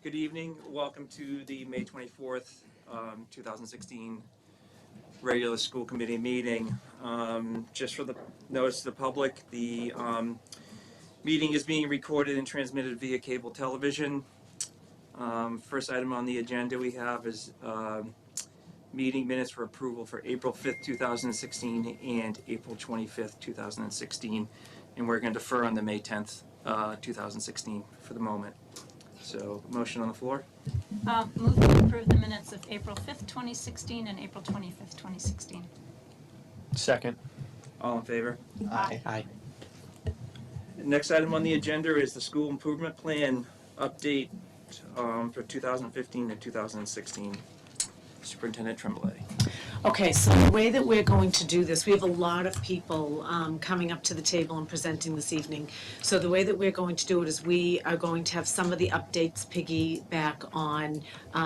Good evening. Welcome to the May 24th, 2016 regular school committee meeting. Just for the notice to the public, the meeting is being recorded and transmitted via cable television. First item on the agenda we have is meeting minutes for approval for April 5th, 2016 and April 25th, 2016. And we're going to defer on the May 10th, 2016 for the moment. So, motion on the floor. Move to approve the minutes of April 5th, 2016 and April 25th, 2016. Second. All in favor? Aye. Aye. Next item on the agenda is the school improvement plan update for 2015 and 2016. Superintendent Tremblay. Okay, so the way that we're going to do this, we have a lot of people coming up to the table and presenting this evening. So the way that we're going to do it is we are going to have some of the updates piggyback on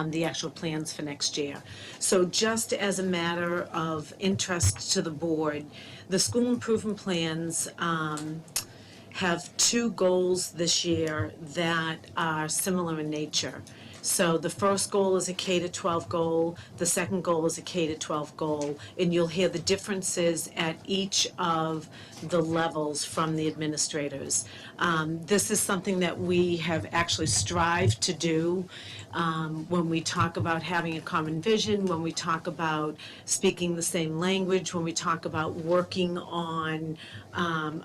the actual plans for next year. So just as a matter of interest to the board, the school improvement plans have two goals this year that are similar in nature. So the first goal is a K-12 goal, the second goal is a K-12 goal, and you'll hear the differences at each of the levels from the administrators. This is something that we have actually strived to do when we talk about having a common vision, when we talk about speaking the same language, when we talk about working on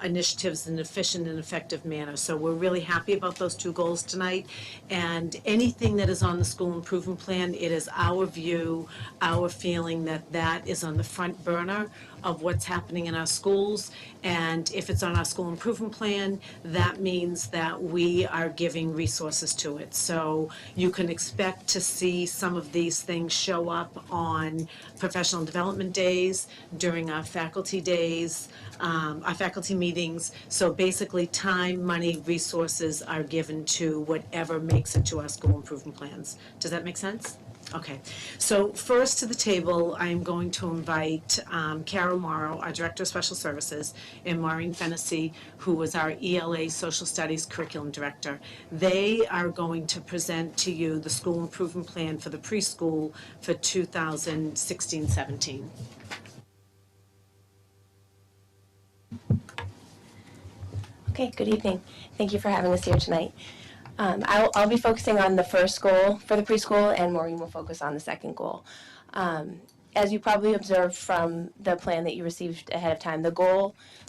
initiatives in an efficient and effective manner. So we're really happy about those two goals tonight. And anything that is on the school improvement plan, it is our view, our feeling that that is on the front burner of what's happening in our schools. And if it's on our school improvement plan, that means that we are giving resources to it. So you can expect to see some of these things show up on professional development days, during our faculty days, our faculty meetings. So basically time, money, resources are given to whatever makes it to our school improvement plans. Does that make sense? Okay, so first to the table, I'm going to invite Carol Morrow, our Director of Special Services, and Maureen Fennessy, who was our ELA Social Studies Curriculum Director. They are going to present to you the school improvement plan for the preschool for 2016-17. Okay, good evening. Thank you for having us here tonight. I'll be focusing on the first goal for the preschool, and Maureen will focus on the second goal. As you probably observed from the plan that you received ahead of time, the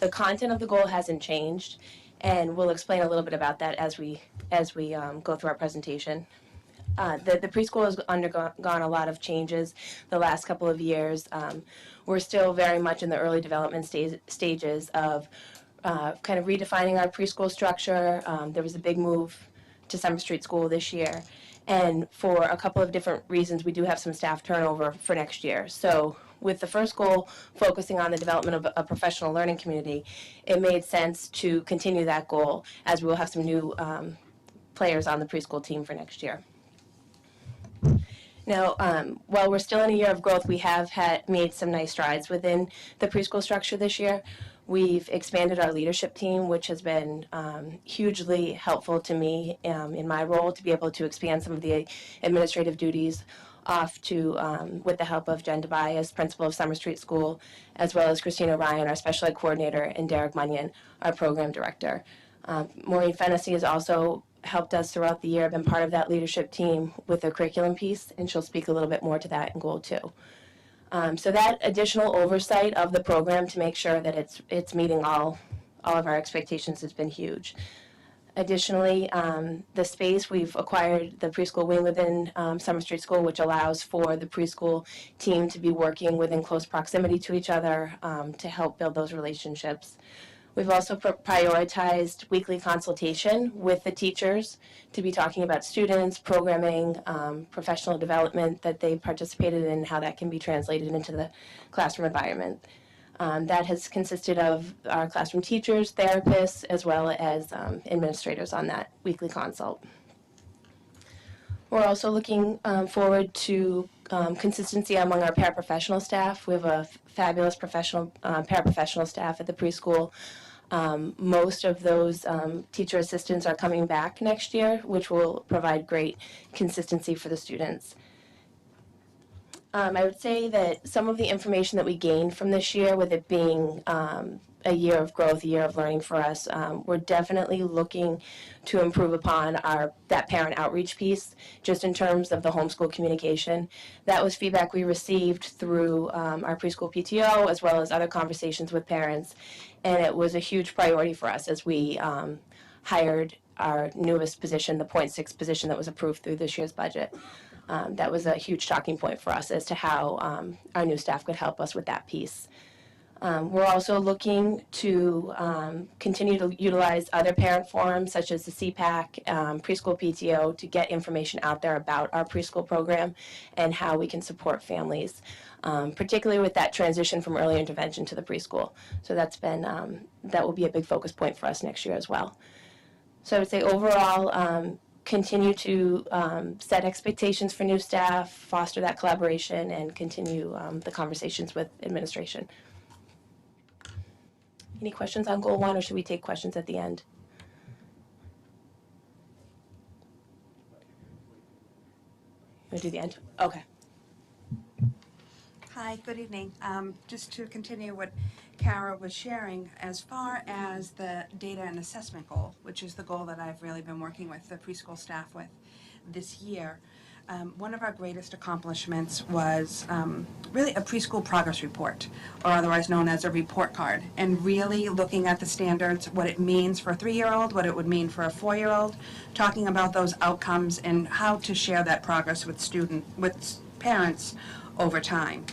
content of the goal hasn't changed, and we'll explain a little bit about that as we go through our presentation. The preschool has undergone a lot of changes the last couple of years. We're still very much in the early development stages of kind of redefining our preschool structure. There was a big move to Summer Street School this year, and for a couple of different reasons we do have some staff turnover for next year. So with the first goal focusing on the development of a professional learning community, it made sense to continue that goal as we will have some new players on the preschool team for next year. Now, while we're still in a year of growth, we have made some nice strides within the preschool structure this year. We've expanded our leadership team, which has been hugely helpful to me in my role to be able to expand some of the administrative duties off to, with the help of Jen Tobias, principal of Summer Street School, as well as Christina Ryan, our special ed coordinator, and Derek Munyon, our program director. Maureen Fennessy has also helped us throughout the year, been part of that leadership team with the curriculum piece, and she'll speak a little bit more to that in goal 2. So that additional oversight of the program to make sure that it's meeting all of our expectations has been huge. Additionally, the space, we've acquired the preschool wing within Summer Street School, which allows for the preschool team to be working within close proximity to each other to help build those relationships. We've also prioritized weekly consultation with the teachers to be talking about students, programming, professional development that they participated in, how that can be translated into the classroom environment. That has consisted of our classroom teachers, therapists, as well as administrators on that weekly consult. We're also looking forward to consistency among our paraprofessional staff. We have a fabulous paraprofessional staff at the preschool. Most of those teacher assistants are coming back next year, which will provide great consistency for the students. I would say that some of the information that we gained from this year, with it being a year of growth, a year of learning for us, we're definitely looking to improve upon that parent outreach piece, just in terms of the homeschool communication. That was feedback we received through our preschool PTO, as well as other conversations with parents, and it was a huge priority for us as we hired our newest position, the .6 position that was approved through this year's budget. That was a huge talking point for us as to how our new staff could help us with that piece. We're also looking to continue to utilize other parent forums such as the CPAC, Preschool PTO, to get information out there about our preschool program and how we can support families, particularly with that transition from early intervention to the preschool. So that will be a big focus point for us next year as well. So I would say overall, continue to set expectations for new staff, foster that collaboration, and continue the conversations with administration. Any questions on Goal 1, or should we take questions at the end? You want to do the end? Okay. Hi, good evening. Just to continue what Kara was sharing, as far as the data and assessment goal, which is the goal that I've really been working with the preschool staff with this year, one of our greatest accomplishments was really a preschool progress report, or otherwise known as a report card, and really looking at the standards, what it means for a 3-year-old, what it would mean for a 4-year-old, talking about those outcomes and how to share that progress with parents over time.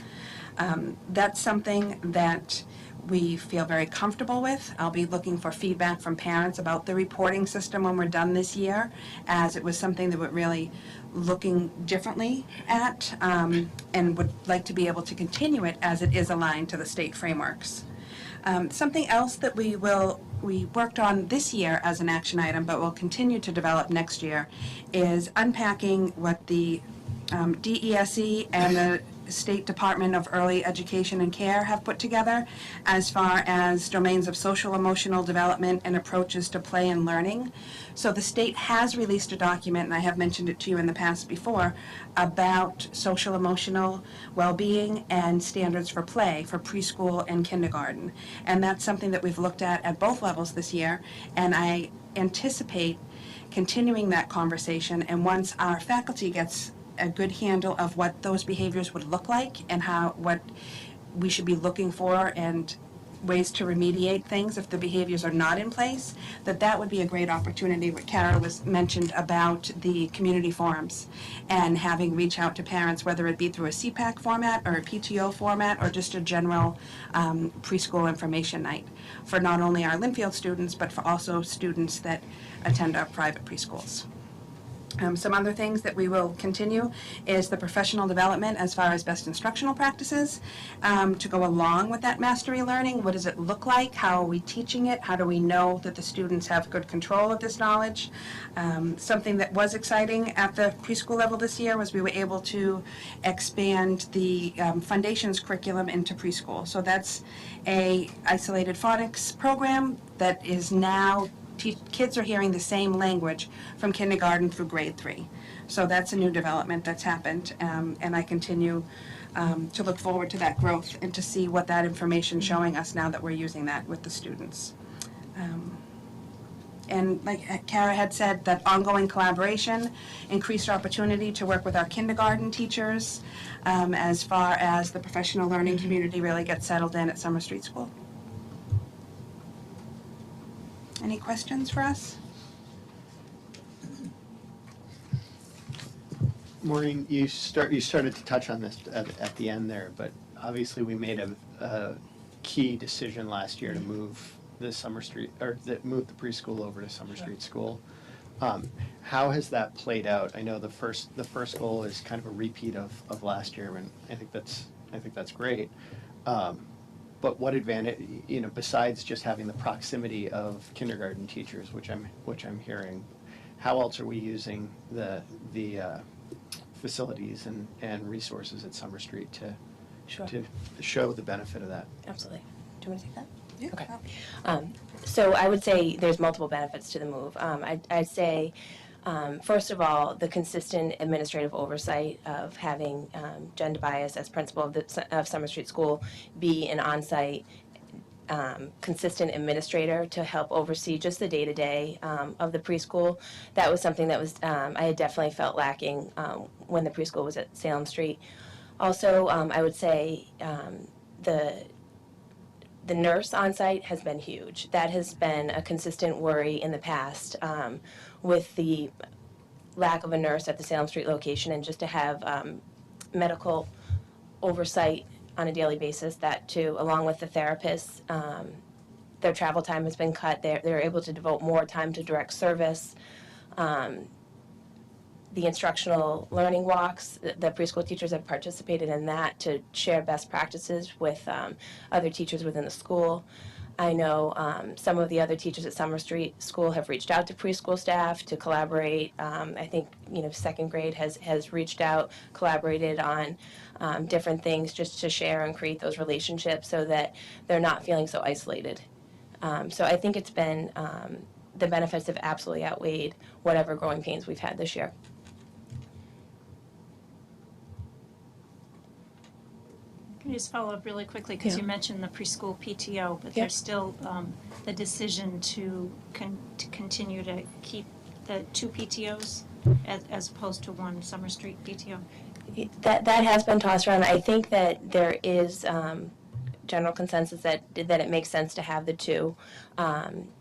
That's something that we feel very comfortable with. I'll be looking for feedback from parents about the reporting system when we're done this year, as it was something that we're really looking differently at, and would like to be able to continue it as it is aligned to the state frameworks. Something else that we worked on this year as an action item, but will continue to develop next year, is unpacking what the DESE and the State Department of Early Education and Care have put together as far as domains of social emotional development and approaches to play and learning. So the state has released a document, and I have mentioned it to you in the past before, about social emotional well-being and standards for play for preschool and kindergarten. And that's something that we've looked at both levels this year, and I anticipate continuing that conversation. And once our faculty gets a good handle of what those behaviors would look like and what we should be looking for and ways to remediate things if the behaviors are not in place, that would be a great opportunity. What Kara was mentioned about the community forums and having reach out to parents, whether it be through a CPAC format or a PTO format or just a general preschool information night for not only our Linfield students, but for also students that attend our private preschools. Some other things that we will continue is the professional development as far as best instructional practices to go along with that mastery learning. What does it look like? How are we teaching it? How do we know that the students have good control of this knowledge? Something that was exciting at the preschool level this year was we were able to expand the Foundations curriculum into preschool. So that's a isolated phonics program that is now kids are hearing the same language from kindergarten through grade 3. So that's a new development that's happened, and I continue to look forward to that growth and to see what that information is showing us now that we're using that with the students. And like Kara had said, that ongoing collaboration, increased opportunity to work with our kindergarten teachers as far as the professional learning community really gets settled in at Summer Street School. Any questions for us? Maureen, you started to touch on this at the end there, but obviously we made a key decision last year to move the move the preschool over to Summer Street School. How has that played out? I know the first goal is kind of a repeat of last year, and I think that's great. But what advantage, besides just having the proximity of kindergarten teachers, which I'm hearing, how else are we using the facilities and resources at Summer Street to Sure. to show the benefit of that? Absolutely. Do you want to take that? Okay. So I would say there's multiple benefits to the move. I'd say, first of all, the consistent administrative oversight of having Jen Tobias as principal of Summer Street School be an on-site consistent administrator to help oversee just the day-to-day of the preschool. That was something that was I had definitely felt lacking when the preschool was at Salem Street. Also, I would say the nurse on site has been huge. That has been a consistent worry in the past with the lack of a nurse at the Salem Street location, and just to have medical oversight on a daily basis, that too, along with the therapists. Their travel time has been cut. They're able to devote more time to direct service. The instructional learning walks, the preschool teachers have participated in that to share best practices with other teachers within the school. I know some of the other teachers at Summer Street School have reached out to preschool staff to collaborate. I think, second grade has reached out, collaborated on different things just to share and create those relationships so that they're not feeling so isolated. So I think it's been, the benefits have absolutely outweighed whatever growing pains we've had this year. Can you just follow up really quickly, because you mentioned the preschool PTO, but there's still the decision to continue to keep the 2 PTOs as opposed to 1 Summer Street PTO? That has been tossed around. I think that there is general consensus that it makes sense to have the 2,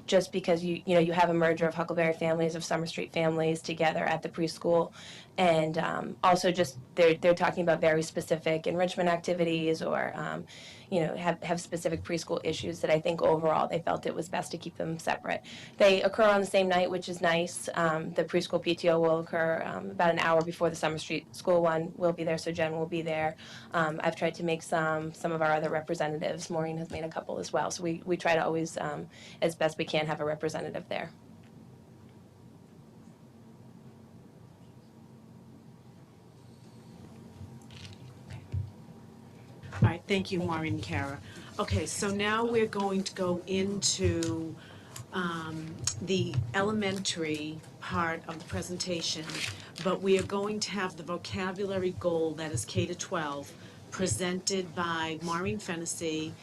just because you have a merger of Huckleberry families, of Summer Street families together at the preschool, and also just they're talking about very specific enrichment activities or have specific preschool issues that I think overall they felt it was best to keep them separate. They occur on the same night, which is nice. The preschool PTO will occur about an hour before the Summer Street School one will be there, so Jen will be there. I've tried to make some of our other representatives. Maureen has made a couple as well, so we try to always, as best we can, have a representative there. All right, thank you, Maureen and Kara. Okay, so now we're going to go into the elementary part of the presentation, but we are going to have the vocabulary goal that is K-12 presented by Maureen Fennessy,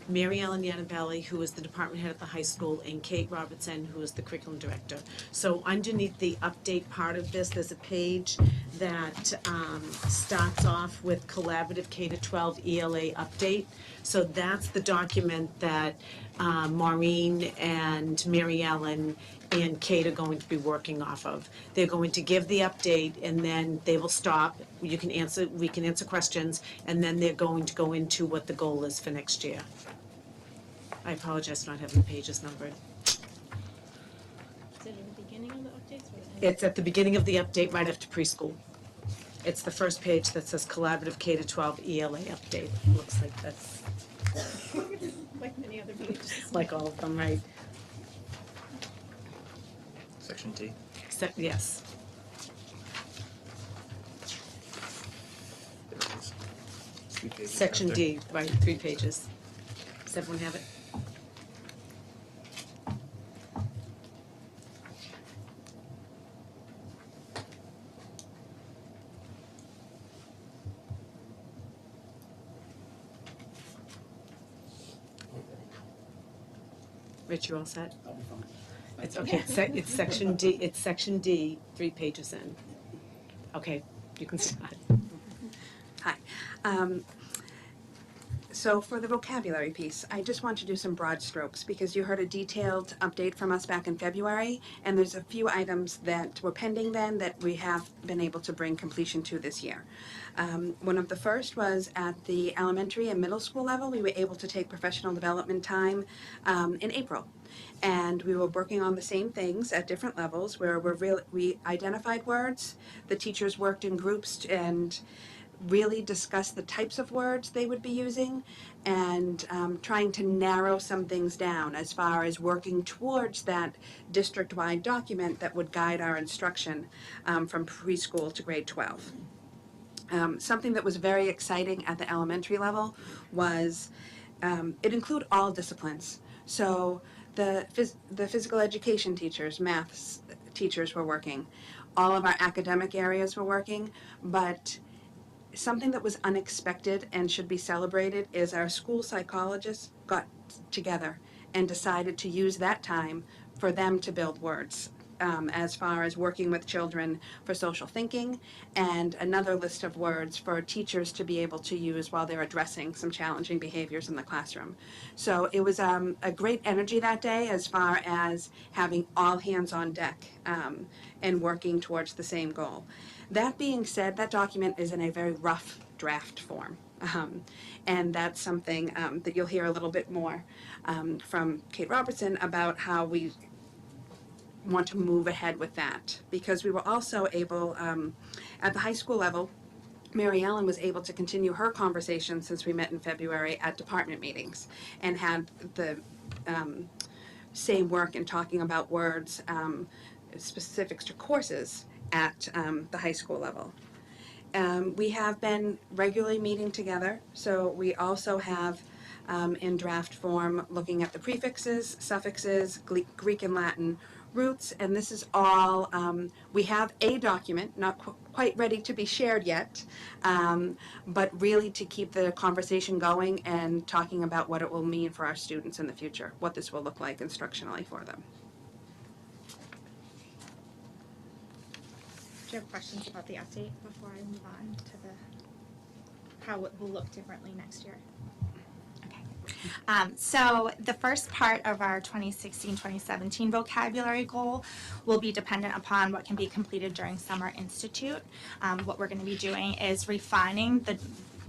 Mary Ellen Yanabelli, who is the department head at the high school, and Kate Robertson, who is the curriculum director. So underneath the update part of this, there's a page that starts off with collaborative K-12 ELA update. So that's the document that Maureen and Mary Ellen and Kate are going to be working off of. They're going to give the update, and then they will stop. We can answer questions, and then they're going to go into what the goal is for next year. I apologize for not having the pages numbered. Is it in the beginning of the updates or the end? It's at the beginning of the update, right after preschool. It's the first page that says collaborative K-12 ELA update. Looks like that's Like many other pages. like all of them, right? Section D. Yes. There it is. 3 pages Section after. D, right, 3 pages. Does everyone have it? Rich, you all set? It's okay, it's section D, 3 pages in. Okay, you can start. Hi. So for the vocabulary piece, I just want to do some broad strokes because you heard a detailed update from us back in February, and there's a few items that were pending then that we have been able to bring completion to this year. One of the first was at the elementary and middle school level, we were able to take professional development time in April. And we were working on the same things at different levels where we identified words, the teachers worked in groups and really discuss the types of words they would be using and trying to narrow some things down as far as working towards that district-wide document that would guide our instruction from preschool to grade 12. Something that was very exciting at the elementary level was it included all disciplines. So the physical education teachers, maths teachers were working. All of our academic areas were working, but something that was unexpected and should be celebrated is our school psychologists got together and decided to use that time for them to build words, as far as working with children for social thinking, and another list of words for teachers to be able to use while they're addressing some challenging behaviors in the classroom. So it was a great energy that day as far as having all hands on deck and working towards the same goal. That being said, that document is in a very rough draft form. And that's something that you'll hear a little bit more from Kate Robertson about how we want to move ahead with that. Because we were also able, at the high school level, Mary Ellen was able to continue her conversation since we met in February at department meetings and had the same work in talking about words, specifics to courses at the high school level. We have been regularly meeting together, so we also have in draft form looking at the prefixes, suffixes, Greek and Latin roots, and this is all, we have a document, not quite ready to be shared yet, but really to keep the conversation going and talking about what it will mean for our students in the future, what this will look like instructionally for them. Do you have questions about the update before I move on to the how it will look differently next year? Okay. So the first part of our 2016-2017 vocabulary goal will be dependent upon what can be completed during Summer Institute. What we're going to be doing is refining the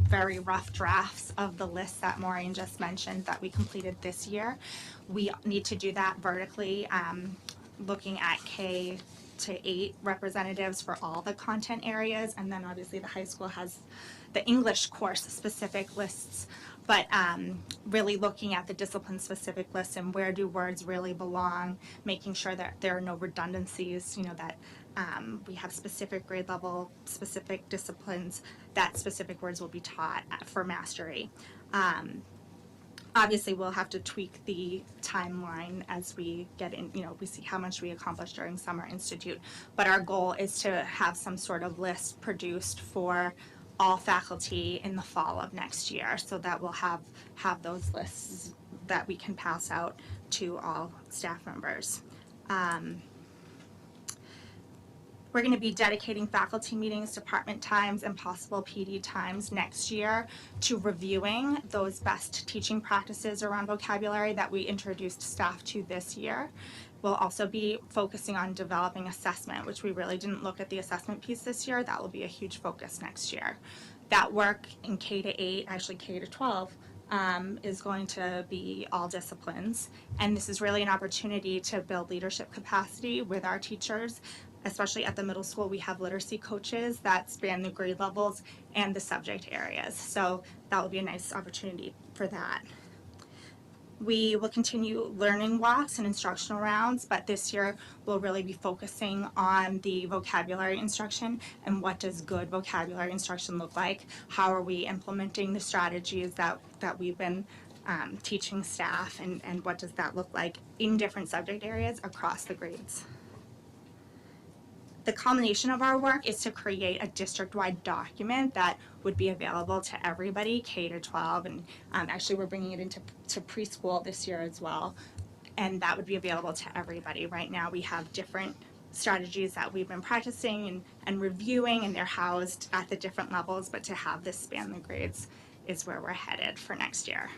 very rough drafts of the list that Maureen just mentioned that we completed this year. We need to do that vertically, looking at K to 8 representatives for all the content areas, and then obviously the high school has the English course specific lists, but really looking at the discipline specific lists and where do words really belong, making sure that there are no redundancies, that we have specific grade level, specific disciplines, that specific words will be taught for mastery. Obviously, we'll have to tweak the timeline as we get in, we see how much we accomplished during Summer Institute. But our goal is to have some sort of list produced for all faculty in the fall of next year, so that we'll have those lists that we can pass out to all staff members. We're going to be dedicating faculty meetings, department times, and possible PD times next year to reviewing those best teaching practices around vocabulary that we introduced staff to this year. We'll also be focusing on developing assessment, which we really didn't look at the assessment piece this year. That will be a huge focus next year. That work in K to 8, actually K to 12, is going to be all disciplines. And this is really an opportunity to build leadership capacity with our teachers. Especially at the middle school, we have literacy coaches that span the grade levels and the subject areas. So that will be a nice opportunity for that. We will continue learning walks and instructional rounds, but this year we'll really be focusing on the vocabulary instruction and what does good vocabulary instruction look like? How are we implementing the strategies that we've been teaching staff, and what does that look like in different subject areas across the grades? The culmination of our work is to create a district-wide document that would be available to everybody, K to 12, and actually we're bringing it into preschool this year as well, and that would be available to everybody. Right now we have different strategies that we've been practicing and reviewing, and they're housed at the different levels, but to have this span the grades is where we're headed for next year.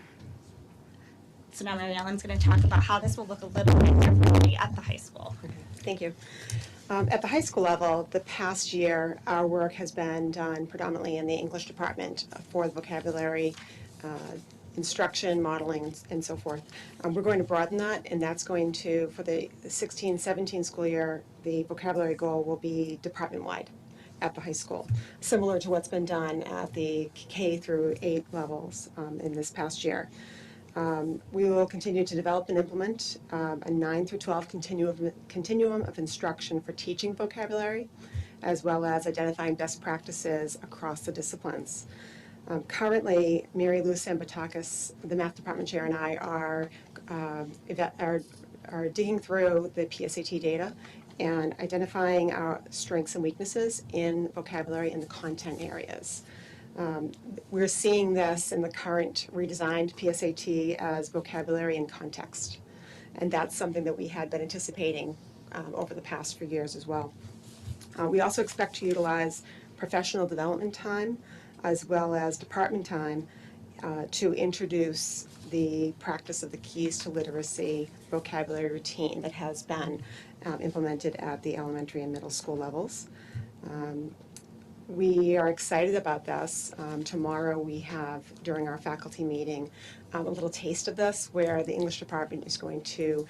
So now Mary Ellen's going to talk about how this will look a little bit differently at the high school. Okay, thank you. At the high school level, the past year, our work has been done predominantly in the English department for the vocabulary instruction, modeling, and so forth. We're going to broaden that, and that's going to, for the 16-17 school year, the vocabulary goal will be department-wide at the high school, similar to what's been done at the K through 8 levels in this past year. We will continue to develop and implement a 9 through 12 continuum of instruction for teaching vocabulary, as well as identifying best practices across the disciplines. Currently, Mary Lou Sambatakis, the math department chair, and I are are digging through the PSAT data and identifying our strengths and weaknesses in vocabulary and the content areas. We're seeing this in the current redesigned PSAT as vocabulary and context. And that's something that we had been anticipating over the past few years as well. We also expect to utilize professional development time as well as department time to introduce the practice of the Keys to Literacy vocabulary routine that has been implemented at the elementary and middle school levels. We are excited about this. Tomorrow we have, during our faculty meeting, a little taste of this where the English department is going to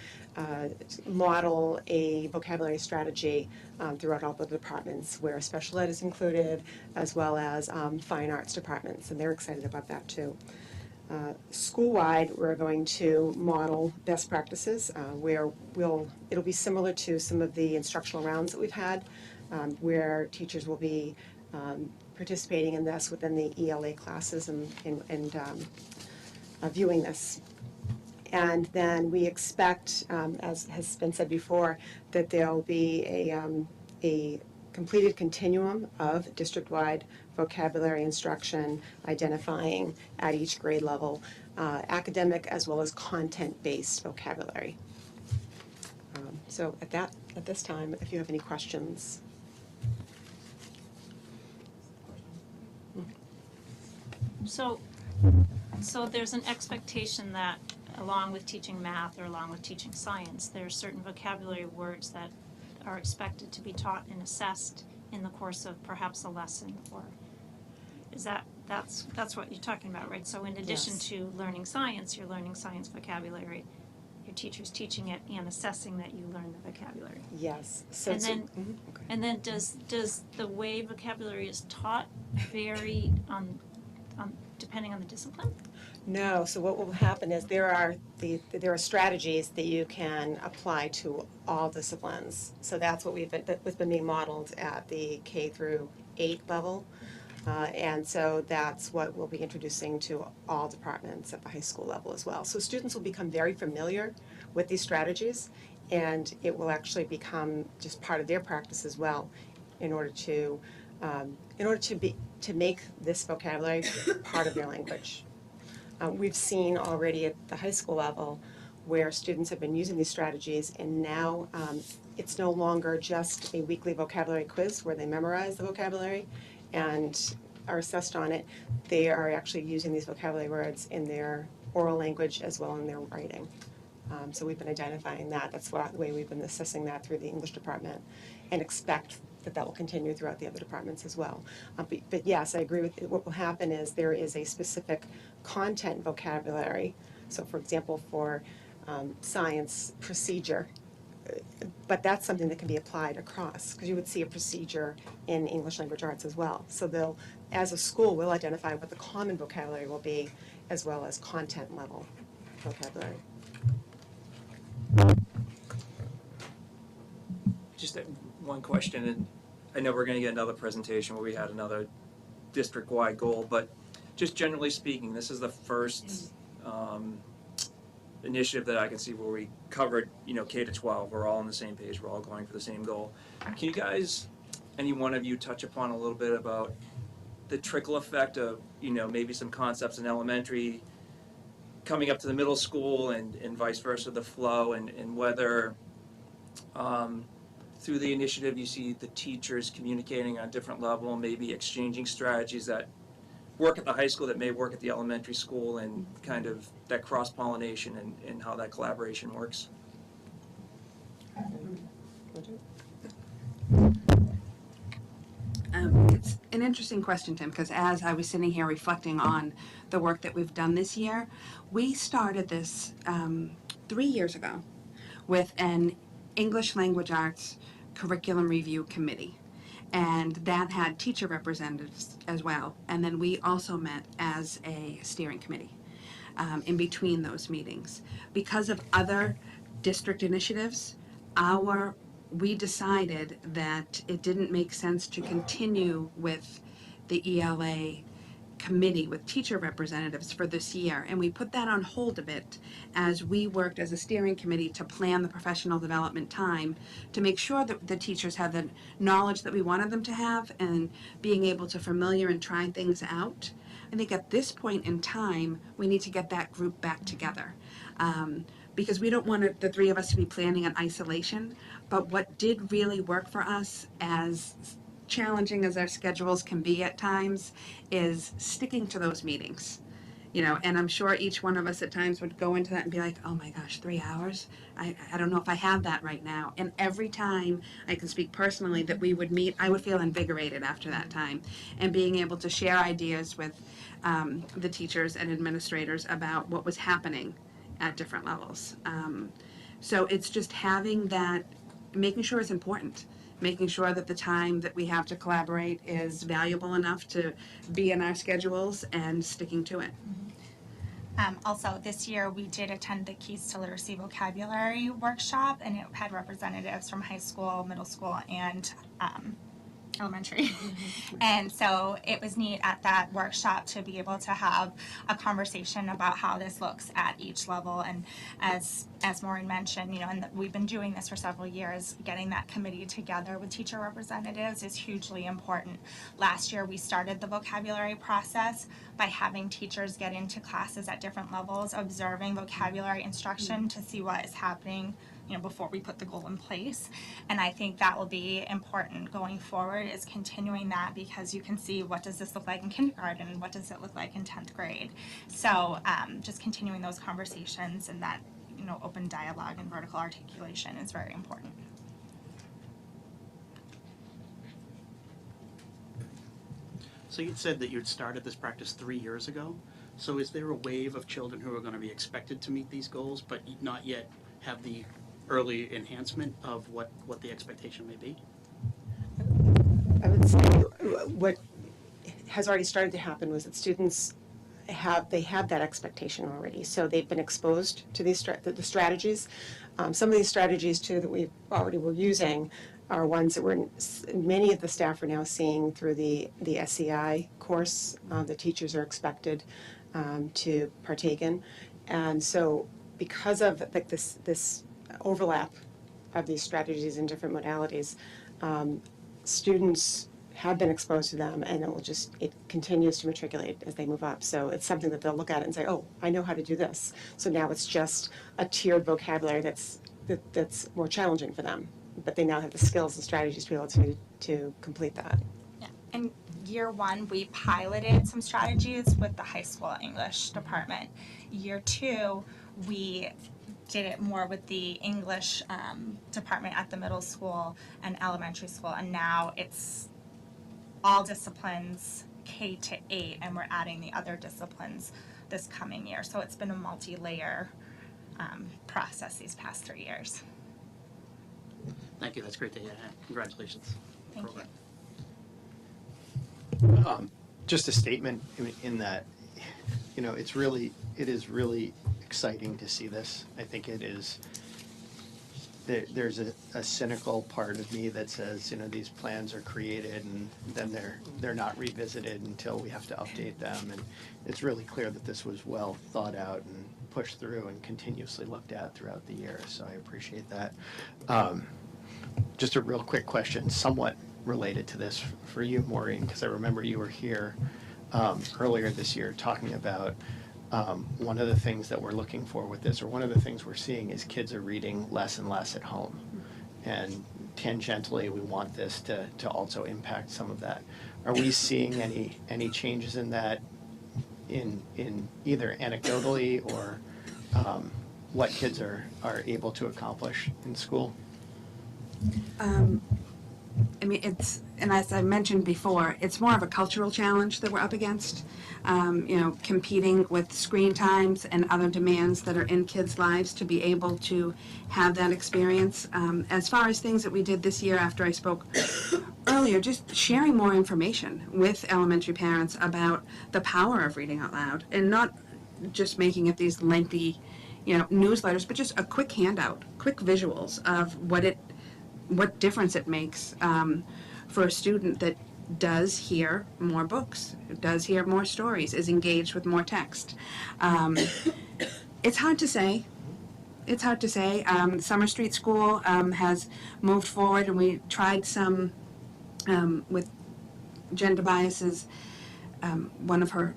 model a vocabulary strategy throughout all the departments where special ed is included as well as fine arts departments, and they're excited about that too. School-wide, we're going to model best practices where it'll be similar to some of the instructional rounds that we've had where teachers will be participating in this within the ELA classes and viewing this. And then we expect, as has been said before, that there'll be a completed continuum of district-wide vocabulary instruction, identifying at each grade level academic as well as content-based vocabulary. So at this time, if you have any questions. So there's an expectation that along with teaching math or along with teaching science, there are certain vocabulary words that are expected to be taught and assessed in the course of perhaps a lesson, or is that's what you're talking about, right? So in addition Yes. to learning science, you're learning science vocabulary, your teacher's teaching it and assessing that you learn the vocabulary. Yes. So And then- okay. And then does the way vocabulary is taught vary on depending on the discipline? No, so what will happen is there are strategies that you can apply to all disciplines. So that's what's been being modeled at the K through 8 level. And so that's what we'll be introducing to all departments at the high school level as well. So students will become very familiar with these strategies, and it will actually become just part of their practice as well in order to make this vocabulary part of their language. We've seen already at the high school level where students have been using these strategies, and now it's no longer just a weekly vocabulary quiz where they memorize the vocabulary and are assessed on it. They are actually using these vocabulary words in their oral language as well in their writing. So we've been identifying that. That's the way we've been assessing that through the English department, and expect that will continue throughout the other departments as well. But yes, I agree with what will happen is there is a specific content vocabulary. So for example, for science procedure, but that's something that can be applied across, because you would see a procedure in English language arts as well. So as a school, we'll identify what the common vocabulary will be as well as content level vocabulary. Just one question, and I know we're going to get another presentation where we had another district-wide goal, but just generally speaking, this is the first initiative that I can see where we covered, K to 12. We're all on the same page. We're all going for the same goal. Can you guys, any one of you, touch upon a little bit about the trickle effect of, maybe some concepts in elementary coming up to the middle school and vice versa, the flow, and whether through the initiative you see the teachers communicating on a different level, maybe exchanging strategies that work at the high school that may work at the elementary school, and kind of that cross-pollination and how that collaboration works. It's an interesting question, Tim, because as I was sitting here reflecting on the work that we've done this year, we started this 3 years ago with an English Language Arts Curriculum Review Committee. And that had teacher representatives as well. And then we also met as a steering committee in between those meetings. Because of other district initiatives, we decided that it didn't make sense to continue with the ELA committee with teacher representatives for this year, and we put that on hold a bit as we worked as a steering committee to plan the professional development time to make sure that the teachers have the knowledge that we wanted them to have and being able to familiar and try things out. I think at this point in time, we need to get that group back together. Because we don't want the three of us to be planning in isolation, but what did really work for us, as challenging as our schedules can be at times, is sticking to those meetings. You know, and I'm sure each one of us at times would go into that and be like, oh my gosh, 3 hours? I don't know if I have that right now. And every time, I can speak personally, that we would meet, I would feel invigorated after that time. And being able to share ideas with the teachers and administrators about what was happening at different levels. So it's just having that, making sure it's important, making sure that the time that we have to collaborate is valuable enough to be in our schedules and sticking to it. Also, this year we did attend the Keys to Literacy Vocabulary workshop, and it had representatives from high school, middle school, and elementary. And so it was neat at that workshop to be able to have a conversation about how this looks at each level. And as Maureen mentioned, you know, and we've been doing this for several years, getting that committee together with teacher representatives is hugely important. Last year we started the vocabulary process by having teachers get into classes at different levels, observing vocabulary instruction to see what is happening, you know, before we put the goal in place. And I think that will be important going forward, is continuing that, because you can see what does this look like in kindergarten and what does it look like in 10th grade. So just continuing those conversations and that, you know, open dialogue and vertical articulation is very important. So you said that you'd started this practice 3 years ago. So is there a wave of children who are going to be expected to meet these goals but not yet have the early enhancement of what the expectation may be? I would say what has already started to happen was that students have that expectation already. So they've been exposed to these the strategies. Some of these strategies too that we already were using are ones that many of the staff are now seeing through the SEI course. The teachers are expected to partake in, and so because of like this overlap of these strategies in different modalities, students have been exposed to them, and it continues to matriculate as they move up. So it's something that they'll look at it and say, oh, I know how to do this. So now it's just a tiered vocabulary that's more challenging for them, but they now have the skills and strategies to be able to complete that. Yeah. In year one, we piloted some strategies with the high school English department. Year two, we did it more with the English department at the middle school and elementary school, and now it's all disciplines K to 8, and we're adding the other disciplines this coming year. So it's been a multi-layer process these past 3 years. Thank you. That's great to hear. Congratulations. Thank you. Just a statement in that, you know, it is really exciting to see this. I think it is. There's a cynical part of me that says, you know, these plans are created and then they're not revisited until we have to update them. And it's really clear that this was well thought out and pushed through and continuously looked at throughout the year. So I appreciate that. Just a real quick question, somewhat related to this for you, Maureen, because I remember you were here earlier this year talking about one of the things that we're looking for with this, or one of the things we're seeing, is kids are reading less and less at home. And tangentially, we want this to also impact some of that. Are we seeing any changes in that in either anecdotally or what kids are able to accomplish in school? I mean, and as I mentioned before, it's more of a cultural challenge that we're up against. You know, competing with screen times and other demands that are in kids' lives to be able to have that experience. As far as things that we did this year after I spoke earlier, just sharing more information with elementary parents about the power of reading out loud, and not just making it these lengthy, you know, newsletters, but just a quick handout, quick visuals of what difference it makes for a student that does hear more books, does hear more stories, is engaged with more text. It's hard to say. It's hard to say. Summer Street School has moved forward, and we tried some with Jen Tobias's, one of her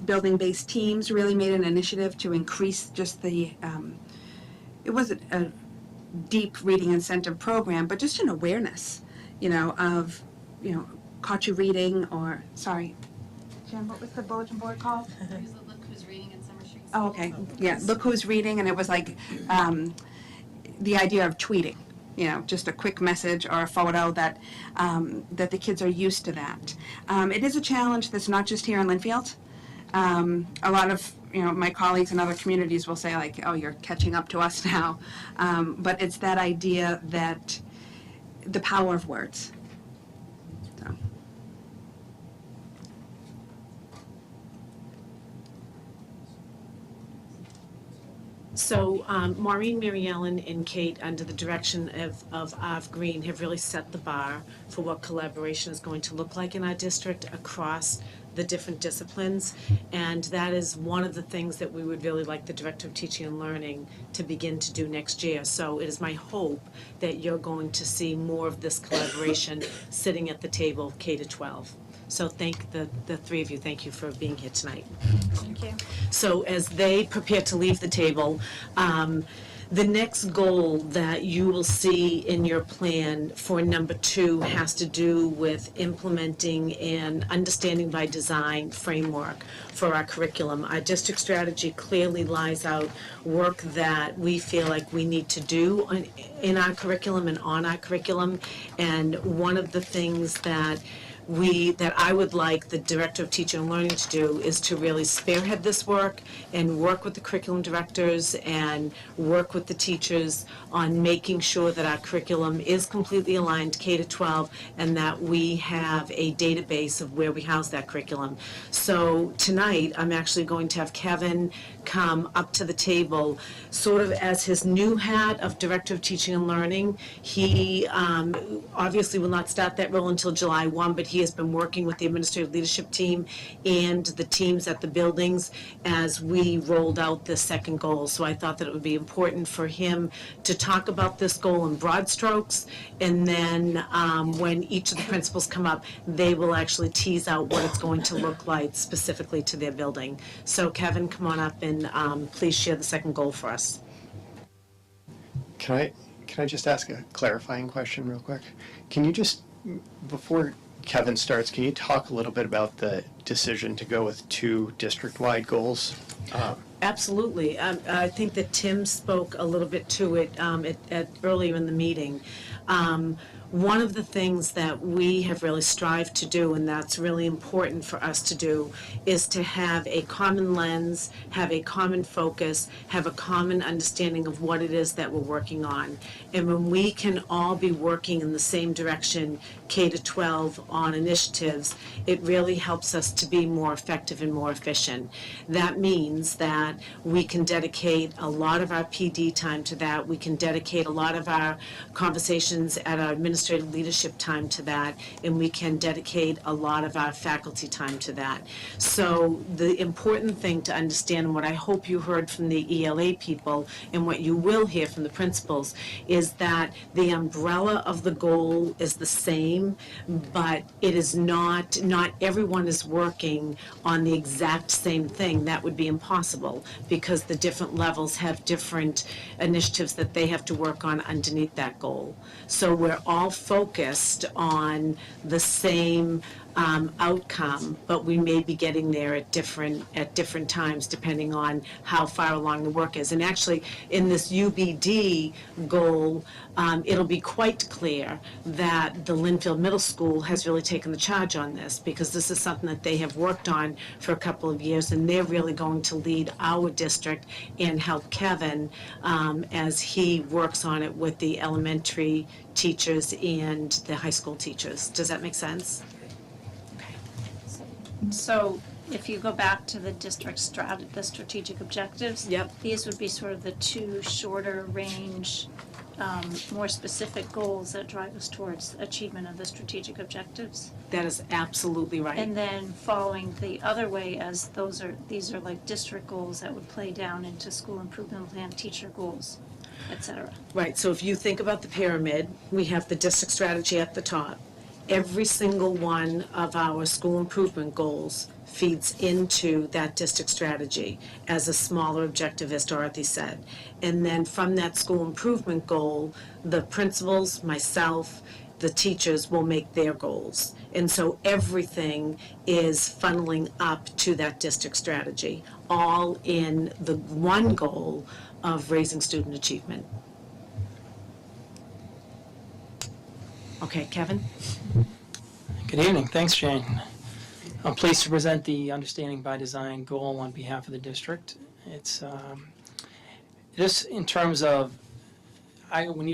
building-based teams really made an initiative to increase just the, it wasn't a deep reading incentive program, but just an awareness, of, caught you reading, or, sorry, Jen, what was the bulletin board called? Look Who's Reading in Summer Street. Oh, okay, yeah, look who's reading, and it was like, the idea of tweeting, just a quick message or a photo that the kids are used to that. It is a challenge that's not just here in Linfield. A lot of my colleagues in other communities will say like, oh, you're catching up to us now. But it's that idea that the power of words. So. So Maureen, Mary Ellen, and Kate, under the direction of Arv Green, have really set the bar for what collaboration is going to look like in our district across the different disciplines. And that is one of the things that we would really like the Director of Teaching and Learning to begin to do next year. So it is my hope that you're going to see more of this collaboration sitting at the table K to 12. So thank the three of you, thank you for being here tonight. Thank you. So as they prepare to leave the table, the next goal that you will see in your plan for number 2 has to do with implementing an understanding by design framework for our curriculum. Our district strategy clearly lies out work that we feel like we need to do in our curriculum and on our curriculum. And one of the things that I would like the Director of Teaching and Learning to do is to really spearhead this work and work with the curriculum directors and work with the teachers on making sure that our curriculum is completely aligned K to 12 and that we have a database of where we house that curriculum. So tonight, I'm actually going to have Kevin come up to the table sort of as his new hat of Director of Teaching and Learning. He obviously will not start that role until July 1, but he has been working with the administrative leadership team and the teams at the buildings as we rolled out the second goal. So I thought that it would be important for him to talk about this goal in broad strokes, and then when each of the principals come up, they will actually tease out what it's going to look like specifically to their building. So Kevin, come on up and please share the second goal for us. Can I just ask a clarifying question real quick? Can you just, before Kevin starts, can you talk a little bit about the decision to go with 2 district-wide goals? Absolutely. I think that Tim spoke a little bit to it earlier in the meeting. One of the things that we have really strived to do, and that's really important for us to do, is to have a common lens, have a common focus, have a common understanding of what it is that we're working on. And when we can all be working in the same direction, K to 12 on initiatives, it really helps us to be more effective and more efficient. That means that we can dedicate a lot of our PD time to that. We can dedicate a lot of our conversations at our administrative leadership time to that, and we can dedicate a lot of our faculty time to that. So the important thing to understand, and what I hope you heard from the ELA people, and what you will hear from the principals, is that the umbrella of the goal is the same, but it is not everyone is working on the exact same thing. That would be impossible, because the different levels have different initiatives that they have to work on underneath that goal. So we're all focused on the same outcome, but we may be getting there at different times depending on how far along the work is. And actually, in this UBD goal, it'll be quite clear that the Linfield Middle School has really taken the charge on this, because this is something that they have worked on for a couple of years, and they're really going to lead our district and help Kevin as he works on it with the elementary teachers and the high school teachers. Does that make sense? So if you go back to the district the strategic objectives, Yep. these would be sort of the 2 shorter range more specific goals that drive us towards achievement of the strategic objectives. That is absolutely right. And then following the other way as these are like district goals that would play down into school improvement plan, teacher goals, et cetera. Right, so if you think about the pyramid, we have the district strategy at the top. Every single one of our school improvement goals feeds into that district strategy as a smaller objective, as Dorothy said. And then from that school improvement goal, the principals, myself, the teachers will make their goals. And so everything is funneling up to that district strategy, all in the one goal of raising student achievement. Okay, Kevin? Good evening. Thanks, Jane. I'm pleased to present the Understanding by Design goal on behalf of the district. It's this in terms of,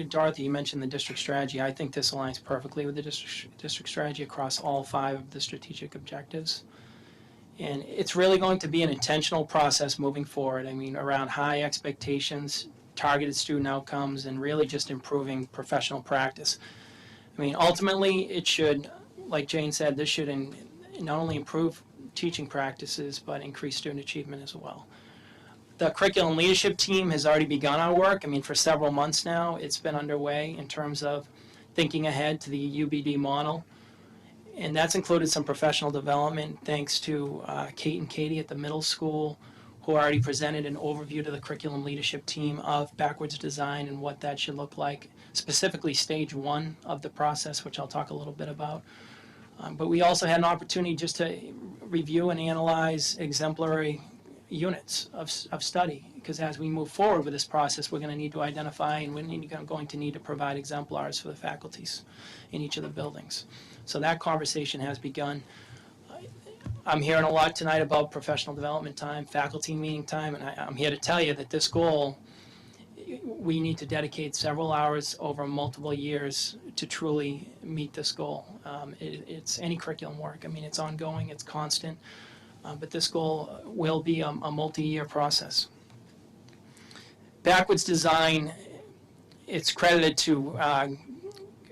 Dorothy, you mentioned the district strategy. I think this aligns perfectly with the district strategy across all 5 of the strategic objectives. And it's really going to be an intentional process moving forward. I mean, around high expectations, targeted student outcomes, and really just improving professional practice. I mean, ultimately, it should, like Jane said, this should not only improve teaching practices, but increase student achievement as well. The curriculum leadership team has already begun our work. I mean, for several months now, it's been underway in terms of thinking ahead to the UBD model. And that's included some professional development, thanks to Kate and Katie at the middle school, who already presented an overview to the curriculum leadership team of backwards design and what that should look like, specifically stage 1 of the process, which I'll talk a little bit about. But we also had an opportunity just to review and analyze exemplary units of study, because as we move forward with this process, we're going to need to identify and we're going to need to provide exemplars for the faculties in each of the buildings. So that conversation has begun. I'm hearing a lot tonight about professional development time, faculty meeting time, and I'm here to tell you that this goal, we need to dedicate several hours over multiple years to truly meet this goal. It's any curriculum work. I mean, it's ongoing, it's constant, but this goal will be a multi-year process. Backwards design, it's credited to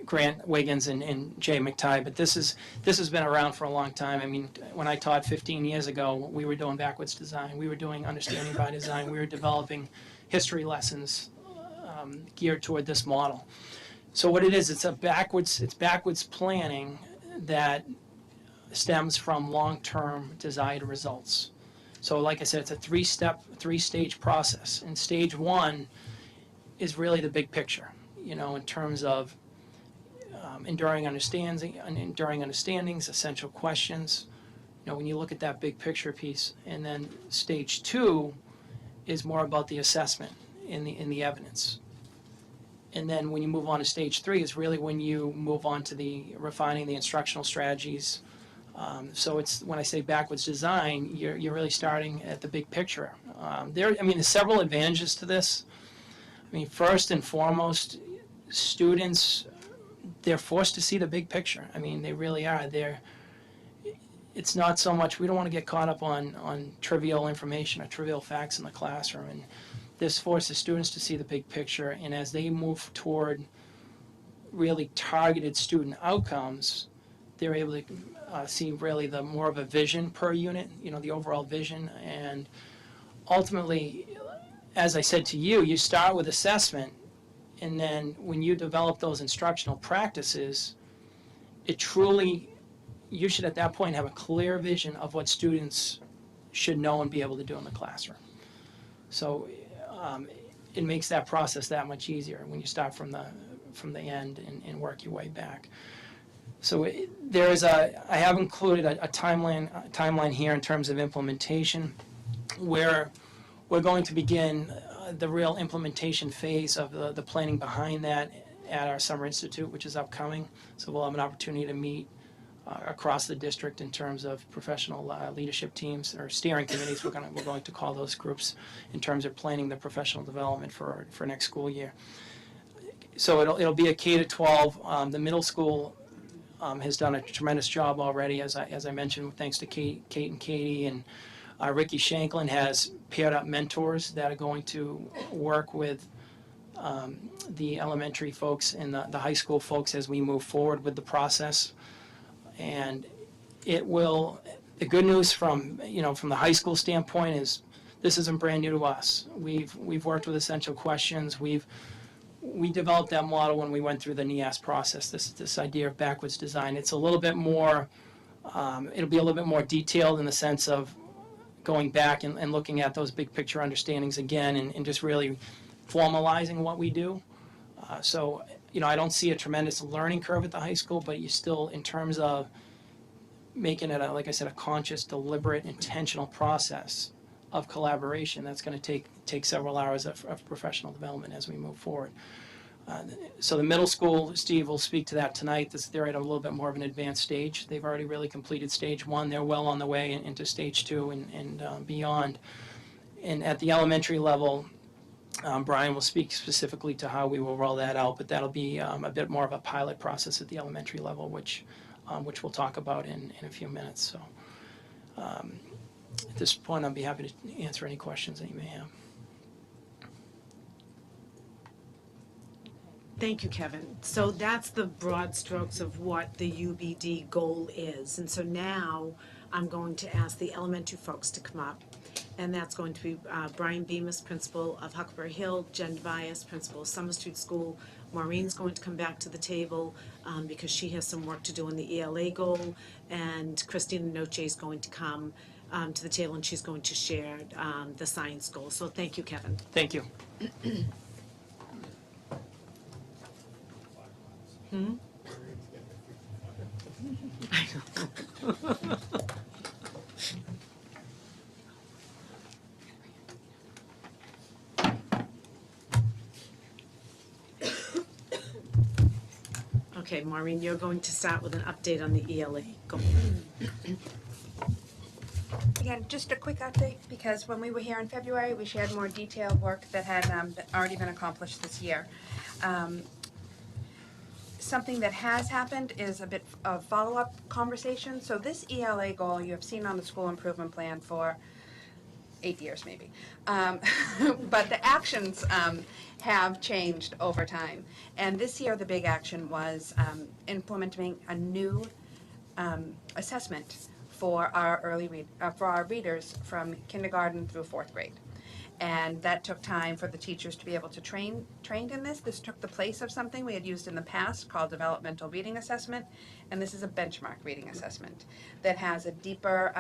Grant Wiggins and Jay McTighe, but this has been around for a long time. I mean, when I taught 15 years ago, we were doing backwards design. We were doing understanding by design. We were developing history lessons geared toward this model. So what it is, it's backwards planning that stems from long-term desired results. So like I said, it's a 3-stage process. And stage 1 is really the big picture, in terms of enduring understandings, essential questions. When you look at that big picture piece, and then stage 2 is more about the assessment in the evidence. And then when you move on to stage 3 is really when you move on to the refining the instructional strategies. So it's, when I say backwards design, you're really starting at the big picture. There's several advantages to this. I mean, first and foremost, students, they're forced to see the big picture. I mean, they really are. It's not so much, we don't want to get caught up on trivial information or trivial facts in the classroom. And this forces students to see the big picture. And as they move toward really targeted student outcomes, they're able to see really the more of a vision per unit, the overall vision. And ultimately, as I said to you, you start with assessment. And then when you develop those instructional practices, you should at that point have a clear vision of what students should know and be able to do in the classroom. So it makes that process that much easier when you start from the end and work your way back. So I have included a timeline here in terms of implementation, where we're going to begin the real implementation phase of the planning behind that at our Summer Institute, which is upcoming. So we'll have an opportunity to meet across the district in terms of professional leadership teams or steering committees. We're going to call those groups in terms of planning the professional development for next school year. So it'll be a K-12. The middle school has done a tremendous job already, as I mentioned, thanks to Kate and Katie, and Ricky Shanklin has paired up mentors that are going to work with the elementary folks and the high school folks as we move forward with the process. And it will, the good news from the high school standpoint is this isn't brand new to us. We've worked with Essential Questions. We developed that model when we went through the NEAS process, this idea of backwards design. It's a little bit more, it'll be a little bit more detailed in the sense of going back and looking at those big picture understandings again and just really formalizing what we do. So I don't see a tremendous learning curve at the high school, but you still, in terms of making it, like I said, a conscious, deliberate, intentional process of collaboration, that's going to take several hours of professional development as we move forward. So the middle school, Steve will speak to that tonight. They're at a little bit more of an advanced stage. They've already really completed stage 1. They're well on the way into stage 2 and beyond. And at the elementary level, Brian will speak specifically to how we will roll that out, but that'll be a bit more of a pilot process at the elementary level, which we'll talk about in a few minutes. So at this point, I'll be happy to answer any questions that you may have. Thank you, Kevin. So that's the broad strokes of what the UBD goal is. And so now I'm going to ask the elementary folks to come up. And that's going to be Brian Bemis, principal of Huckleberry Hill, Jen Bias, principal of Summer Street School. Maureen's going to come back to the table because she has some work to do on the ELA goal. And Christina Noche is going to come to the table and she's going to share the science goal. So thank you, Kevin. Thank you. I know. Okay, Maureen, you're going to start with an update on the ELA goal. Again, just a quick update, because when we were here in February, we shared more detailed work that had already been accomplished this year. Something that has happened is a bit of follow-up conversation. So this ELA goal you have seen on the school improvement plan for 8 years maybe. But the actions have changed over time. And this year the big action was implementing a new assessment for our readers from kindergarten through 4th grade. And that took time for the teachers to be able to trained in this. This took the place of something we had used in the past called developmental reading assessment, and this is a benchmark reading assessment that has a deeper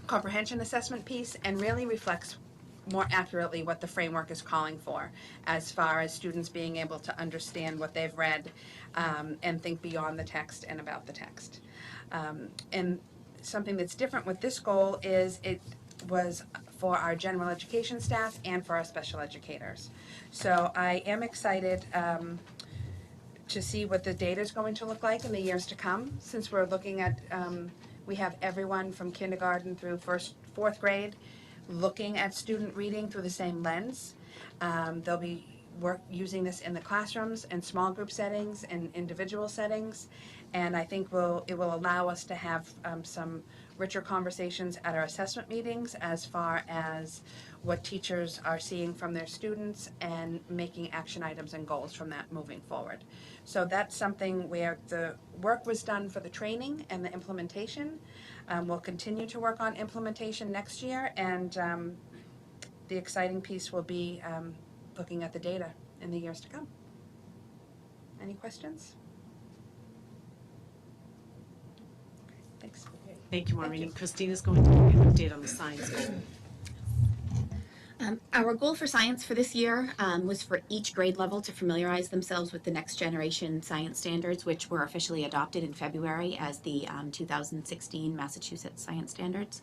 comprehension assessment piece, and really reflects more accurately what the framework is calling for as far as students being able to understand what they've read and think beyond the text and about the text. And something that's different with this goal is it was for our general education staff and for our special educators. So I am excited to see what the data is going to look like in the years to come, since we're looking at, we have everyone from kindergarten through 4th grade looking at student reading through the same lens. They'll be using this in the classrooms and small group settings and individual settings, and I think it will allow us to have some richer conversations at our assessment meetings as far as what teachers are seeing from their students and making action items and goals from that moving forward. So that's something where the work was done for the training and the implementation. We'll continue to work on implementation next year, and the exciting piece will be looking at the data in the years to come. Any questions? Okay, thanks. Thank you, Maureen. And Christina's going to give you an update on the science goal. Our goal for science for this year was for each grade level to familiarize themselves with the next generation science standards, which were officially adopted in February as the 2016 Massachusetts Science Standards,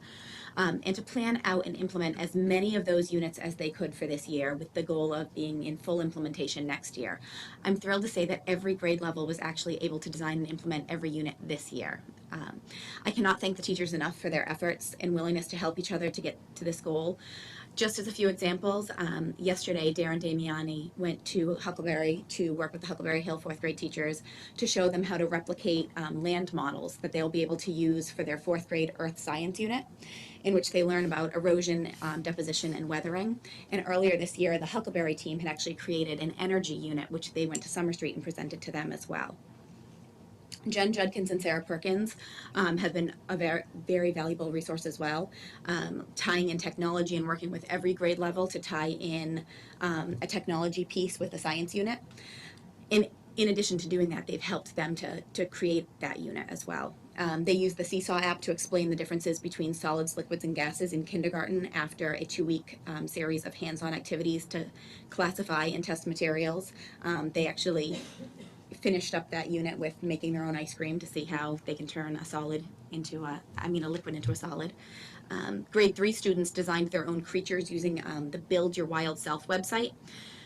and to plan out and implement as many of those units as they could for this year, with the goal of being in full implementation next year. I'm thrilled to say that every grade level was actually able to design and implement every unit this year. I cannot thank the teachers enough for their efforts and willingness to help each other to get to this goal. Just as a few examples, yesterday Darren Damiani went to Huckleberry to work with the Huckleberry Hill fourth grade teachers to show them how to replicate land models that they'll be able to use for their fourth grade earth science unit, in which they learn about erosion, deposition, and weathering. And earlier this year, the Huckleberry team had actually created an energy unit, which they went to Summer Street and presented to them as well. Jen Judkins and Sarah Perkins have been a very, very valuable resource as well, tying in technology and working with every grade level to tie in a technology piece with the science unit. In addition to doing that, they've helped them to create that unit as well. They use the Seesaw app to explain the differences between solids, liquids, and gases in kindergarten after a 2-week series of hands-on activities to classify and test materials. They actually finished up that unit with making their own ice cream to see how they can turn a liquid into a solid. Grade 3 students designed their own creatures using the Build Your Wild Self website,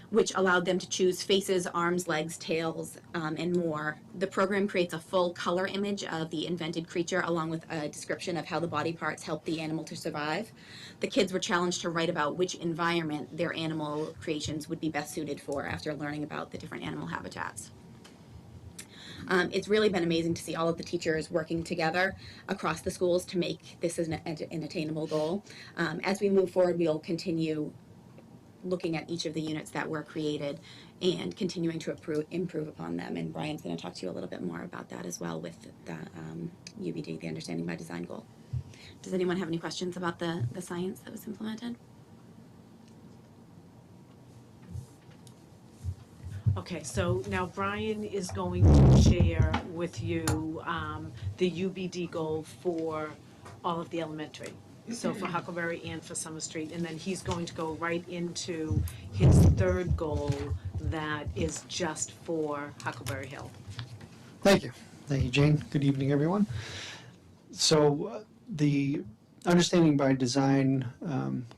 which allowed them to choose faces, arms, legs, tails, and more. The program creates a full color image of the invented creature along with a description of how the body parts help the animal to survive. The kids were challenged to write about which environment their animal creations would be best suited for after learning about the different animal habitats. It's really been amazing to see all of the teachers working together across the schools to make this an attainable goal. As we move forward, we'll continue looking at each of the units that were created and continuing to improve upon them. And Brian's going to talk to you a little bit more about that as well with the UBD, the Understanding by Design goal. Does anyone have any questions about the science that was implemented? Okay, so now Brian is going to share with you the UBD goal for all of the elementary. So for Huckleberry and for Summer Street, and then he's going to go right into his third goal that is just for Huckleberry Hill. Thank you. Thank you, Jane. Good evening, everyone. So the Understanding by Design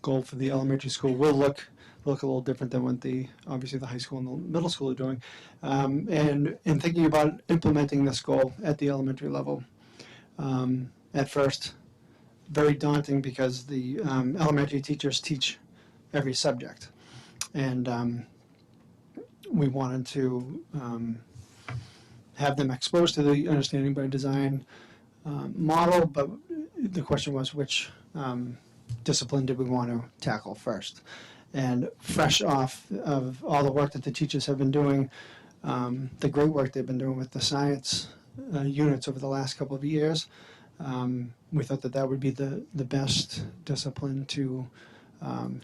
goal for the elementary school will look a little different than what obviously the high school and the middle school are doing. And in thinking about implementing this goal at the elementary level, at first, very daunting because the elementary teachers teach every subject. And we wanted to have them exposed to the Understanding by Design model, but the question was which discipline did we want to tackle first? And fresh off of all the work that the teachers have been doing, the great work they've been doing with the science units over the last couple of years, we thought that would be the best discipline to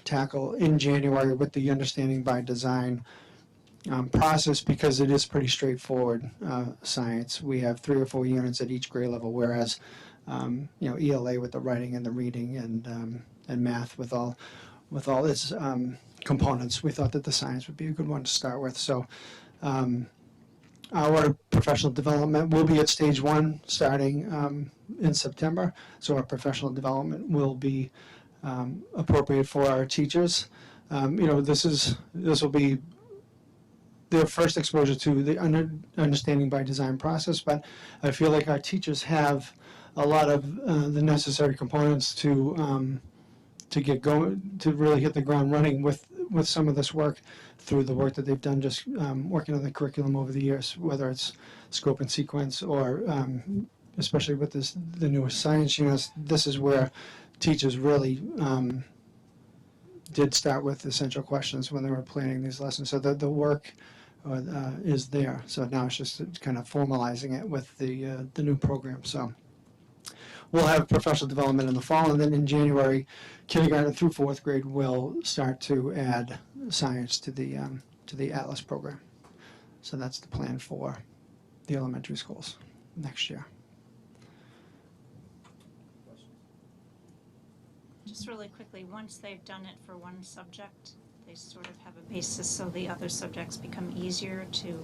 tackle in January with the Understanding by Design process, because it is pretty straightforward science. We have 3 or 4 units at each grade level, whereas ELA with the writing and the reading and math with all its components, we thought that the science would be a good one to start with. So our professional development will be at stage 1 starting in September. So our professional development will be appropriate for our teachers. This will be their first exposure to the Understanding by Design process, but I feel like our teachers have a lot of the necessary components to get going, to really hit the ground running with some of this work through the work that they've done just working on the curriculum over the years, whether it's scope and sequence or especially with the newest science units. This is where teachers really did start with essential questions when they were planning these lessons. So the work is there. So now it's just kind of formalizing it with the new program. So we'll have professional development in the fall, and then in January, kindergarten through 4th grade will start to add science to the Atlas program. So that's the plan for the elementary schools next year. Just really quickly, once they've done it for one subject, they sort of have a basis so the other subjects become easier to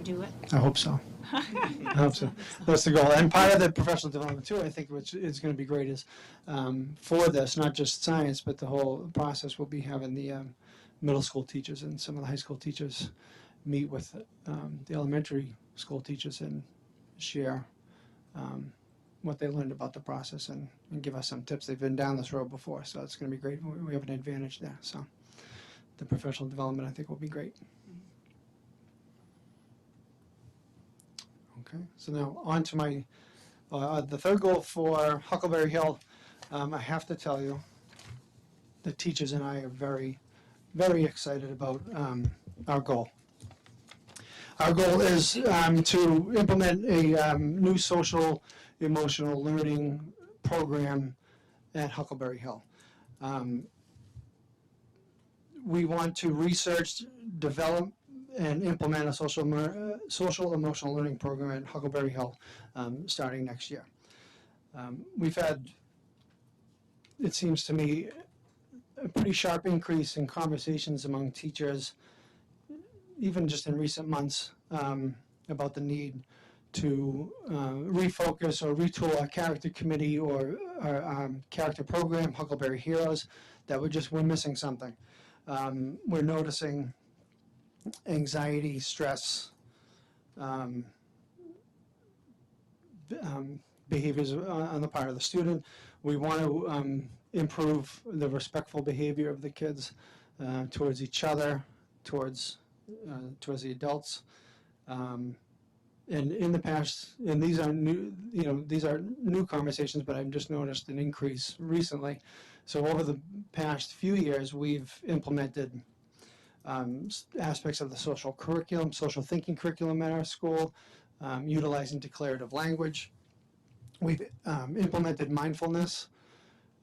do it. I hope so. I hope so. That's the goal. And part of the professional development too, I think, which is going to be great, is for this, not just science, but the whole process will be having the middle school teachers and some of the high school teachers meet with the elementary school teachers and share what they learned about the process and give us some tips. They've been down this road before, so it's going to be great. We have an advantage there. So the professional development, I think, will be great. Okay, so now on to my the third goal for Huckleberry Hill. I have to tell you, the teachers and I are very, very excited about our goal. Our goal is to implement a new social emotional learning program at Huckleberry Hill. We want to research, develop, and implement a social emotional learning program at Huckleberry Hill starting next year. We've had, it seems to me, a pretty sharp increase in conversations among teachers, even just in recent months, about the need to refocus or retool our character committee or our character program, Huckleberry Heroes, that we're missing something. We're noticing anxiety, stress, behaviors on the part of the student. We want to improve the respectful behavior of the kids towards each other, towards the adults. And in the past, and these are new, these are new conversations, but I've just noticed an increase recently. So over the past few years, we've implemented aspects of the social curriculum, social thinking curriculum at our school, utilizing declarative language. We've implemented mindfulness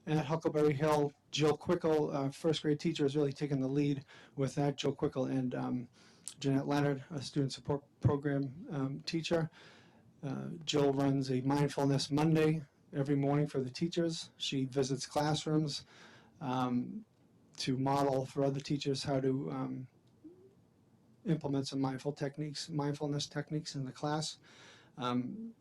at Huckleberry Hill. Jill Quickle, first grade teacher, has really taken the lead with that. Jill Quickle and Jeanette Leonard, a student support program teacher. Jill runs a Mindfulness Monday every morning for the teachers. She visits classrooms to model for other teachers how to implement some mindfulness techniques in the class.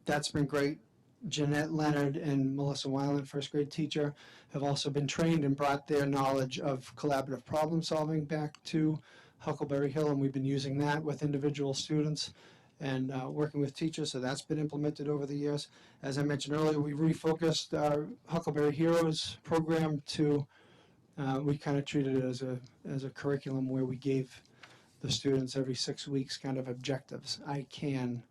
That's been great. Jeanette Leonard and Melissa Weiland, first grade teacher, have also been trained and brought their knowledge of collaborative problem solving back to Huckleberry Hill, and we've been using that with individual students and working with teachers, so that's been implemented over the years. As I mentioned earlier, we refocused our Huckleberry Heroes program to, we kind of treated it as a curriculum where we gave the students every 6 weeks kind of objectives. I can,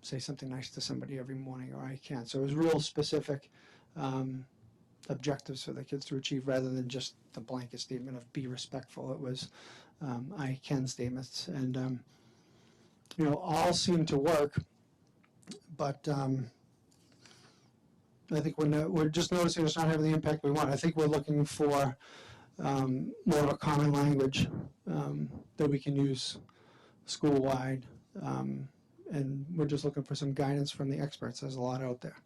say something nice to somebody every morning, or I can. So it was real specific objectives for the kids to achieve rather than just the blanket statement of be respectful. It was I can statements, and all seem to work, but I think we're just noticing it's not having the impact we want. I think we're looking for more of a common language that we can use school-wide, and we're just looking for some guidance from the experts. There's a lot out there.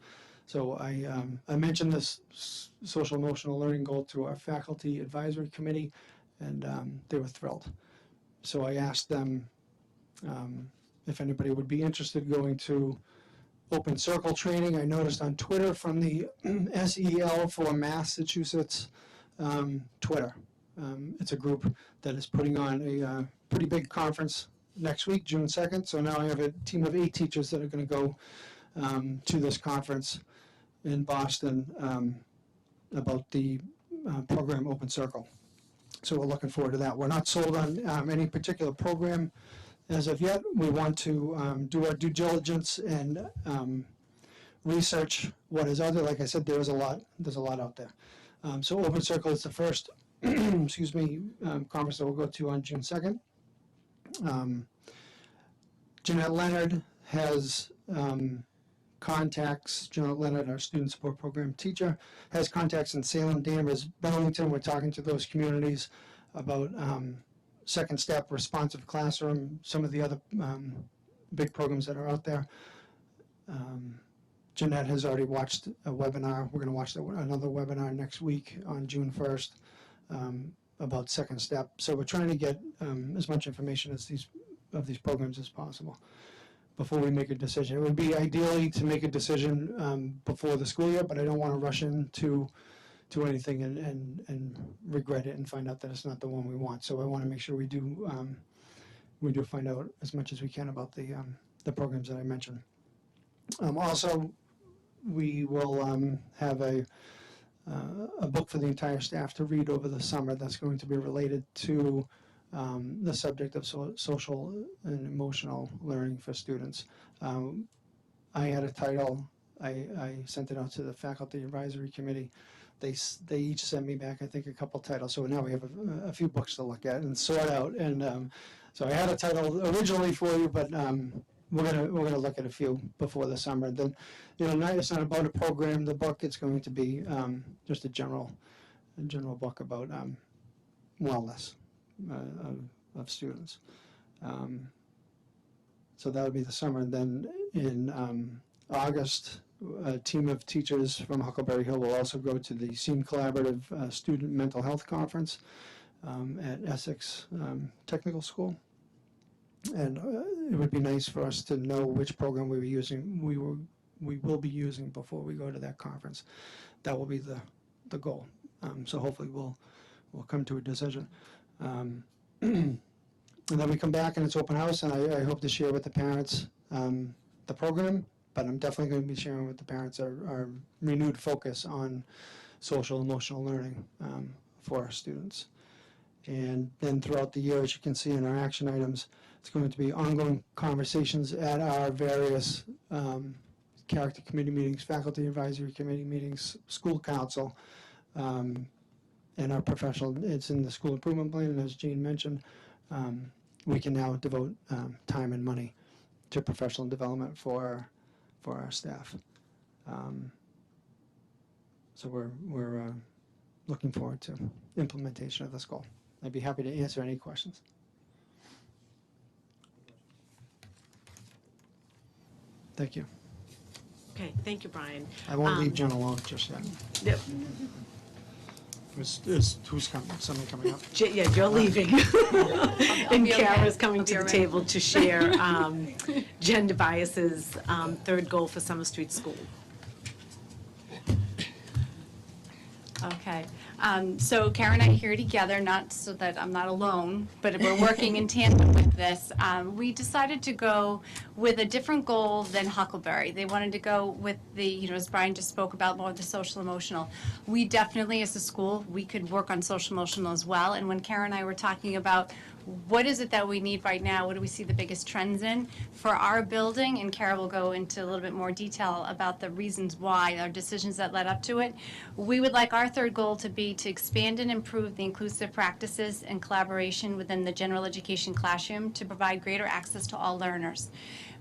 So I mentioned this social emotional learning goal to our faculty advisory committee, and they were thrilled. So I asked them if anybody would be interested in going to Open Circle training. I noticed on Twitter from the SEL for Massachusetts Twitter. It's a group that is putting on a pretty big conference next week, June 2nd. So now I have a team of 8 teachers that are going to go to this conference in Boston about the program Open Circle. So we're looking forward to that. We're not sold on any particular program as of yet. We want to do our due diligence and research what is out there. Like I said, there's a lot out there. So Open Circle is the first conference that we'll go to on June 2nd. Jeanette Leonard has contacts. Jeanette Leonard, our student support program teacher, has contacts in Salem, Danvers, Burlington. We're talking to those communities about Second Step, Responsive Classroom, some of the other big programs that are out there. Jeanette has already watched a webinar. We're going to watch another webinar next week on June 1st about Second Step. So we're trying to get as much information as these programs as possible before we make a decision. It would be ideally to make a decision before the school year, but I don't want to rush into anything and regret it and find out that it's not the one we want. So I want to make sure we do find out as much as we can about the programs that I mentioned. Also, we will have a book for the entire staff to read over the summer that's going to be related to the subject of social and emotional learning for students. I had a title. I sent it out to the faculty advisory committee. They each sent me back, I think, a couple titles. So now we have a few books to look at and sort out. And so I had a title originally for you, but we're gonna look at a few before the summer. Then, it's not about a program. The book, it's going to be just a general book about wellness of students. So that would be the summer. And then in August, a team of teachers from Huckleberry Hill will also go to the SEAM Collaborative Student Mental Health Conference at Essex Technical School. And it would be nice for us to know which program we will be using before we go to that conference. That will be the goal. So hopefully we'll come to a decision. And then we come back and it's open house, and I hope to share with the parents the program, but I'm definitely going to be sharing with the parents our renewed focus on social emotional learning for our students. And then throughout the year, as you can see in our action items, it's going to be ongoing conversations at our various character committee meetings, faculty advisory committee meetings, school council, and our professional. It's in the school improvement plan, and as Jean mentioned, we can now devote time and money to professional development for our staff. So we're looking forward to implementation of this goal. I'd be happy to answer any questions. Thank you. Okay, thank you, Brian. I won't leave Jen alone just yet. Yep. Who's coming? Somebody coming up? Yeah, you're leaving. And be okay. Kara's coming I'll to be the all right. table to share Jen Tobias's third goal for Summer Street School. Okay, so Kara and I are here together, not so that I'm not alone, but we're working in tandem with this. We decided to go with a different goal than Huckleberry. They wanted to go with the, as Brian just spoke about, more of the social emotional. We definitely, as a school, we could work on social emotional as well. And when Kara and I were talking about what is it that we need right now, what do we see the biggest trends in for our building, and Kara will go into a little bit more detail about the reasons why, our decisions that led up to it. We would like our third goal to be to expand and improve the inclusive practices and collaboration within the general education classroom to provide greater access to all learners.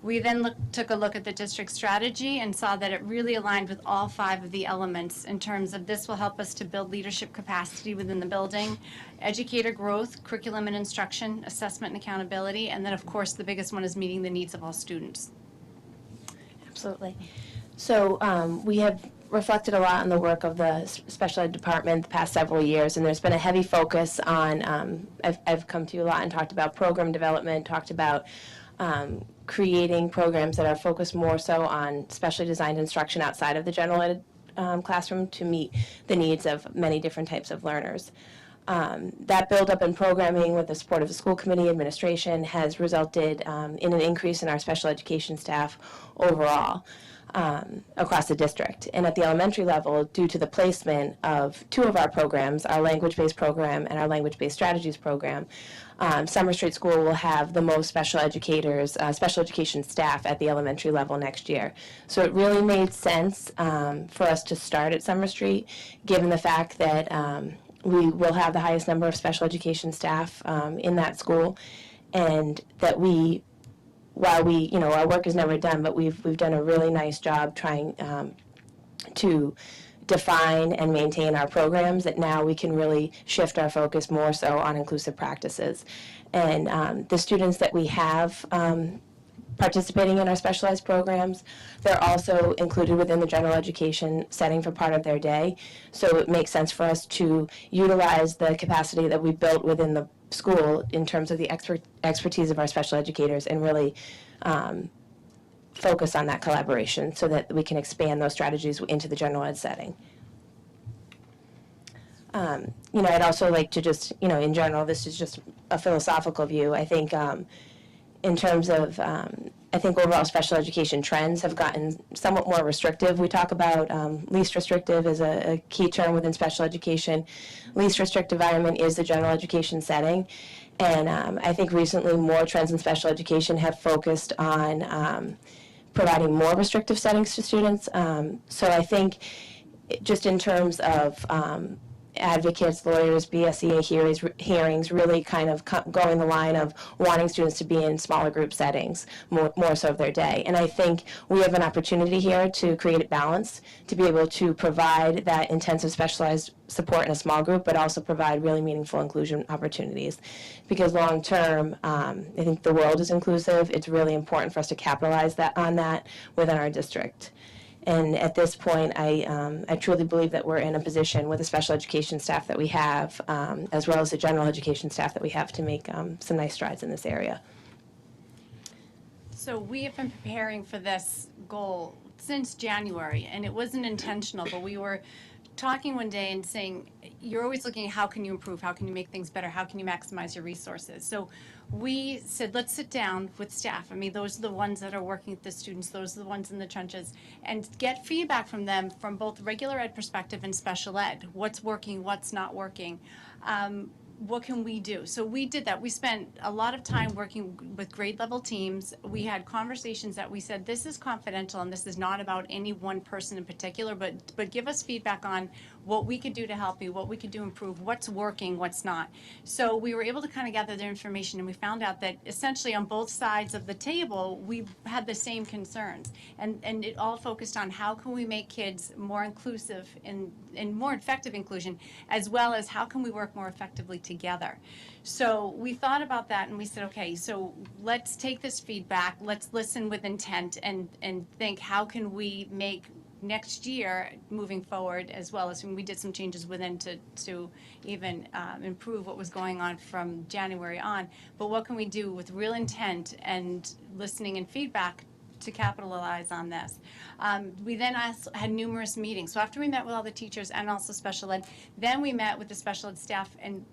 We then took a look at the district strategy and saw that it really aligned with all 5 of the elements in terms of this will help us to build leadership capacity within the building, educator growth, curriculum and instruction, assessment and accountability, and then of course the biggest one is meeting the needs of all students. Absolutely. So we have reflected a lot on the work of the special ed department the past several years, and there's been a heavy focus on, I've come to you a lot and talked about program development, talked about creating programs that are focused more so on specially designed instruction outside of the general ed classroom to meet the needs of many different types of learners. That buildup in programming with the support of the school committee administration has resulted in an increase in our special education staff overall across the district. And at the elementary level, due to the placement of 2 of our programs, our language-based program and our language-based strategies program, Summer Street School will have the most special educators, special education staff at the elementary level next year. So it really made sense for us to start at Summer Street, given the fact that we will have the highest number of special education staff in that school, and that while we, our work is never done, but we've done a really nice job trying to define and maintain our programs, that now we can really shift our focus more so on inclusive practices. And the students that we have participating in our specialized programs, they're also included within the general education setting for part of their day. So it makes sense for us to utilize the capacity that we built within the school in terms of the expertise of our special educators and really focus on that collaboration so that we can expand those strategies into the general ed setting. I'd also like to just, in general, this is just a philosophical view. I think in terms of, I think overall special education trends have gotten somewhat more restrictive. We talk about least restrictive as a key term within special education. Least restrictive environment is the general education setting. And I think recently more trends in special education have focused on providing more restrictive settings to students. So I think just in terms of advocates, lawyers, BSEA hearings really kind of going the line of wanting students to be in smaller group settings more so of their day. And I think we have an opportunity here to create a balance, to be able to provide that intensive specialized support in a small group, but also provide really meaningful inclusion opportunities. Because long term, I think the world is inclusive. It's really important for us to capitalize on that within our district. And at this point, I truly believe that we're in a position with the special education staff that we have, as well as the general education staff that we have, to make some nice strides in this area. So we have been preparing for this goal since January, and it wasn't intentional, but we were talking one day and saying, you're always looking at how can you improve, how can you make things better, how can you maximize your resources. So we said, let's sit down with staff. I mean, those are the ones that are working with the students, those are the ones in the trenches, and get feedback from them from both regular ed perspective and special ed. What's working, what's not working. What can we do? So we did that. We spent a lot of time working with grade level teams. We had conversations that we said, this is confidential and this is not about any one person in particular, but give us feedback on what we could do to help you, what we could do to improve, what's working, what's not. So we were able to kind of gather their information, and we found out that essentially on both sides of the table, we had the same concerns. And it all focused on how can we make kids more inclusive and more effective inclusion, as well as how can we work more effectively together. So we thought about that, and we said, okay, so let's take this feedback, let's listen with intent, and think how can we make next year moving forward, as well as when we did some changes within to even improve what was going on from January on. But what can we do with real intent and listening and feedback to capitalize on this? We then had numerous meetings. So after we met with all the teachers and also special ed, then we met with the special ed staff, and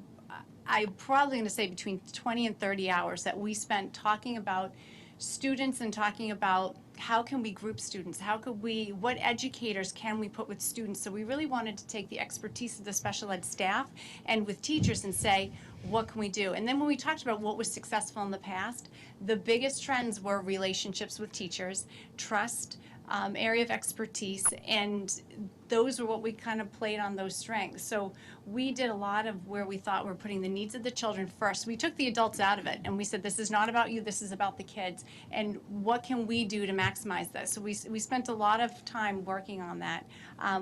I'm probably going to say between 20 and 30 hours that we spent talking about students and talking about how can we group students, what educators can we put with students. So we really wanted to take the expertise of the special ed staff and with teachers and say, what can we do? And then when we talked about what was successful in the past, the biggest trends were relationships with teachers, trust, area of expertise, and those were what we kind of played on those strengths. So we did a lot of where we thought we're putting the needs of the children first. We took the adults out of it, and we said, this is not about you, this is about the kids, and what can we do to maximize this? So we spent a lot of time working on that.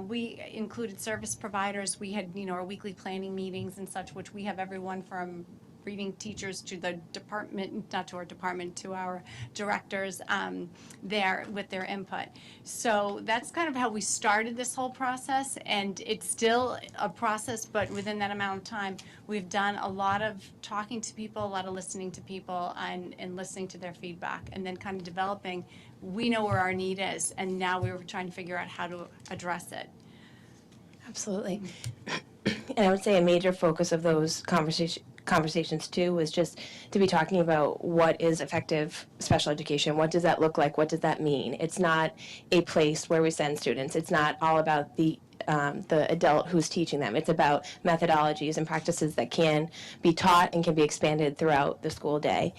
We included service providers. We had, our weekly planning meetings and such, which we have everyone from reading teachers to the department, not to our department, to our directors there with their input. So that's kind of how we started this whole process, and it's still a process, but within that amount of time, we've done a lot of talking to people, a lot of listening to people, and listening to their feedback, and then kind of developing, we know where our need is, and now we're trying to figure out how to address it. Absolutely. And I would say a major focus of those conversations too was just to be talking about what is effective special education. What does that look like? What does that mean? It's not a place where we send students. It's not all about the adult who's teaching them. It's about methodologies and practices that can be taught and can be expanded throughout the school day.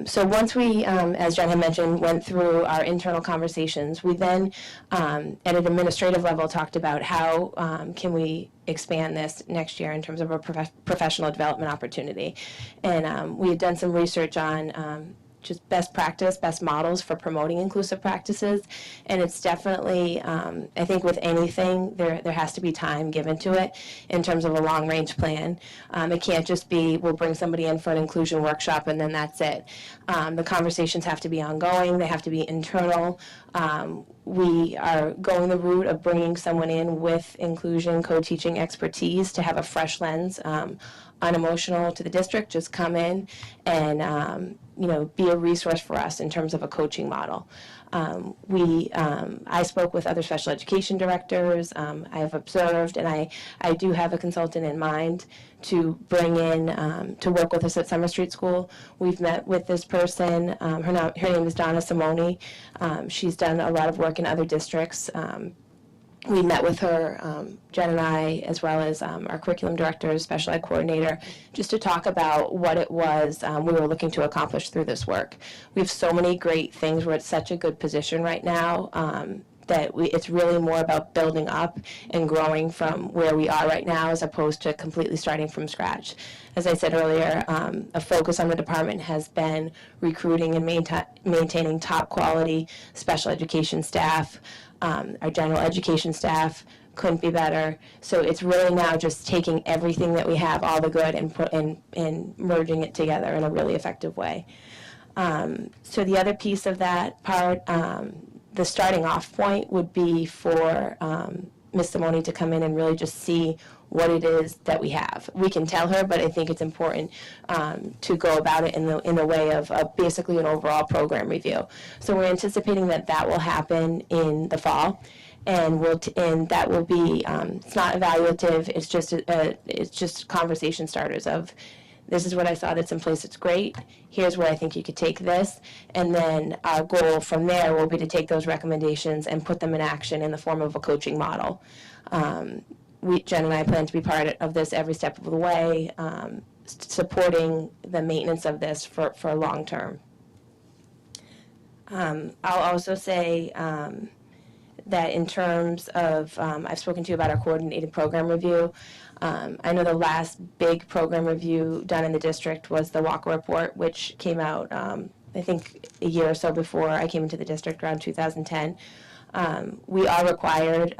So once we, as Jen had mentioned, went through our internal conversations, we then, at an administrative level, talked about how can we expand this next year in terms of a professional development opportunity. And we had done some research on just best practice, best models for promoting inclusive practices. And it's definitely, I think with anything, there has to be time given to it in terms of a long-range plan. It can't just be, we'll bring somebody in for an inclusion workshop and then that's it. The conversations have to be ongoing, they have to be internal. We are going the route of bringing someone in with inclusion co-teaching expertise to have a fresh lens unemotional to the district, just come in and, be a resource for us in terms of a coaching model. I spoke with other special education directors. I have observed, and I do have a consultant in mind to bring in to work with us at Summer Street School. We've met with this person. Her name is Donna Simone. She's done a lot of work in other districts. We met with her, Jen and I, as well as our curriculum director, special ed coordinator, just to talk about what it was we were looking to accomplish through this work. We have so many great things. We're at such a good position right now that it's really more about building up and growing from where we are right now as opposed to completely starting from scratch. As I said earlier, a focus on the department has been recruiting and maintaining top quality special education staff. Our general education staff couldn't be better. So it's really now just taking everything that we have, all the good, and merging it together in a really effective way. So the other piece of that part, the starting off point would be for Ms. Simone to come in and really just see what it is that we have. We can tell her, but I think it's important to go about it in the way of basically an overall program review. So we're anticipating that will happen in the fall, and that will be it's not evaluative. It's just conversation starters of, this is what I saw that's in place, it's great, here's where I think you could take this, and then our goal from there will be to take those recommendations and put them in action in the form of a coaching model. Jen and I plan to be part of this every step of the way, supporting the maintenance of this for long term. I'll also say that in terms of, I've spoken to you about our coordinated program review. I know the last big program review done in the district was the Walker Report, which came out, I think, a year or so before I came into the district, around 2010. We are required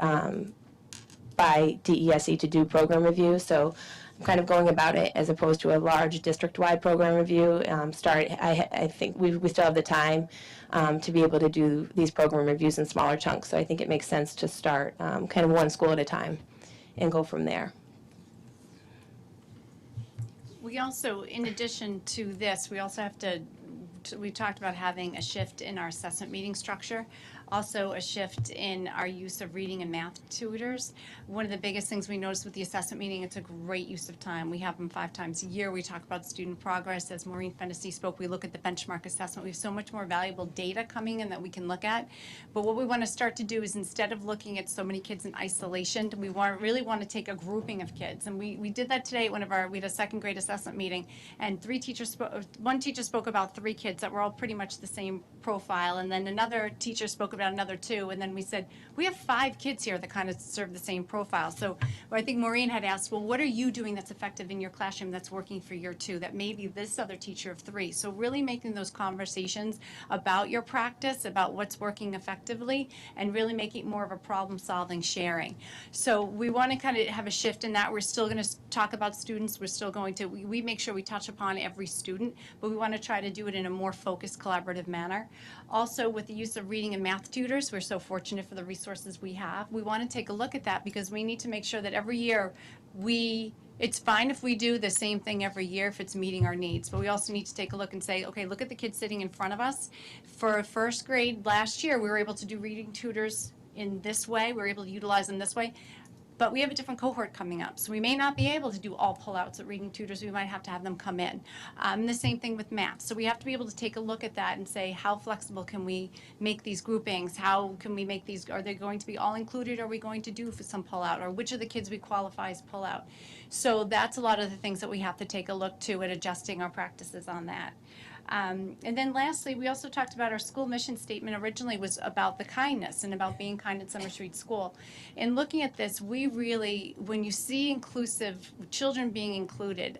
by DESE to do program reviews, so I'm kind of going about it as opposed to a large district-wide program review. I think we still have the time to be able to do these program reviews in smaller chunks, so I think it makes sense to start kind of one school at a time and go from there. We also, in addition to this, we also have we talked about having a shift in our assessment meeting structure, also a shift in our use of reading and math tutors. One of the biggest things we noticed with the assessment meeting, it's a great use of time. We have them 5 times a year. We talk about student progress. As Maureen Fennessy spoke, we look at the benchmark assessment. We have so much more valuable data coming in that we can look at. But what we want to start to do is, instead of looking at so many kids in isolation, we really want to take a grouping of kids. And we did that today at we had a second grade assessment meeting, and one teacher spoke about 3 kids that were all pretty much the same profile, and then another teacher spoke about another 2, and then we said, we have 5 kids here that kind of serve the same profile. So I think Maureen had asked, well, what are you doing that's effective in your classroom that's working for your 2, that maybe this other teacher of 3? So really making those conversations about your practice, about what's working effectively, and really making more of a problem-solving sharing. So we want to kind of have a shift in that. We're still going to talk about students. We're still going to, we make sure we touch upon every student, but we want to try to do it in a more focused, collaborative manner. Also, with the use of reading and math tutors, we're so fortunate for the resources we have. We want to take a look at that because we need to make sure that every year it's fine if we do the same thing every year if it's meeting our needs, but we also need to take a look and say, okay, look at the kids sitting in front of us. For first grade last year, we were able to do reading tutors in this way. We were able to utilize them this way. But we have a different cohort coming up, so we may not be able to do all pullouts at reading tutors. We might have to have them come in. The same thing with math. So we have to be able to take a look at that and say, how flexible can we make these groupings? How can we make these, are they going to be all included? Or are we going to do for some pullout? Or which of the kids we qualify as pullout? So that's a lot of the things that we have to take a look to at adjusting our practices on that. And then lastly, we also talked about our school mission statement originally was about the kindness and about being kind at Summer Street School. In looking at this, we really, when you see inclusive, children being included,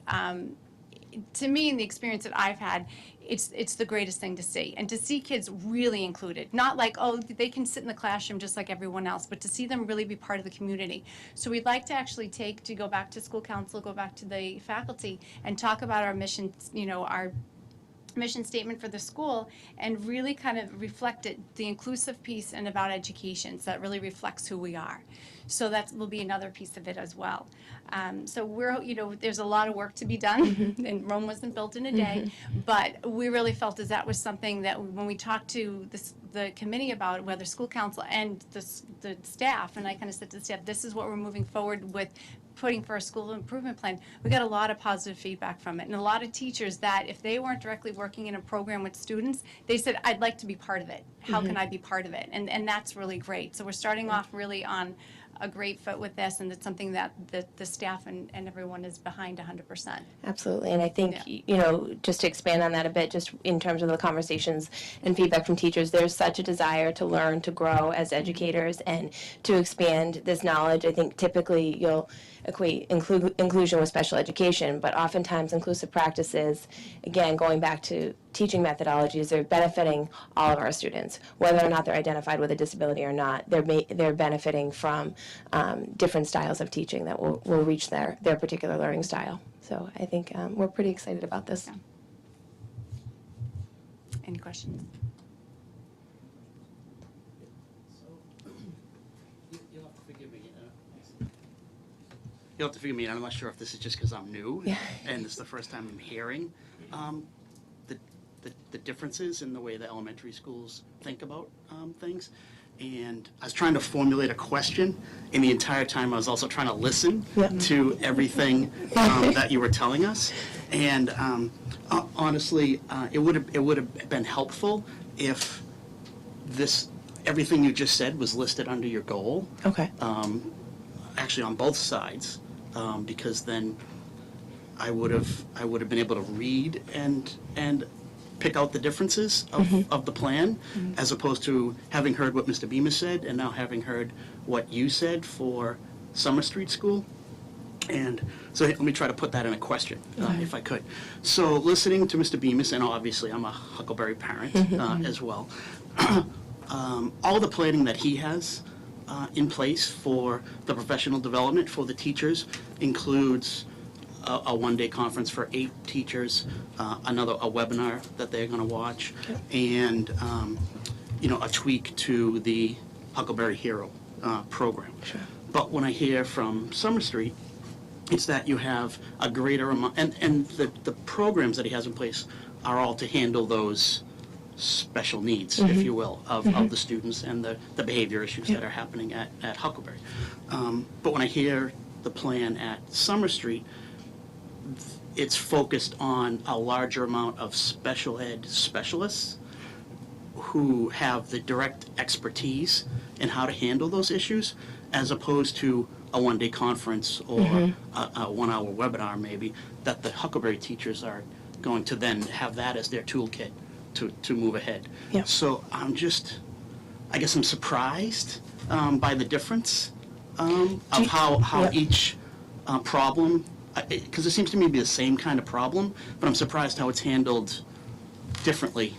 to me, in the experience that I've had, it's the greatest thing to see. And to see kids really included, not like, oh, they can sit in the classroom just like everyone else, but to see them really be part of the community. So we'd like to actually go back to school council, go back to the faculty, and talk about our mission, mission statement for the school and really kind of reflected the inclusive piece and about education. So that really reflects who we are. So that will be another piece of it as well. So we're, there's a lot of work to be done, and Rome wasn't built in a day, but we really felt as that was something that when we talked to the committee about it, whether school council and the staff, and I kind of said to the staff, this is what we're moving forward with, putting for a school improvement plan. We got a lot of positive feedback from it, and a lot of teachers that if they weren't directly working in a program with students, they said, I'd like to be part of it. How can I be part of it? And that's really great. So we're starting off really on a great foot with this, and it's something that the staff and everyone is behind 100%. Absolutely, and I think, just to expand on that a bit, just in terms of the conversations and feedback from teachers, there's such a desire to learn, to grow as educators, and to expand this knowledge. I think typically you'll equate inclusion with special education, but oftentimes inclusive practices, again, going back to teaching methodologies, are benefiting all of our students, whether or not they're identified with a disability or not. They're benefiting from different styles of teaching that will reach their particular learning style. So I think we're pretty excited about this. Yeah. Any questions? You'll have to forgive me. You'll have to forgive me. I'm not sure if this is just because I'm new, and it's the first time I'm hearing the differences in the way the elementary schools think about things. And I was trying to formulate a question, and the entire time I was also trying to listen to everything that you were telling us. And honestly, it would have been helpful if everything you just said was listed under your goal. Okay. Actually, on both sides, because then I would have been able to read and pick out the differences of the plan, as opposed to having heard what Mr. Bemis said and now having heard what you said for Summer Street School. And so let me try to put that in a question, if I could. So listening to Mr. Bemis, and obviously I'm a Huckleberry parent as well, all the planning that he has in place for the professional development for the teachers includes a one-day conference for 8 teachers, a webinar that they're going to watch, and a tweak to the Huckleberry Hero program. Sure. But when I hear from Summer Street, it's that you have a greater amount, and the programs that he has in place are all to handle those special needs, if you will, of the students and the behavior issues that are happening at Huckleberry. But when I hear the plan at Summer Street, it's focused on a larger amount of special ed specialists who have the direct expertise in how to handle those issues, as opposed to a one-day conference or a one-hour webinar maybe, that the Huckleberry teachers are going to then have that as their toolkit to move ahead. Yep. So I guess I'm surprised by the difference of how each problem, because it seems to me to be the same kind of problem, but I'm surprised how it's handled differently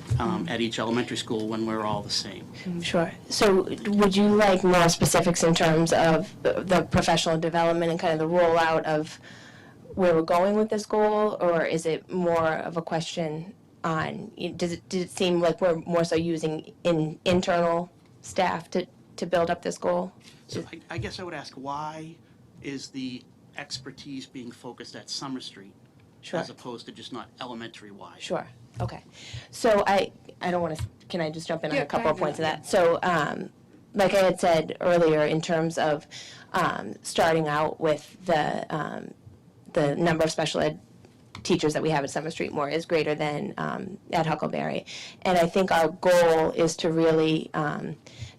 at each elementary school when we're all the same. Sure. So would you like more specifics in terms of the professional development and kind of the rollout of where we're going with this goal, or is it more of a question on, did it seem like we're more so using internal staff to build up this goal? So I guess I would ask, why is the expertise being focused at Summer Street Sure. as opposed to just not elementary-wide? Sure. Okay. So I don't want to, can I just jump in on a couple of points of that? So like I had said earlier, in terms of starting out with the number of special ed teachers that we have at Summer Street Moore is greater than at Huckleberry. And I think our goal is to really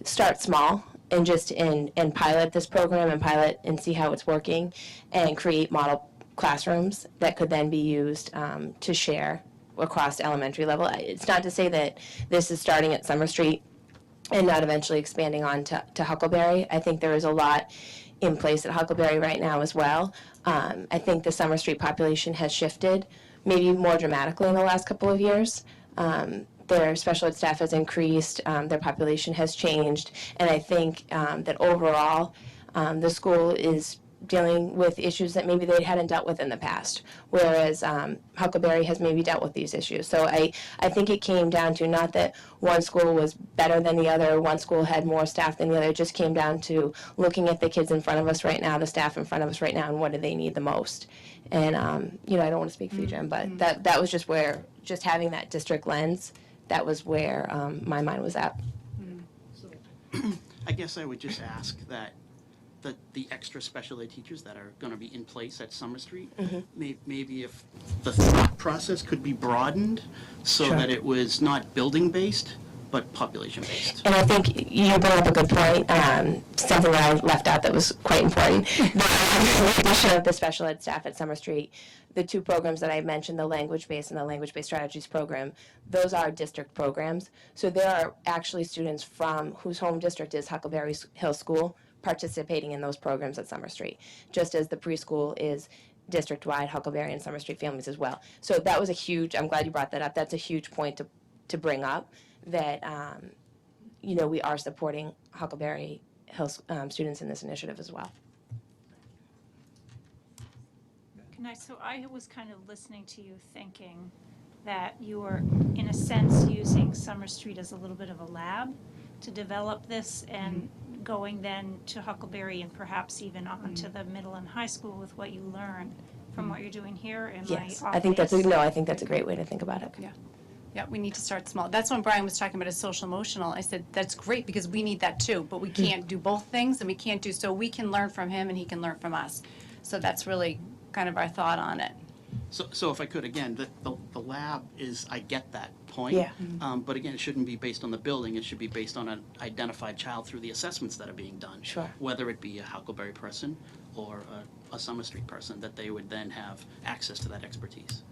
start small and just and pilot this program and pilot and see how it's working and create model classrooms that could then be used to share across elementary level. It's not to say that this is starting at Summer Street and not eventually expanding on to Huckleberry. I think there is a lot in place at Huckleberry right now as well. I think the Summer Street population has shifted maybe more dramatically in the last couple of years. Their special ed staff has increased, their population has changed, and I think that overall the school is dealing with issues that maybe they hadn't dealt with in the past, whereas Huckleberry has maybe dealt with these issues. So I think it came down to not that one school was better than the other, one school had more staff than the other. It just came down to looking at the kids in front of us right now, the staff in front of us right now, and what do they need the most. And, you know, I don't want to speak for you, Jim, but that was just where, just having that district lens, that was where my mind was at. I guess I would just ask that the extra special ed teachers that are going to be in place at Summer Street, maybe if the thought process could be broadened so Sure. that it was not building-based, but population-based. And I think you brought up a good point, something that I left out that was quite important. The addition of the special ed staff at Summer Street, the two programs that I mentioned, the language-based and the language-based strategies program, those are district programs. So there are actually students from whose home district is Huckleberry Hill School participating in those programs at Summer Street, just as the preschool is district-wide, Huckleberry and Summer Street families as well. So that was a huge, I'm glad you brought that up, that's a huge point to bring up, that, you know, we are supporting Huckleberry Hill students in this initiative as well. So I was kind of listening to you thinking that you were, in a sense, using Summer Street as a little bit of a lab to develop this and going then to Huckleberry and perhaps even on to the middle and high school with what you learn from what you're doing here. Am Yes, I I think that's obvious? I think that's a great way to think about it. Yeah. Yeah, we need to start small. That's when Brian was talking about his social emotional. I said, that's great because we need that too, but we can't do both things and we can't do, so we can learn from him and he can learn from us. So that's really kind of our thought on it. So if I could, again, the lab is, I get that point. Yeah. But again, it shouldn't be based on the building, it should be based on an identified child through the assessments that are being done. Sure. Whether it be a Huckleberry person or a Summer Street person, that they would then have access to that expertise.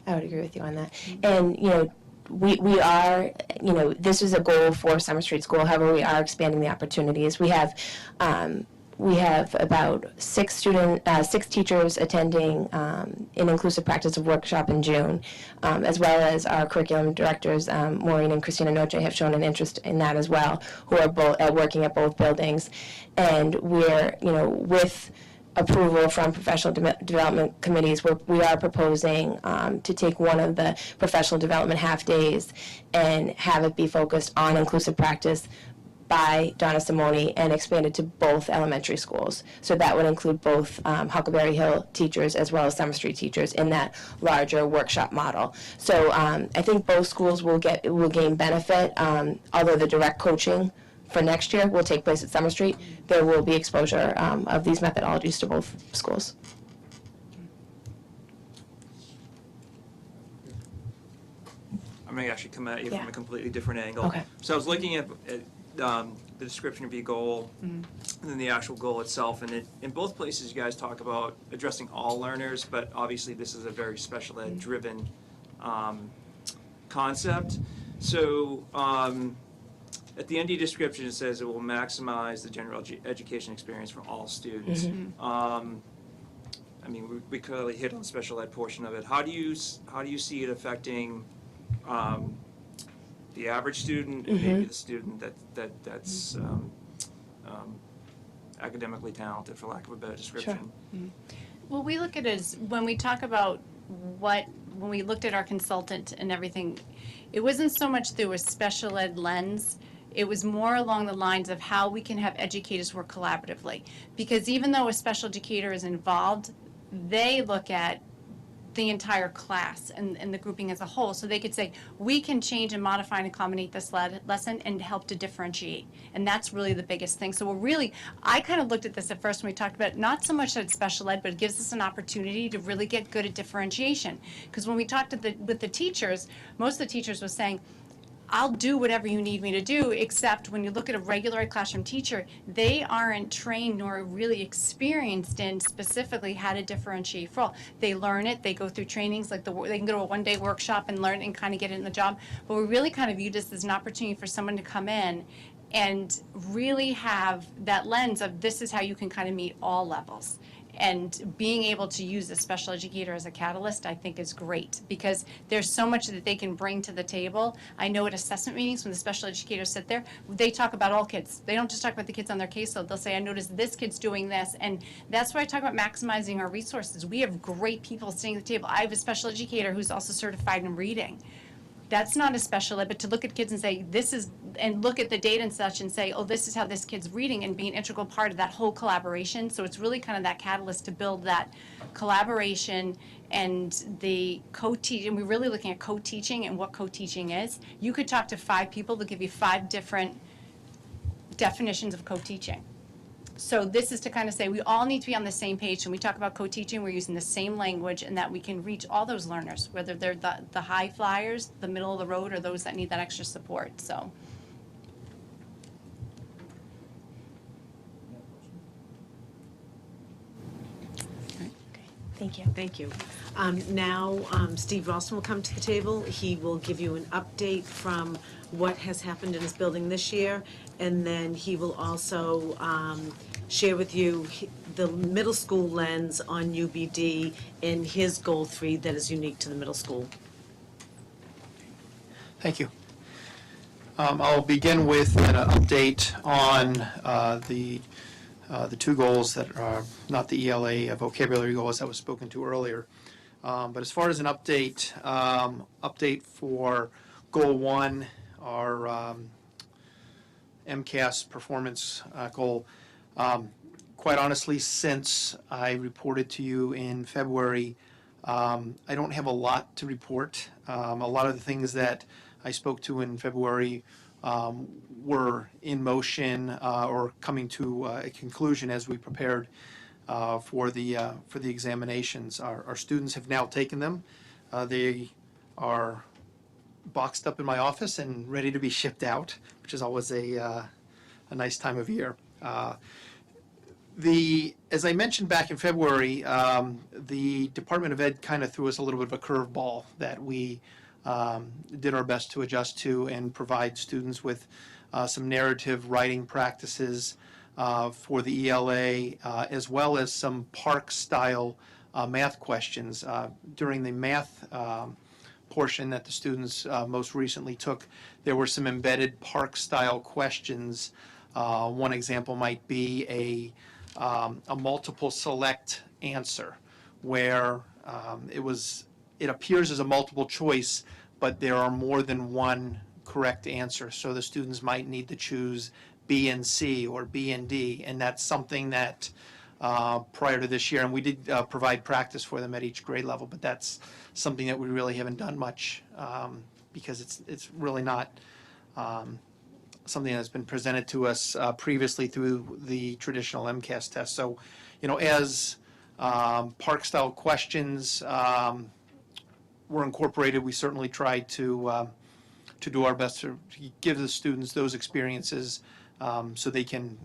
I would agree with you on that. And, you know, we are, you know, this is a goal for Summer Street School. However, we are expanding the opportunities. We have about six teachers attending an inclusive practice of workshop in June, as well as our curriculum directors, Maureen and Christina Noche, have shown an interest in that as well, who are working at both buildings. And we're, you know, with approval from professional development committees, we are proposing to take one of the professional development half days and have it be focused on inclusive practice by Donna Simone and expanded to both elementary schools. So that would include both Huckleberry Hill teachers as well as Summer Street teachers in that larger workshop model. So I think both schools will gain benefit, although the direct coaching for next year will take place at Summer Street. There will be exposure of these methodologies to both schools. I'm going to actually come at you Yeah. from a completely different angle. Okay. So I was looking at the description of your goal and then the actual goal itself. And in both places, you guys talk about addressing all learners, but obviously this is a very special ed driven concept. So at the end of your description, it says it will maximize the general education experience for all students. I mean, we clearly hit on the special ed portion of it. How do you see it affecting the average student and maybe the student that's academically talented, for lack of a better description? Well, we look at it as, when we talk about when we looked at our consultant and everything, it wasn't so much through a special ed lens. It was more along the lines of how we can have educators work collaboratively. Because even though a special educator is involved, they look at the entire class and the grouping as a whole. So they could say, we can change and modify and accommodate this lesson and help to differentiate. And that's really the biggest thing. So I kind of looked at this at first when we talked about it, not so much that it's special ed, but it gives us an opportunity to really get good at differentiation. Because when we talked with the teachers, most of the teachers were saying, I'll do whatever you need me to do, except when you look at a regular classroom teacher, they aren't trained nor really experienced in specifically how to differentiate for all. They learn it, they go through trainings, like they can go to a one-day workshop and learn and kind of get it in the job. But we really kind of view this as an opportunity for someone to come in and really have that lens of this is how you can kind of meet all levels. And being able to use a special educator as a catalyst, I think is great, because there's so much that they can bring to the table. I know at assessment meetings, when the special educators sit there, they talk about all kids. They don't just talk about the kids on their caseload. They'll say, I noticed this kid's doing this. And that's why I talk about maximizing our resources. We have great people sitting at the table. I have a special educator who's also certified in reading. That's not a special ed, but to look at kids and say, this is, and look at the data and such and say, oh, this is how this kid's reading, and be an integral part of that whole collaboration. So it's really kind of that catalyst to build that collaboration and the co-teaching. And we're really looking at co-teaching and what co-teaching is. You could talk to 5 people, they'll give you 5 different definitions of co-teaching. So this is to kind of say we all need to be on the same page. When we talk about co-teaching, we're using the same language, and that we can reach all those learners, whether they're the high flyers, the middle of the road, or those that need that extra support. So. Thank you. Thank you. Now, Steve Ralston will come to the table. He will give you an update from what has happened in his building this year, and then he will also share with you the middle school lens on UBD and his goal 3 that is unique to the middle school. Thank you. I'll begin with an update on the 2 goals that are not the ELA vocabulary goals that was spoken to earlier. But as far as an update, update for goal 1, our MCAS performance goal. Quite honestly, since I reported to you in February, I don't have a lot to report. A lot of the things that I spoke to in February were in motion or coming to a conclusion as we prepared for the examinations. Our students have now taken them. They are boxed up in my office and ready to be shipped out, which is always a nice time of year. As I mentioned back in February, the Department of Ed kind of threw us a little bit of a curveball that we did our best to adjust to and provide students with some narrative writing practices for the ELA, as well as some PARCC-style math questions. During the math portion that the students most recently took, there were some embedded PARCC-style questions. One example might be a multiple select answer, where it appears as a multiple choice, but there are more than one correct answer. So the students might need to choose B and C or B and D, and that's something that prior to this year, and we did provide practice for them at each grade level, but that's something that we really haven't done much because it's really not something that's been presented to us previously through the traditional MCAS test. So, as PARCC-style questions were incorporated, we certainly tried to do our best to give the students those experiences so they can,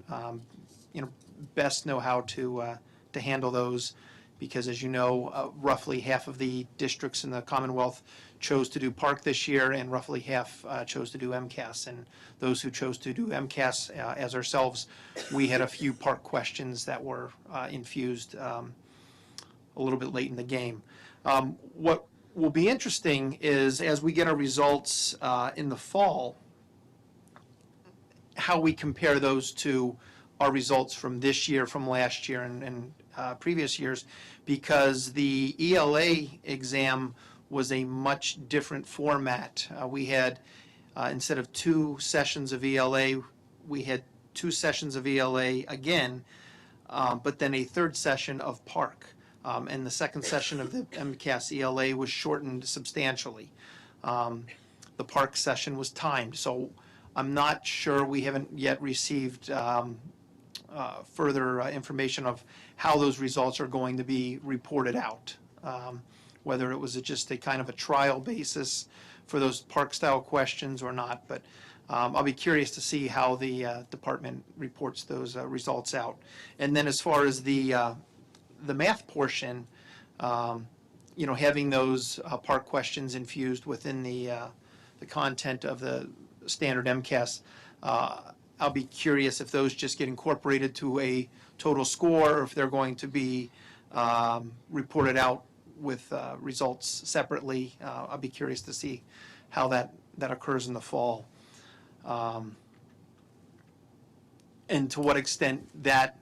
best know how to handle those. Because, as you know, roughly half of the districts in the Commonwealth chose to do PARCC this year, and roughly half chose to do MCAS. And those who chose to do MCAS, as ourselves, we had a few PARCC questions that were infused a little bit late in the game. What will be interesting is, as we get our results in the fall, how we compare those to our results from this year, from last year, and previous years, because the ELA exam was a much different format. We had, instead of 2 sessions of ELA, we had 2 sessions of ELA again, but then a 3rd session of PARCC. And the 2nd session of the MCAS ELA was shortened substantially. The PARCC session was timed, so I'm not sure, we haven't yet received further information of how those results are going to be reported out. Whether it was just a kind of a trial basis for those PARCC-style questions or not, but I'll be curious to see how the department reports those results out. And then as far as the math portion, having those PARCC questions infused within the content of the standard MCAS, I'll be curious if those just get incorporated to a total score, or if they're going to be reported out with results separately. I'll be curious to see how that occurs in the fall. And to what extent that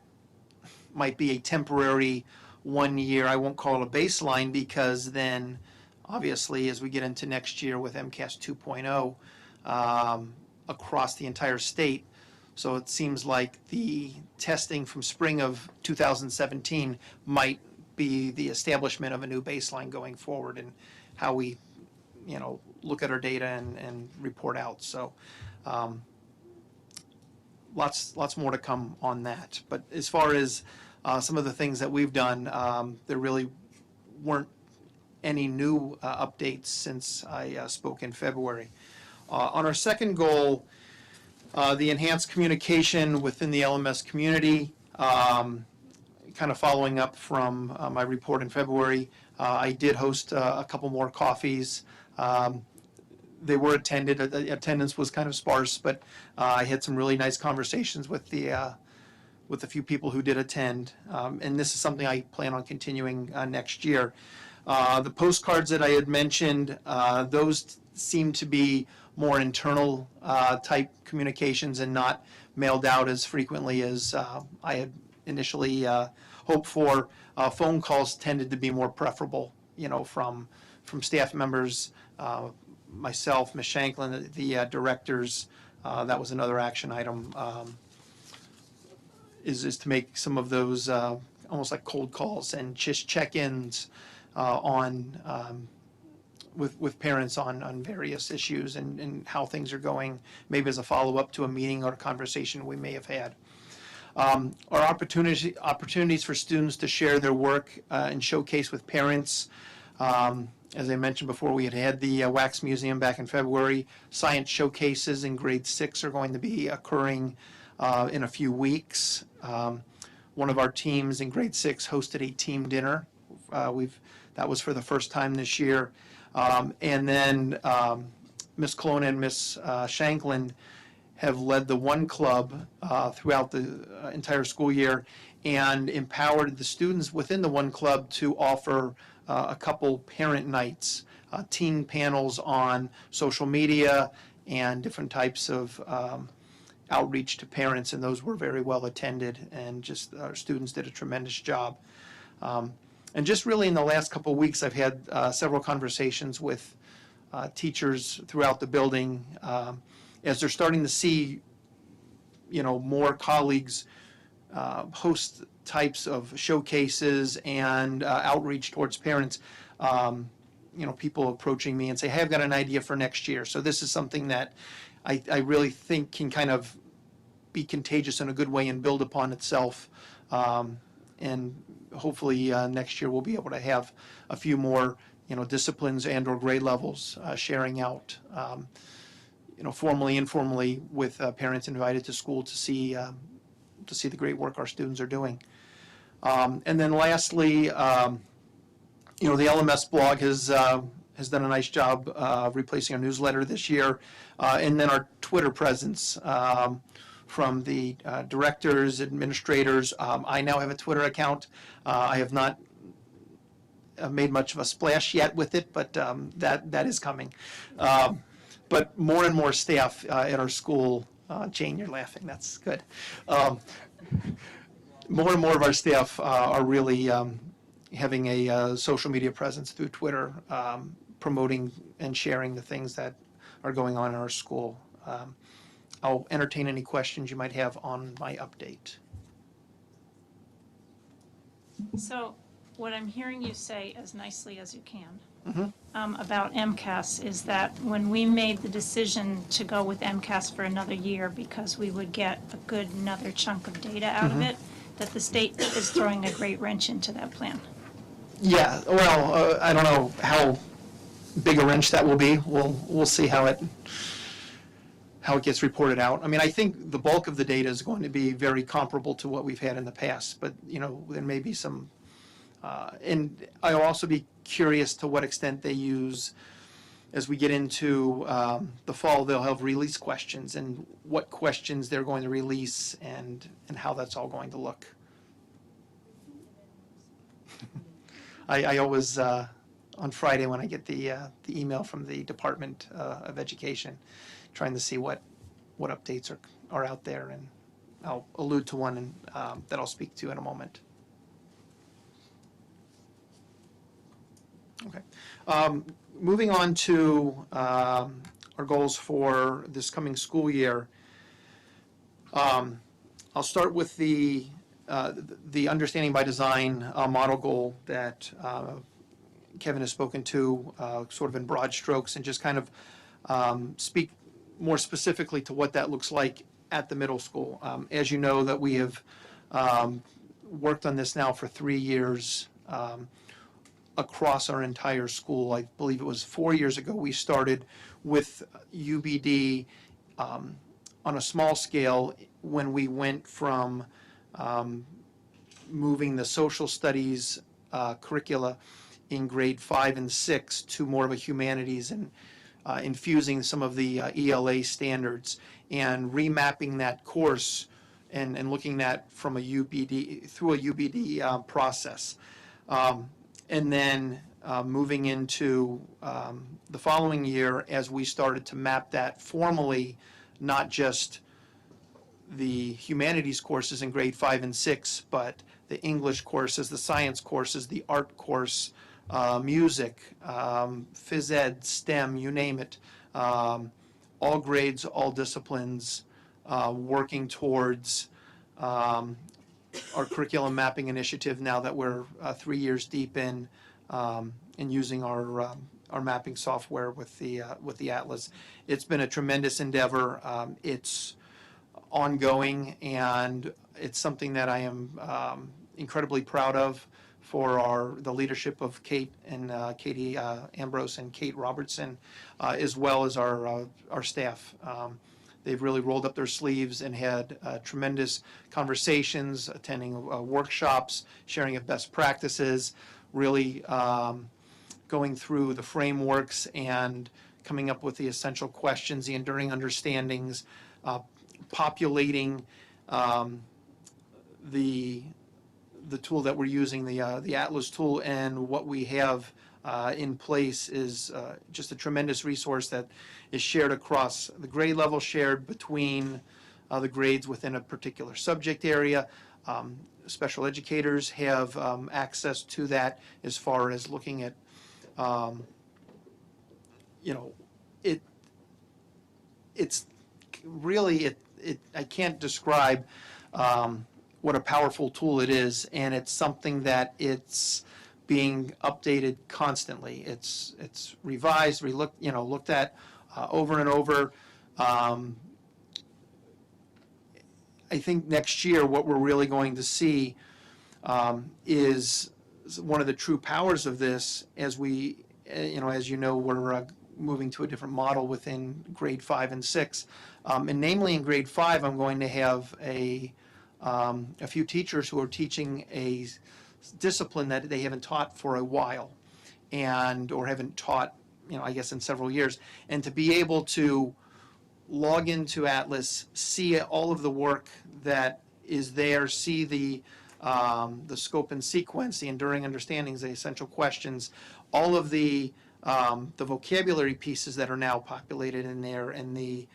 might be a temporary 1 year, I won't call it a baseline, because then obviously as we get into next year with MCAS 2.0 across the entire state, so it seems like the testing from spring of 2017 might be the establishment of a new baseline going forward, and how we, look at our data and report out. So lots more to come on that. But as far as some of the things that we've done, there really weren't any new updates since I spoke in February. On our second goal, the enhanced communication within the LMS community, kind of following up from my report in February, I did host a couple more coffees. They were attended. Attendance was kind of sparse, but I had some really nice conversations with the few people who did attend, and this is something I plan on continuing next year. The postcards that I had mentioned, those seem to be more internal type communications and not mailed out as frequently as I had initially hoped for. Phone calls tended to be more preferable, from staff members, myself, Ms. Shanklin, the directors. That was another action item, is to make some of those almost like cold calls and just check-ins with parents on various issues and how things are going, maybe as a follow-up to a meeting or a conversation we may have had. Our opportunities for students to share their work and showcase with parents. As I mentioned before, we had the Wax Museum back in February. Science showcases in grade 6 are going to be occurring in a few weeks. One of our teams in grade 6 hosted a team dinner. That was for the first time this year. And then Ms. Colonna and Ms. Shanklin have led the One Club throughout the entire school year and empowered the students within the One Club to offer a couple parent nights, teen panels on social media and different types of outreach to parents, and those were very well attended, and just our students did a tremendous job. And just really in the last couple of weeks, I've had several conversations with teachers throughout the building as they're starting to see, more colleagues host types of showcases and outreach towards parents. People approaching me and say, hey, I've got an idea for next year. So this is something that I really think can kind of be contagious in a good way and build upon itself. And hopefully next year we'll be able to have a few more, disciplines and or grade levels sharing out, formally, informally, with parents invited to school to see the great work our students are doing. And then lastly, the LMS blog has done a nice job replacing our newsletter this year, and then our Twitter presence. From the directors, administrators. I now have a Twitter account. I have not made much of a splash yet with it, but that is coming. But more and more staff at our school, Jane, you're laughing, that's good. More and more of our staff are really having a social media presence through Twitter, promoting and sharing the things that are going on in our school. I'll entertain any questions you might have on my update. So what I'm hearing you say as nicely as you can about MCAS is that when we made the decision to go with MCAS for another year because we would get a good another chunk of data out of it, that the state is throwing a great wrench into that plan. Yeah, well, I don't know how big a wrench that will be. We'll see how it gets reported out. I mean, I think the bulk of the data is going to be very comparable to what we've had in the past, but, there may be some, and I'll also be curious to what extent they use as we get into the fall, they'll have release questions and what questions they're going to release and how that's all going to look. I always, on Friday when I get the email from the Department of Education, trying to see what updates are out there, and I'll allude to one that I'll speak to in a moment. Okay. Moving on to our goals for this coming school year. I'll start with the Understanding by Design model goal that Kevin has spoken to, sort of in broad strokes, and just kind of speak more specifically to what that looks like at the middle school. As you know, that we have worked on this now for 3 years across our entire school. I believe it was 4 years ago we started with UBD on a small scale when we went from moving the social studies curricula in grade 5 and 6 to more of a humanities and infusing some of the ELA standards and remapping that course and looking at from a UBD through a UBD process. And then moving into the following year as we started to map that formally, not just the humanities courses in grade 5 and 6, but the English courses, the science courses, the art course, music, phys ed, STEM, you name it, all grades, all disciplines, working towards our curriculum mapping initiative now that we're 3 years deep in using our mapping software with the Atlas. It's been a tremendous endeavor. It's ongoing, and it's something that I am incredibly proud of for the leadership of Kate and Katie Ambrose and Kate Robertson, as well as our staff. They've really rolled up their sleeves and had tremendous conversations, attending workshops, sharing of best practices, really going through the frameworks and coming up with the essential questions, the enduring understandings, populating the tool that we're using, the Atlas tool, and what we have in place is just a tremendous resource that is shared across the grade level, shared between the grades within a particular subject area. Special educators have access to that as far as looking at, it's really, I can't describe what a powerful tool it is, and it's something that it's being updated constantly. It's revised, looked at over and over. I think next year what we're really going to see is one of the true powers of this as we, as you know, we're moving to a different model within grade 5 and 6. And namely in grade 5, I'm going to have a few teachers who are teaching a discipline that they haven't taught for a while, or haven't taught, I guess in several years, and to be able to log into Atlas, see all of the work that is there, see the scope and sequence, the enduring understandings, the essential questions, all of the vocabulary pieces that are now populated in there, and the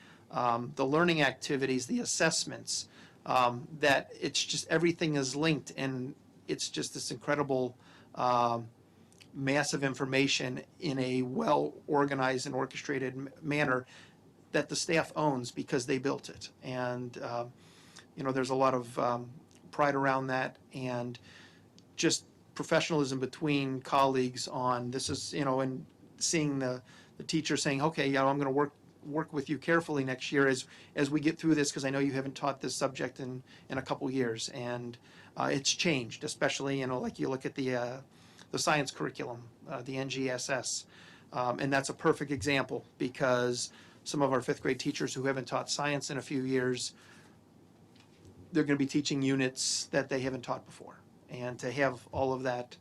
learning activities, the assessments, that it's just everything is linked, and it's just this incredible massive information in a well-organized and orchestrated manner that the staff owns because they built it. And, there's a lot of pride around that, and just professionalism between colleagues on this is, and seeing the teacher saying, okay, I'm going to work with you carefully next year as we get through this, because I know you haven't taught this subject in a couple years. And it's changed, especially, like you look at the science curriculum, the NGSS, and that's a perfect example, because some of our 5th grade teachers who haven't taught science in a few years, they're going to be teaching units that they haven't taught before. And to have all of that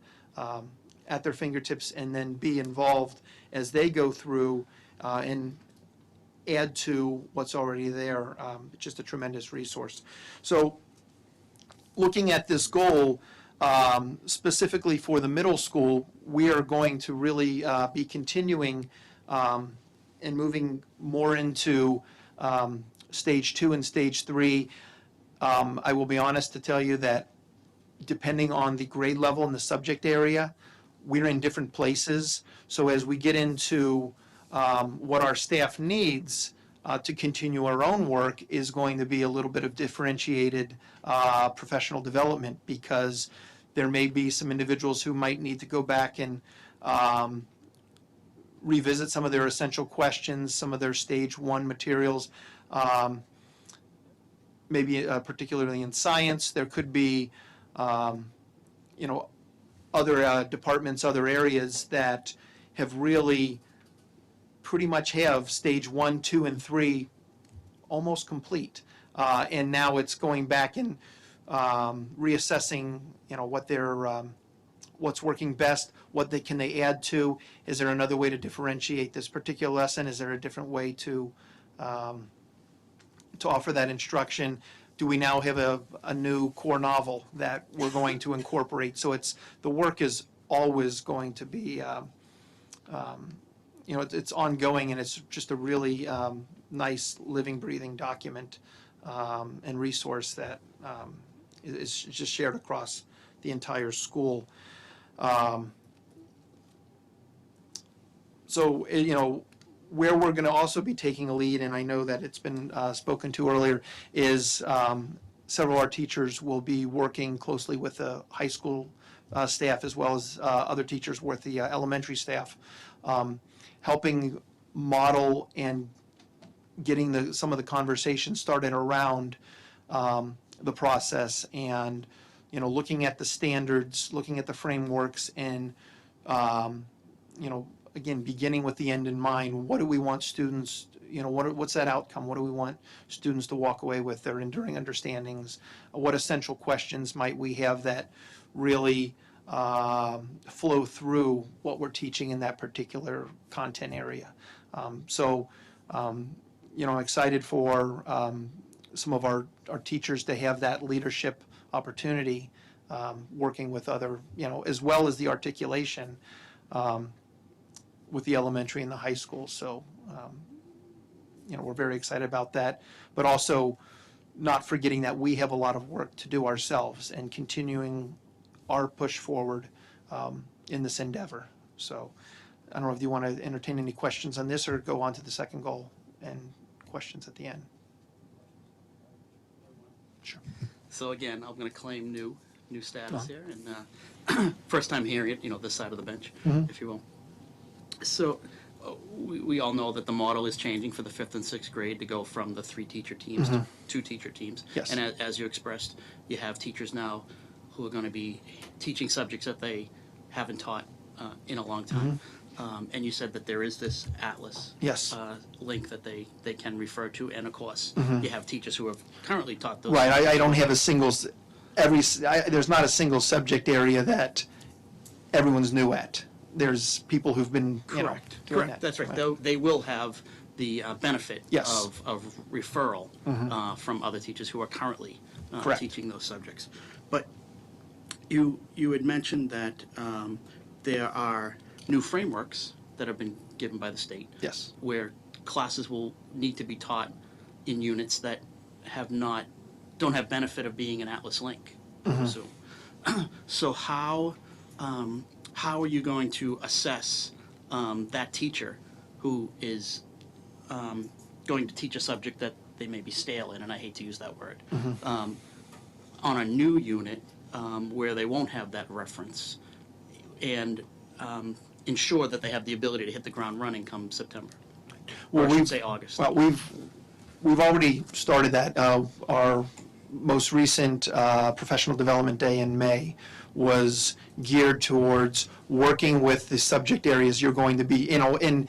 at their fingertips and then be involved as they go through and add to what's already there. Just a tremendous resource. So looking at this goal, specifically for the middle school, we are going to really be continuing and moving more into stage 2 and stage 3. I will be honest to tell you that depending on the grade level and the subject area, we're in different places. So as we get into what our staff needs to continue our own work is going to be a little bit of differentiated professional development, because there may be some individuals who might need to go back and revisit some of their essential questions, some of their stage 1 materials, maybe particularly in science. There could be, other departments, other areas that have really pretty much have stage 1, 2, and 3 almost complete. And now it's going back and reassessing, what their what's working best, can they add to? Is there another way to differentiate this particular lesson? Is there a different way to offer that instruction? Do we now have a new core novel that we're going to incorporate? So the work is always going to be, it's ongoing, and it's just a really nice living, breathing document and resource that is just shared across the entire school. Where we're going to also be taking a lead, and I know that it's been spoken to earlier, is several of our teachers will be working closely with the high school staff, as well as other teachers with the elementary staff, helping model and getting some of the conversation started around the process, and looking at the standards, looking at the frameworks, and again, beginning with the end in mind. What do we want students, what's that outcome? What do we want students to walk away with, their enduring understandings? What essential questions might we have that really flow through what we're teaching in that particular content area? I'm excited for some of our teachers to have that leadership opportunity, working with other, as well as the articulation with the elementary and the high school. So, we're very excited about that, but also not forgetting that we have a lot of work to do ourselves and continuing our push forward in this endeavor. So I don't know if you want to entertain any questions on this or go on to the second goal and questions at the end. Sure. So again, I'm going to claim new status here, and first time hearing it, this side of the bench, if you will. So we all know that the model is changing for the 5th and 6th grade to go from the 3 teacher teams to 2 teacher teams. Yes. And as you expressed, you have teachers now who are going to be teaching subjects that they haven't taught in a long time. And you said that there is this Atlas Yes. link that they can refer to, and of course, you have teachers who have currently taught those. Right. I don't have a single, there's not a single subject area that everyone's new at. There's people who've been, Correct. doing Correct. that. That's right. They will have the benefit Yes. of referral from other teachers who are currently Correct. teaching those subjects. But you had mentioned that there are new frameworks that have been given by the state. Yes. Where classes will need to be taught in units that don't have benefit of being an Atlas link. So how are you going to assess that teacher who is going to teach a subject that they may be stale in, and I hate to use that word, on a new unit where they won't have that reference, and ensure that they have the ability to hit the ground running come September? Or I should say August. Well, we've already started that. Our most recent professional development day in May was geared towards working with the subject areas you're going to be, in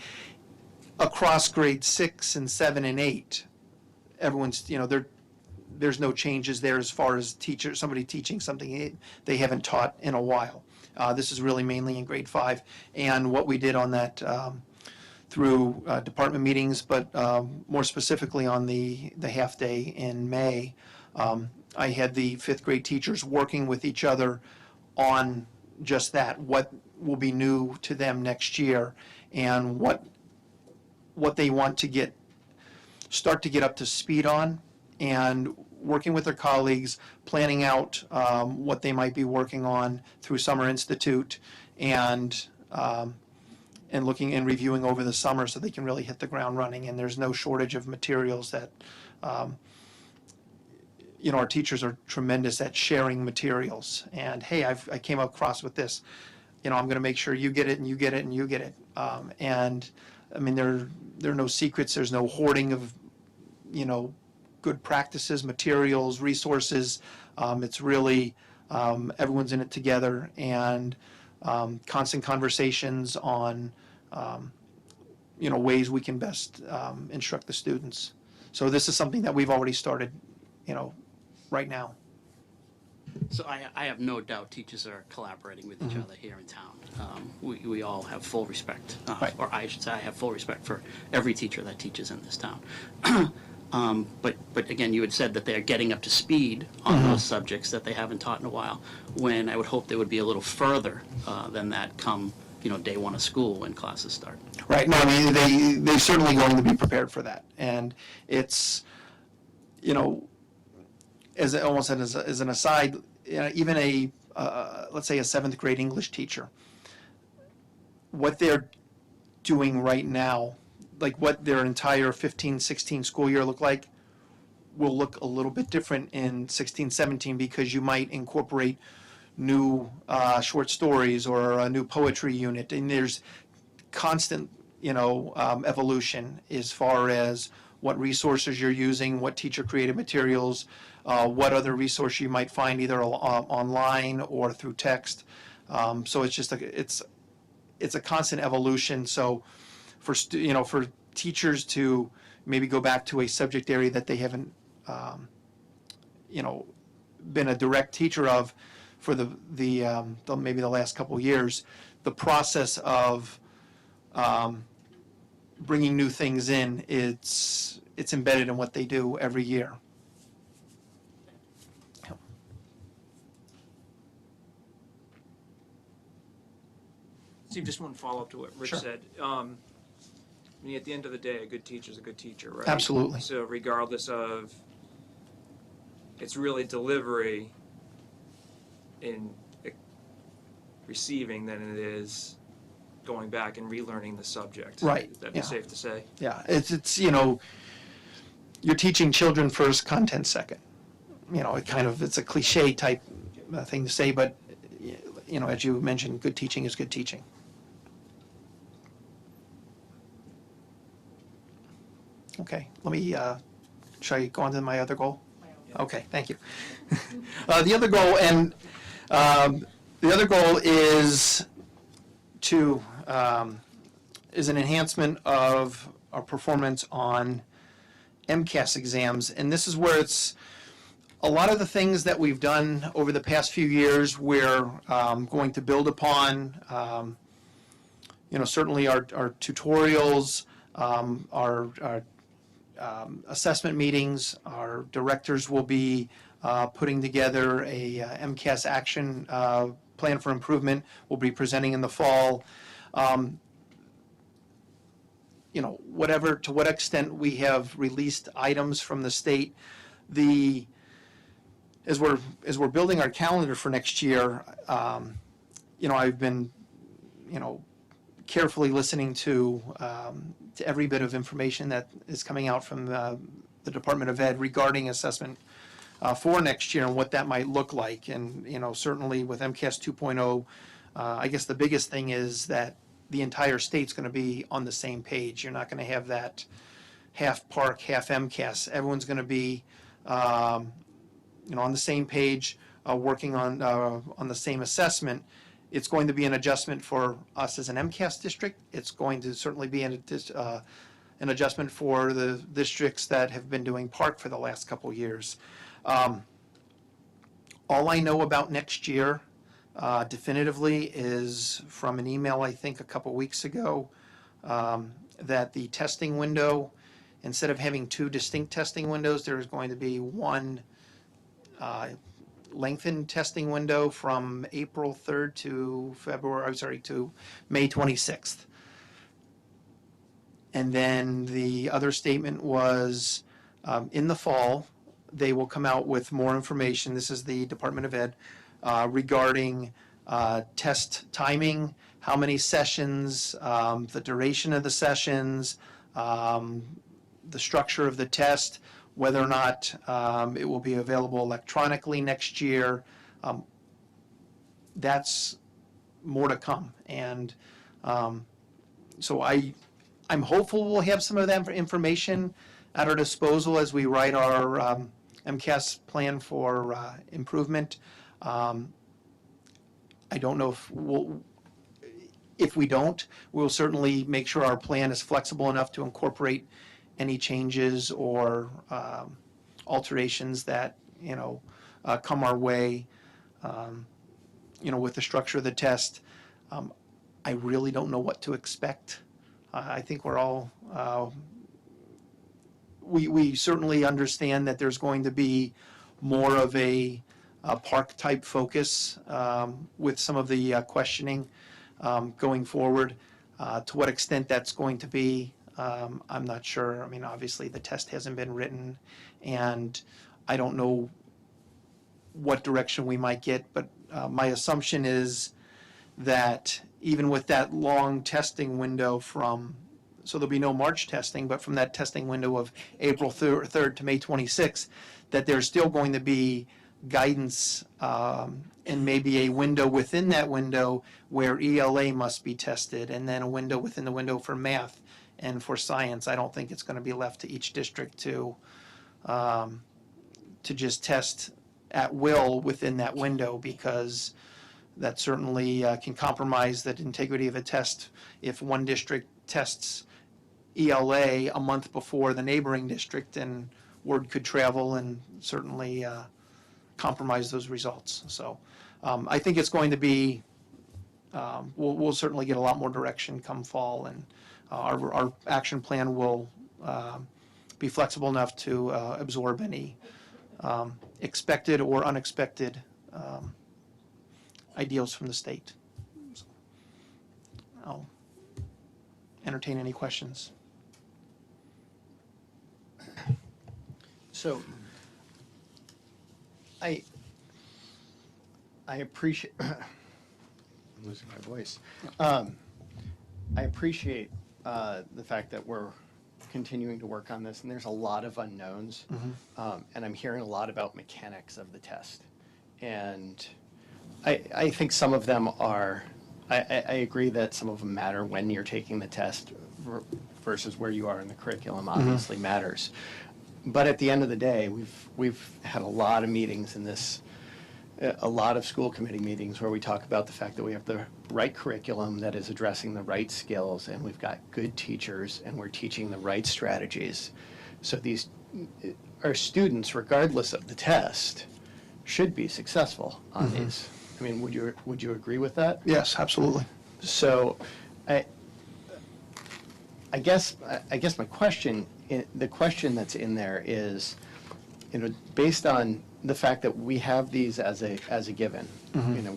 across grade 6 and 7 and 8. Everyone's, there's no changes there as far as somebody teaching something they haven't taught in a while. This is really mainly in grade 5, and what we did on that through department meetings, but more specifically on the half day in May, I had the 5th grade teachers working with each other on just that, what will be new to them next year, and what they want to start to get up to speed on, and working with their colleagues, planning out what they might be working on through Summer Institute, and looking and reviewing over the summer so they can really hit the ground running. And there's no shortage of materials that, our teachers are tremendous at sharing materials. And hey, I came across with this. I'm going to make sure you get it and you get it and you get it. And I mean, there are no secrets. There's no hoarding of, good practices, materials, resources. It's really everyone's in it together, and constant conversations on ways we can best instruct the students. So this is something that we've already started, right now. So I have no doubt teachers are collaborating with each other here in town. We all have full respect, or I should say I have full respect for every teacher that teaches in this town. But again, you had said that they're getting up to speed on those subjects that they haven't taught in a while, when I would hope they would be a little further than that come, day 1 of school when classes start. Right. No, I mean, they're certainly going to be prepared for that. And it's, as an aside, even let's say a 7th grade English teacher, what they're doing right now, like what their entire 15-16 school year look like, will look a little bit different in 16-17, because you might incorporate new short stories or a new poetry unit, and there's constant evolution as far as what resources you're using, what teacher created materials, what other resource you might find either online or through text. So it's just it's a constant evolution. So for teachers to maybe go back to a subject area that they haven't been a direct teacher of for the maybe the last couple of years, the process of bringing new things in, it's embedded in what they do every year. Steve, just one follow-up to what Rich Sure. said. I mean, at the end of the day, a good teacher is a good teacher, right? Absolutely. So regardless of, it's really delivery in receiving than it is going back and relearning the subject. Right, Would that be yeah. safe to say? Yeah, it's you're teaching children first, content second. It's a cliche type thing to say, but as you mentioned, good teaching is good teaching. Okay, let me, shall I go on to my other goal? Okay, thank you. The other goal, is an enhancement of our performance on MCAS exams, and this is where it's a lot of the things that we've done over the past few years we're going to build upon. Certainly our tutorials, our assessment meetings. Our directors will be putting together a MCAS action plan for improvement. We'll be presenting in the fall. To what extent we have released items from the state. As we're building our calendar for next year, I've been, carefully listening to every bit of information that is coming out from the Department of Ed regarding assessment for next year and what that might look like. And, certainly with MCAS 2.0, I guess the biggest thing is that the entire state's going to be on the same page. You're not going to have that half PARCC, half MCAS. Everyone's going to be, on the same page, working on the same assessment. It's going to be an adjustment for us as an MCAS district. It's going to certainly be an adjustment for the districts that have been doing PARCC for the last couple of years. All I know about next year definitively is from an email I think a couple weeks ago that the testing window, instead of having two distinct testing windows, there is going to be one lengthened testing window from April 3rd to May 26th. And then the other statement was in the fall, they will come out with more information. This is the Department of Ed regarding test timing, how many sessions, the duration of the sessions, the structure of the test, whether or not it will be available electronically next year. That's more to come. And so I'm hopeful we'll have some of that information at our disposal as we write our MCAS plan for improvement. I don't know if we don't, we'll certainly make sure our plan is flexible enough to incorporate any changes or alterations that, come our way, with the structure of the test. I really don't know what to expect. I think we're all, we certainly understand that there's going to be more of a park-type focus with some of the questioning going forward. To what extent that's going to be, I'm not sure. I mean, obviously, the test hasn't been written, and I don't know what direction we might get, but my assumption is that even with that long testing window so there'll be no March testing, but from that testing window of April 3rd to May 26th, that there's still going to be guidance and maybe a window within that window where ELA must be tested, and then a window within the window for math and for science. I don't think it's going to be left to each district to just test at will within that window, because that certainly can compromise the integrity of a test if one district tests ELA a month before the neighboring district, and word could travel and certainly compromise those results. So I think it's going to be, we'll certainly get a lot more direction come fall, and our action plan will be flexible enough to absorb any expected or unexpected ideals from the state. So I'll entertain any questions. So I appreciate, I'm losing my voice. I appreciate the fact that we're continuing to work on this, and there's a lot of unknowns. And I'm hearing a lot about mechanics of the test. And I think some of them are, I agree that some of them matter when you're taking the test versus where you are in the curriculum obviously matters. But at the end of the day, we've had a lot of meetings in this, a lot of school committee meetings where we talk about the fact that we have the right curriculum that is addressing the right skills, and we've got good teachers, and we're teaching the right strategies. So our students, regardless of the test, should be successful on these. I mean, would you agree with that? Yes, absolutely. So, I guess my question, the question that's in there is, based on the fact that we have these as a given,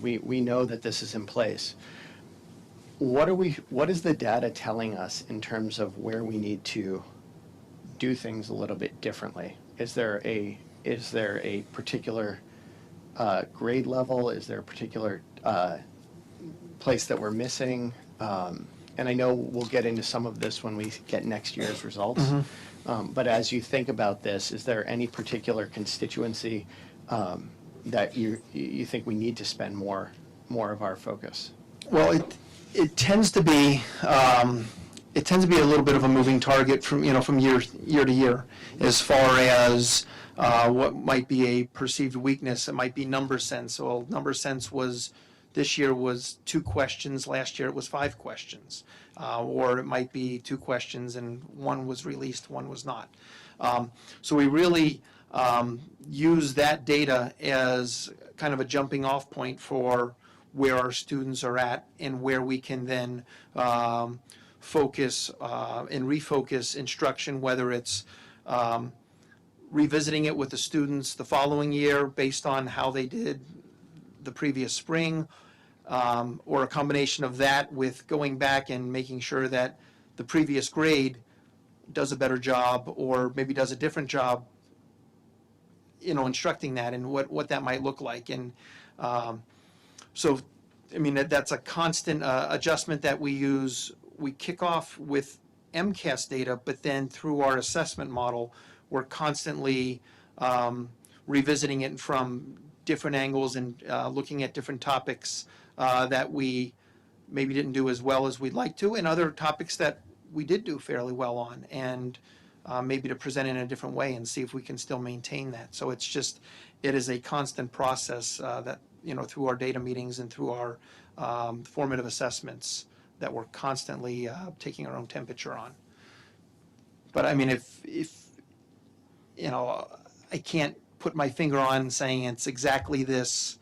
we know that this is in place. What is the data telling us in terms of where we need to do things a little bit differently? Is there a particular grade level? Is there a particular place that we're missing? And I know we'll get into some of this when we get next year's results. But as you think about this, is there any particular constituency that you think we need to spend more of our focus? Well, it tends to be a little bit of a moving target from year to year, as far as what might be a perceived weakness. It might be number sense. Well, number sense this year was 2 questions. Last year it was 5 questions. Or it might be 2 questions and 1 was released, 1 was not. So we really use that data as kind of a jumping off point for where our students are at and where we can then focus and refocus instruction, whether it's revisiting it with the students the following year based on how they did the previous spring, or a combination of that with going back and making sure that the previous grade does a better job or maybe does a different job, instructing that and what that might look like. And so, I mean, that's a constant adjustment that we use. We kick off with MCAS data, but then through our assessment model, we're constantly revisiting it from different angles and looking at different topics that we maybe didn't do as well as we'd like to, and other topics that we did do fairly well on, and maybe to present in a different way and see if we can still maintain that. So it is a constant process that, through our data meetings and through our formative assessments that we're constantly taking our own temperature on. But I mean, if I can't put my finger on saying it's exactly this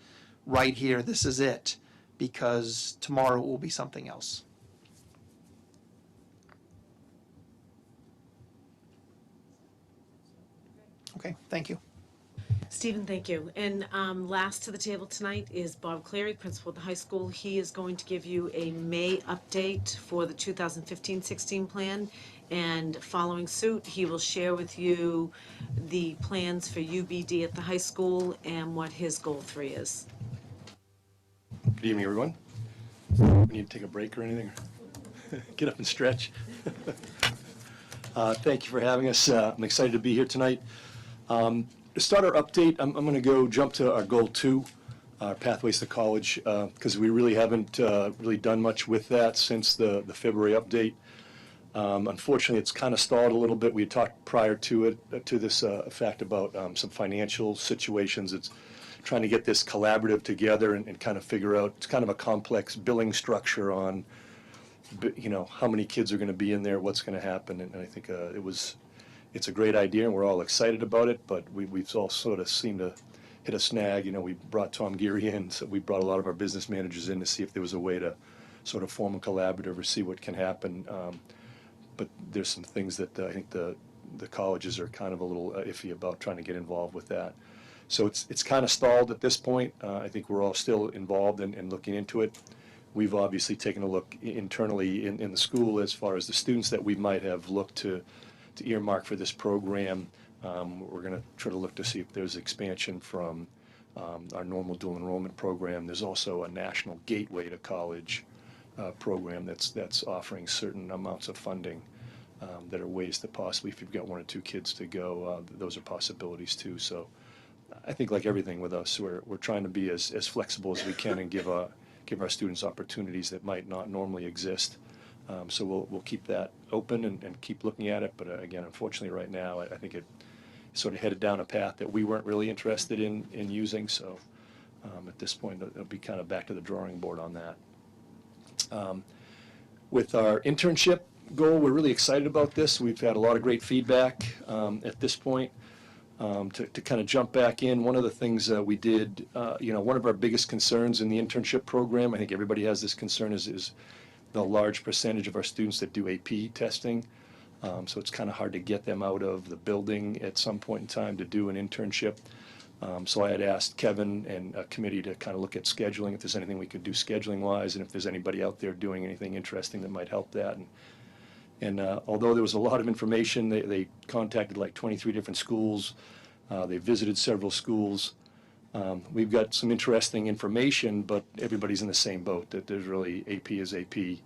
right here, this is it, because tomorrow it will be something else. Okay, thank you. Stephen, thank you. And last to the table tonight is Bob Cleary, principal of the high school. He is going to give you a May update for the 2015-16 plan. And following suit, he will share with you the plans for UBD at the high school and what his goal 3 is. Good evening, everyone. We need to take a break or anything? Get up and stretch. Thank you for having us. I'm excited to be here tonight. To start our update, I'm going to jump to our goal 2, our Pathways to College, because we really haven't really done much with that since the February update. Unfortunately, it's kind of stalled a little bit. We had talked prior to this fact about some financial situations. It's trying to get this collaborative together and kind of figure out, it's kind of a complex billing structure on, how many kids are going to be in there, what's going to happen. And I think it's a great idea and we're all excited about it, but we've all sort of seemed to hit a snag. We brought Tom Geary in, so we brought a lot of our business managers in to see if there was a way to sort of form a collaborative or see what can happen. But there's some things that I think the colleges are kind of a little iffy about trying to get involved with that. So it's kind of stalled at this point. I think we're all still involved in looking into it. We've obviously taken a look internally in the school as far as the students that we might have looked to earmark for this program. We're going to try to look to see if there's expansion from our normal dual enrollment program. There's also a national gateway to college program that's offering certain amounts of funding that are ways to possibly, if you've got 1 or 2 kids to go, those are possibilities too. So I think like everything with us, we're trying to be as flexible as we can and give our students opportunities that might not normally exist. So we'll keep that open and keep looking at it. But again, unfortunately right now, I think it sort of headed down a path that we weren't really interested in using. So at this point, it'll be kind of back to the drawing board on that. With our internship goal, we're really excited about this. We've had a lot of great feedback at this point. To kind of jump back in, one of the things we did, one of our biggest concerns in the internship program, I think everybody has this concern, is the large percentage of our students that do AP testing. So it's kind of hard to get them out of the building at some point in time to do an internship. So I had asked Kevin and a committee to kind of look at scheduling, if there's anything we could do scheduling-wise, and if there's anybody out there doing anything interesting that might help that. And although there was a lot of information, they contacted like 23 different schools. They visited several schools. We've got some interesting information, but everybody's in the same boat, that there's really AP is AP.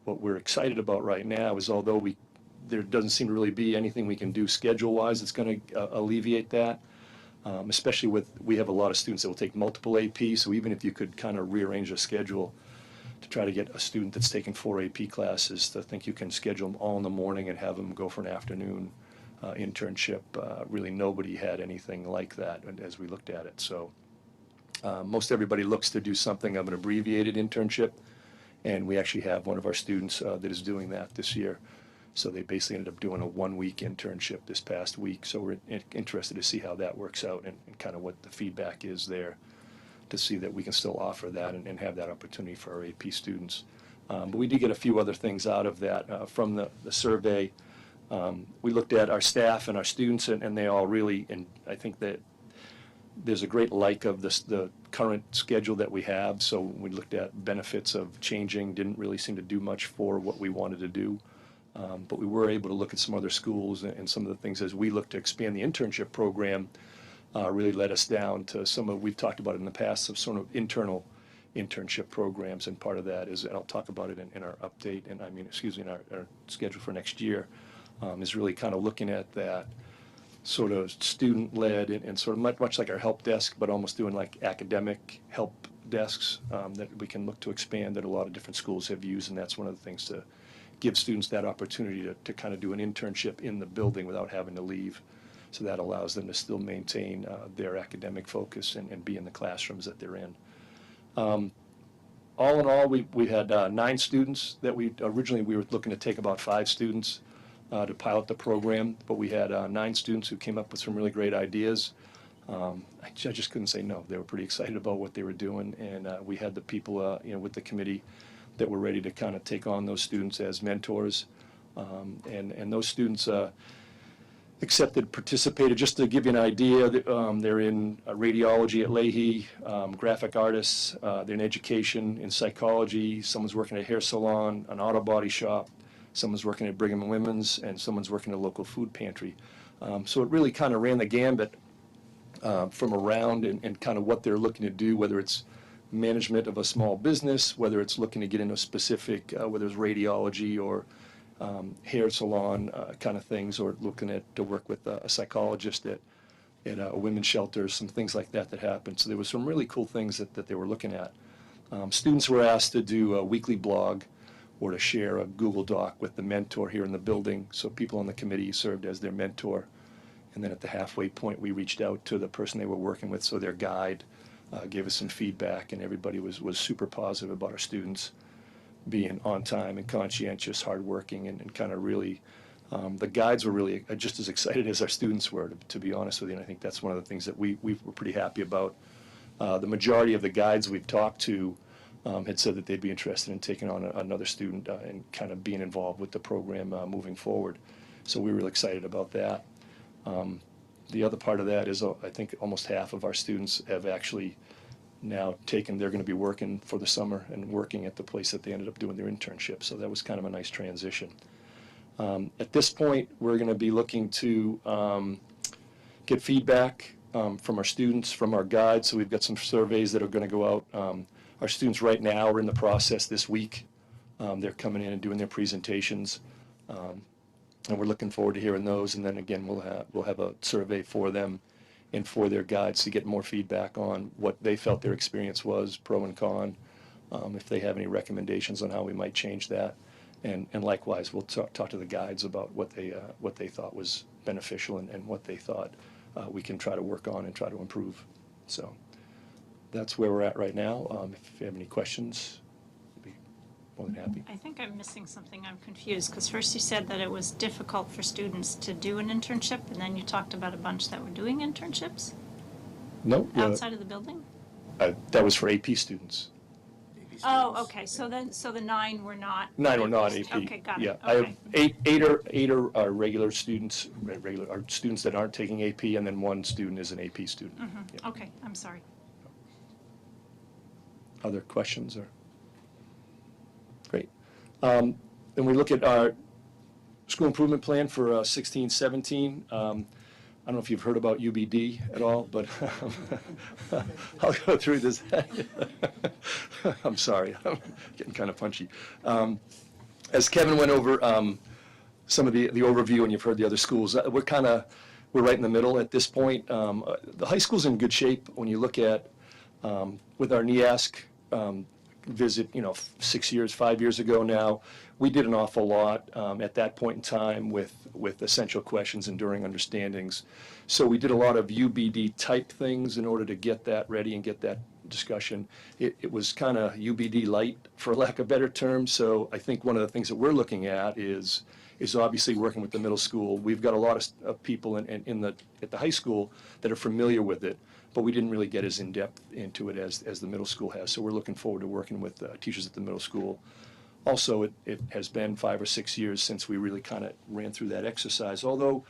What we're excited about right now is, although there doesn't seem to really be anything we can do schedule-wise that's going to alleviate that, especially we have a lot of students that will take multiple AP, so even if you could kind of rearrange a schedule to try to get a student that's taking 4 AP classes, to think you can schedule them all in the morning and have them go for an afternoon internship. Really nobody had anything like that as we looked at it. So most everybody looks to do something of an abbreviated internship, and we actually have one of our students that is doing that this year. So they basically ended up doing a 1-week internship this past week. So we're interested to see how that works out and kind of what the feedback is there, to see that we can still offer that and have that opportunity for our AP students. But we did get a few other things out of that from the survey. We looked at our staff and our students, and they all really, and I think that there's a great like of the current schedule that we have. So we looked at benefits of changing, didn't really seem to do much for what we wanted to do. But we were able to look at some other schools, and some of the things as we look to expand the internship program really led us down to some of, we've talked about in the past, of sort of internal internship programs, and part of that is, and I'll talk about it in our update, and in our schedule for next year, is really kind of looking at that sort of student-led and sort of much like our help desk, but almost doing like academic help desks that we can look to expand, that a lot of different schools have used, and that's one of the things to give students that opportunity to kind of do an internship in the building without having to leave. So that allows them to still maintain their academic focus and be in the classrooms that they're in. All in all, we had 9 students that we were looking to take about 5 students to pilot the program, but we had 9 students who came up with some really great ideas. I just couldn't say no. They were pretty excited about what they were doing, and we had the people with the committee that were ready to kind of take on those students as mentors, and those students accepted, participated. Just to give you an idea, they're in radiology at Leahy, graphic artists, they're in education, in psychology, someone's working at a hair salon, an auto body shop, someone's working at Brigham and Women's, and someone's working at a local food pantry. So it really kind of ran the gambit from around and kind of what they're looking to do, whether it's management of a small business, whether it's looking to get into specific, whether it's radiology or hair salon kind of things, or looking to work with a psychologist at a women's shelter, some things like that happened. So there was some really cool things that they were looking at. Students were asked to do a weekly blog or to share a Google Doc with the mentor here in the building. So people on the committee served as their mentor. And then at the halfway point, we reached out to the person they were working with, so their guide gave us some feedback, and everybody was super positive about our students being on time and conscientious, hardworking, and kind of really, the guides were really just as excited as our students were, to be honest with you, and I think that's one of the things that we were pretty happy about. The majority of the guides we've talked to had said that they'd be interested in taking on another student and kind of being involved with the program moving forward. So we were really excited about that. The other part of that is I think almost half of our students have actually now taken, they're going to be working for the summer and working at the place that they ended up doing their internship. So that was kind of a nice transition. At this point, we're going to be looking to get feedback from our students, from our guides. So we've got some surveys that are going to go out. Our students right now are in the process this week. They're coming in and doing their presentations. And we're looking forward to hearing those. And then again, we'll have a survey for them and for their guides to get more feedback on what they felt their experience was, pro and con, if they have any recommendations on how we might change that. And likewise, we'll talk to the guides about what they thought was beneficial and what they thought we can try to work on and try to improve. So that's where we're at right now. If you have any questions, I'd be more than happy. I think I'm missing something. I'm confused, because first you said that it was difficult for students to do an internship, and then you talked about a bunch that were doing internships No. outside of the building? That was for AP students. Oh, okay, so the 9 were not. 9 were not AP. Okay, got it. Yeah, I have eight are regular students, are students that aren't taking AP, and then 1 student is an AP student. Yeah. Okay, I'm sorry. Other questions or? Great. Then we look at our school improvement plan for 16-17. I don't know if you've heard about UBD at all, but I'll go through this. I'm sorry, I'm getting kind of punchy. As Kevin went over some of the overview, and you've heard the other schools, we're right in the middle at this point. The high school's in good shape when you look at, with our NEASC visit, 5 years ago now, we did an awful lot at that point in time with essential questions, enduring understandings. So we did a lot of UBD type things in order to get that ready and get that discussion. It was kind of UBD light, for lack of better term. So I think one of the things that we're looking at is is obviously working with the middle school. We've got a lot of people at the high school that are familiar with it, but we didn't really get as in-depth into it as the middle school has. So we're looking forward to working with teachers at the middle school. Also, it has been 5 or 6 years since we really kind of ran through that exercise. Although,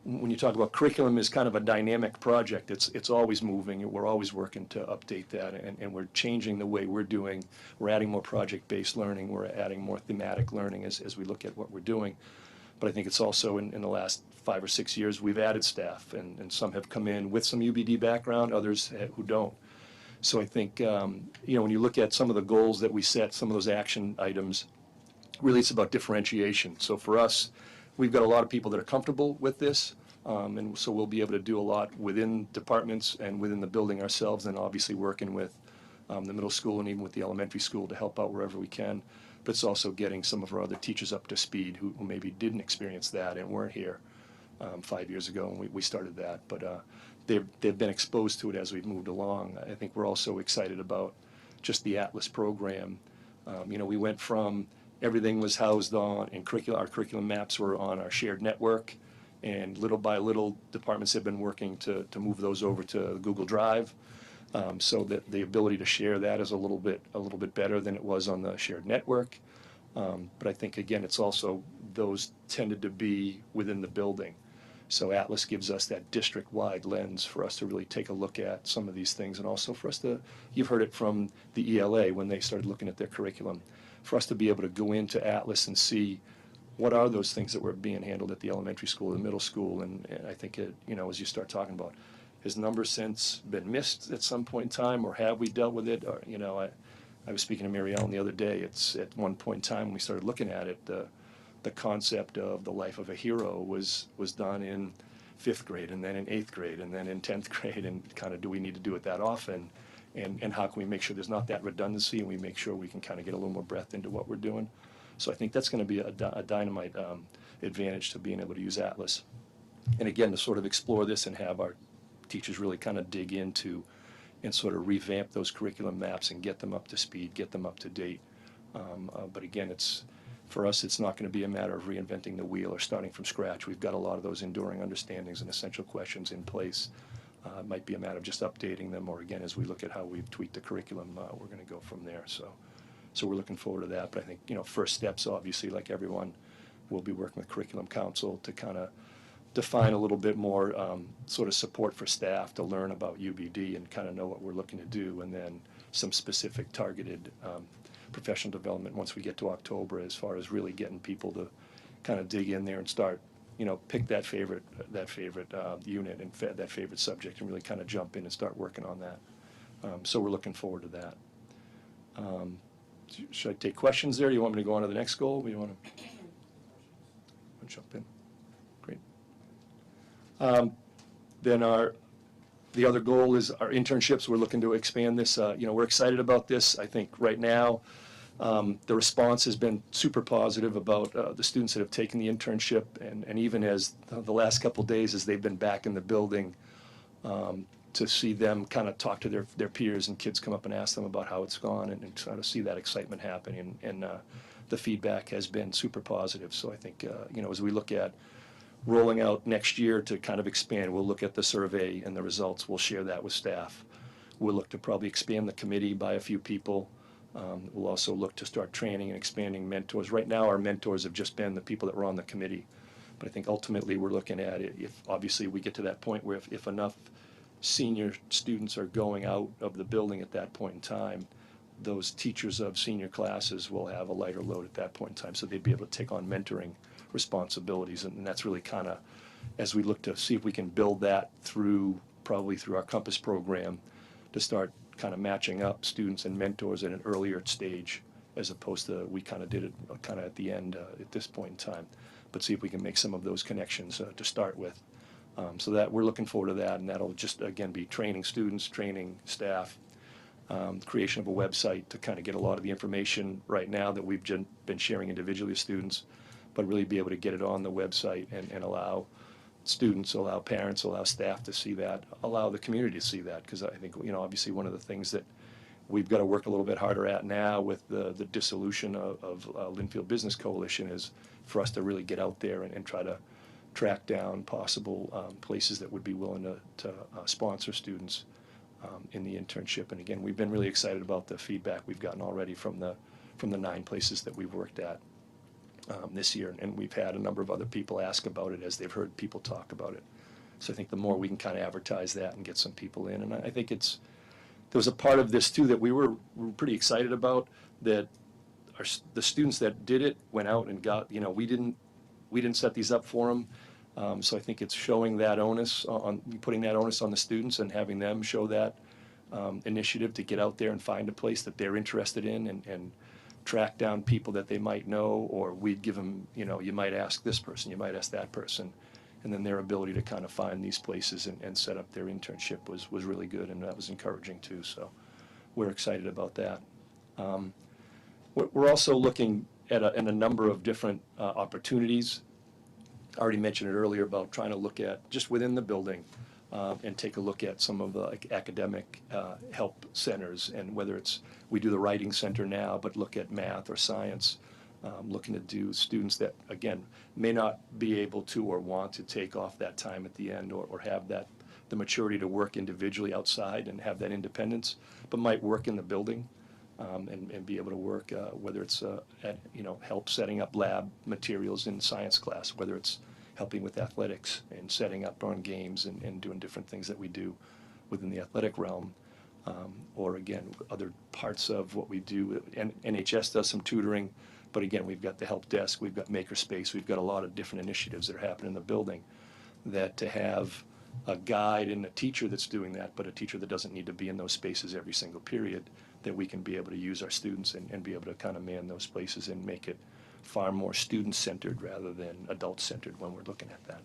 when you talk about curriculum as kind of a dynamic project, it's always moving. We're always working to update that, and we're changing the way we're doing. We're adding more project-based learning. We're adding more thematic learning as we look at what we're doing. But I think it's also in the last 5 or 6 years, we've added staff, and some have come in with some UBD background, others who don't. So I think, when you look at some of the goals that we set, some of those action items, really it's about differentiation. So for us, we've got a lot of people that are comfortable with this, and so we'll be able to do a lot within departments and within the building ourselves, and obviously working with the middle school and even with the elementary school to help out wherever we can. But it's also getting some of our other teachers up to speed who maybe didn't experience that and weren't here 5 years ago when we started that. But they've been exposed to it as we've moved along. I think we're also excited about just the Atlas program. We went from everything was housed on, and our curriculum maps were on our shared network, and little by little, departments have been working to move those over to Google Drive, so that the ability to share that is a little bit better than it was on the shared network. But I think, again, it's also those tended to be within the building. So Atlas gives us that district-wide lens for us to really take a look at some of these things, and also for us to, you've heard it from the ELA when they started looking at their curriculum, for us to be able to go into Atlas and see what are those things that were being handled at the elementary school, the middle school, and I think as you start talking about, has number sense been missed at some point in time, or have we dealt with it? Or I was speaking to Mary Ellen the other day. It's at one point in time when we started looking at it, the concept of the life of a hero was done in 5th grade, and then in 8th grade, and then in 10th grade, and kind of do we need to do it that often? And how can we make sure there's not that redundancy, and we make sure we can kind of get a little more breadth into what we're doing? So I think that's going to be a dynamite advantage to being able to use Atlas. And again, to sort of explore this and have our teachers really kind of dig into and sort of revamp those curriculum maps and get them up to speed, get them up to date. But again, for us, it's not going to be a matter of reinventing the wheel or starting from scratch. We've got a lot of those enduring understandings and essential questions in place. It might be a matter of just updating them, or again, as we look at how we've tweaked the curriculum, we're going to go from there. So we're looking forward to that. But I think, first steps, obviously, like everyone, we'll be working with Curriculum Council to kind of define a little bit more sort of support for staff to learn about UBD and kind of know what we're looking to do, and then some specific targeted professional development once we get to October, as far as really getting people to kind of dig in there and start, pick that favorite unit and that favorite subject, and really kind of jump in and start working on that. So we're looking forward to that. Should I take questions there? Do you want me to go on to the next goal? Do you want to jump in? Great. Then the other goal is our internships. We're looking to expand this. We're excited about this. I think right now the response has been super positive about the students that have taken the internship, and even as the last couple of days as they've been back in the building, to see them kind of talk to their peers, and kids come up and ask them about how it's gone, and try to see that excitement happening. And the feedback has been super positive. So I think, as we look at rolling out next year to kind of expand, we'll look at the survey and the results. We'll share that with staff. We'll look to probably expand the committee by a few people. We'll also look to start training and expanding mentors. Right now, our mentors have just been the people that were on the committee. But I think ultimately we're looking at it, if obviously we get to that point where if enough senior students are going out of the building at that point in time, those teachers of senior classes will have a lighter load at that point in time, so they'd be able to take on mentoring responsibilities. And that's really kind of, as we look to see if we can build that probably through our Compass program, to start kind of matching up students and mentors at an earlier stage, as opposed to we kind of did it kind of at the end at this point in time. But see if we can make some of those connections to start with. So that we're looking forward to that, and that'll just, again, be training students, training staff, creation of a website to kind of get a lot of the information right now that we've been sharing individually with students, but really be able to get it on the website and allow students, allow parents, allow staff to see that, allow the community to see that. Because I think, obviously one of the things that we've got to work a little bit harder at now with the dissolution of Linfield Business Coalition is for us to really get out there and try to track down possible places that would be willing to sponsor students in the internship. And again, we've been really excited about the feedback we've gotten already from the 9 places that we've worked at this year. And we've had a number of other people ask about it as they've heard people talk about it. So I think the more we can kind of advertise that and get some people in, and I think there was a part of this too that we were pretty excited about, that the students that did it went out and got, we didn't set these up for them. So I think it's showing that onus putting that onus on the students and having them show that initiative to get out there and find a place that they're interested in and track down people that they might know, or we'd give them, you might ask this person, you might ask that person. And then their ability to kind of find these places and set up their internship was really good, and that was encouraging too. So we're excited about that. We're also looking at a number of different opportunities. I already mentioned it earlier about trying to look at just within the building and take a look at some of the academic help centers, and whether it's we do the writing center now, but look at math or science. Looking to do students that, again, may not be able to or want to take off that time at the end or have the maturity to work individually outside and have that independence, but might work in the building and be able to work, whether it's help setting up lab materials in science class, whether it's helping with athletics and setting up on games and doing different things that we do within the athletic realm. Or again, other parts of what we do. NHS does some tutoring. But again, we've got the help desk, we've got Makerspace, we've got a lot of different initiatives that are happening in the building, that to have a guide and a teacher that's doing that, but a teacher that doesn't need to be in those spaces every single period, that we can be able to use our students and be able to kind of man those places and make it far more student-centered rather than adult-centered when we're looking at that.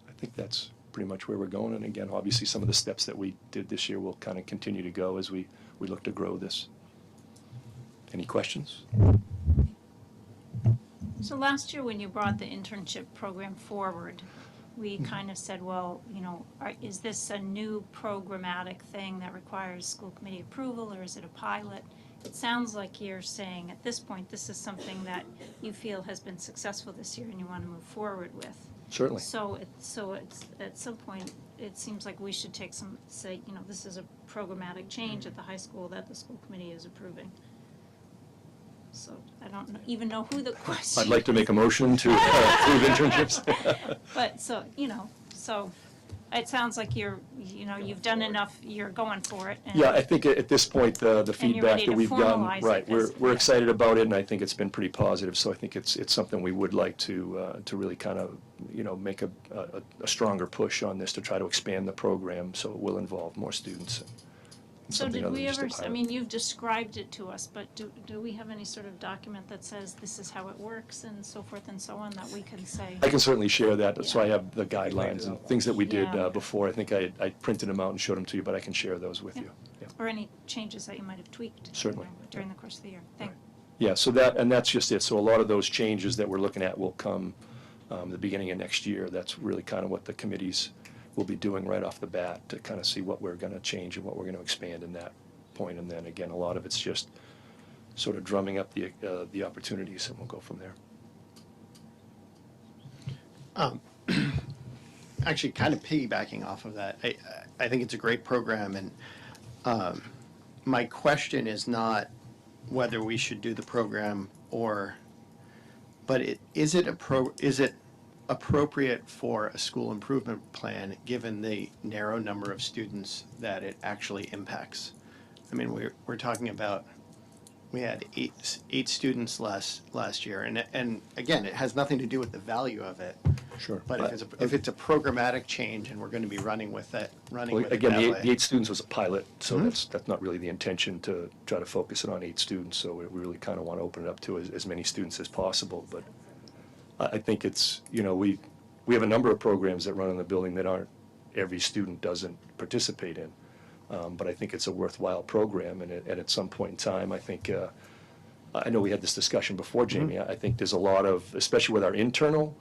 I think that's pretty much where we're going. And again, obviously some of the steps that we did this year will kind of continue to go as we look to grow this. Any questions? So last year, when you brought the internship program forward, we kind of said, well, is this a new programmatic thing that requires school committee approval, or is it a pilot? It sounds like you're saying at this point, this is something that you feel has been successful this year and you want to move forward with. Certainly. So it's at some point, it seems like we should say, this is a programmatic change at the high school that the school committee is approving. So I don't even know who the question. I'd like to make a motion to approve internships. But so it sounds like you've done enough. You're going for it. And Yeah, I think at this point the feedback ready that to we've gotten, formalize right, it we're excited about it, and I think it's been pretty positive. So I think it's something we would like to really kind of make a stronger push on this to try to expand the program so it will involve more students. So did we ever, you've described it to us, but do we have any sort of document that says this is how it works and so forth and so on that we can say? I can certainly share that, so I have the guidelines and things that we did Yeah. before. I think I printed them out and showed them to you, but I can share those with Yeah. you. Yeah. Or any changes that you might have tweaked? Certainly. During the course of the year. Yeah, so that's just it. So a lot of those changes that we're looking at will come the beginning of next year. That's really kind of what the committees will be doing right off the bat to kind of see what we're going to change and what we're going to expand in that point. And then again, a lot of it's just sort of drumming up the opportunities, and we'll go from there. Actually, kind of piggybacking off of that, I think it's a great program, and my question is not whether we should do the program but is it appropriate for a school improvement plan given the narrow number of students that it actually impacts? I mean, we're talking about, we had eight students last year, and again, it has nothing to do with the value of it. Sure. But if it's a programmatic change and we're going to be running with it Well, that again, way. the 8 students was a pilot, so Mhm. that's not really the intention to try to focus it on 8 students. So we really kind of want to open it up to as many students as possible. But I think it's, we have a number of programs that run in the building that every student doesn't participate in. But I think it's a worthwhile program, and at some point in time, I think, I know we had this discussion before, Jamie, I think there's a lot of, especially with our internal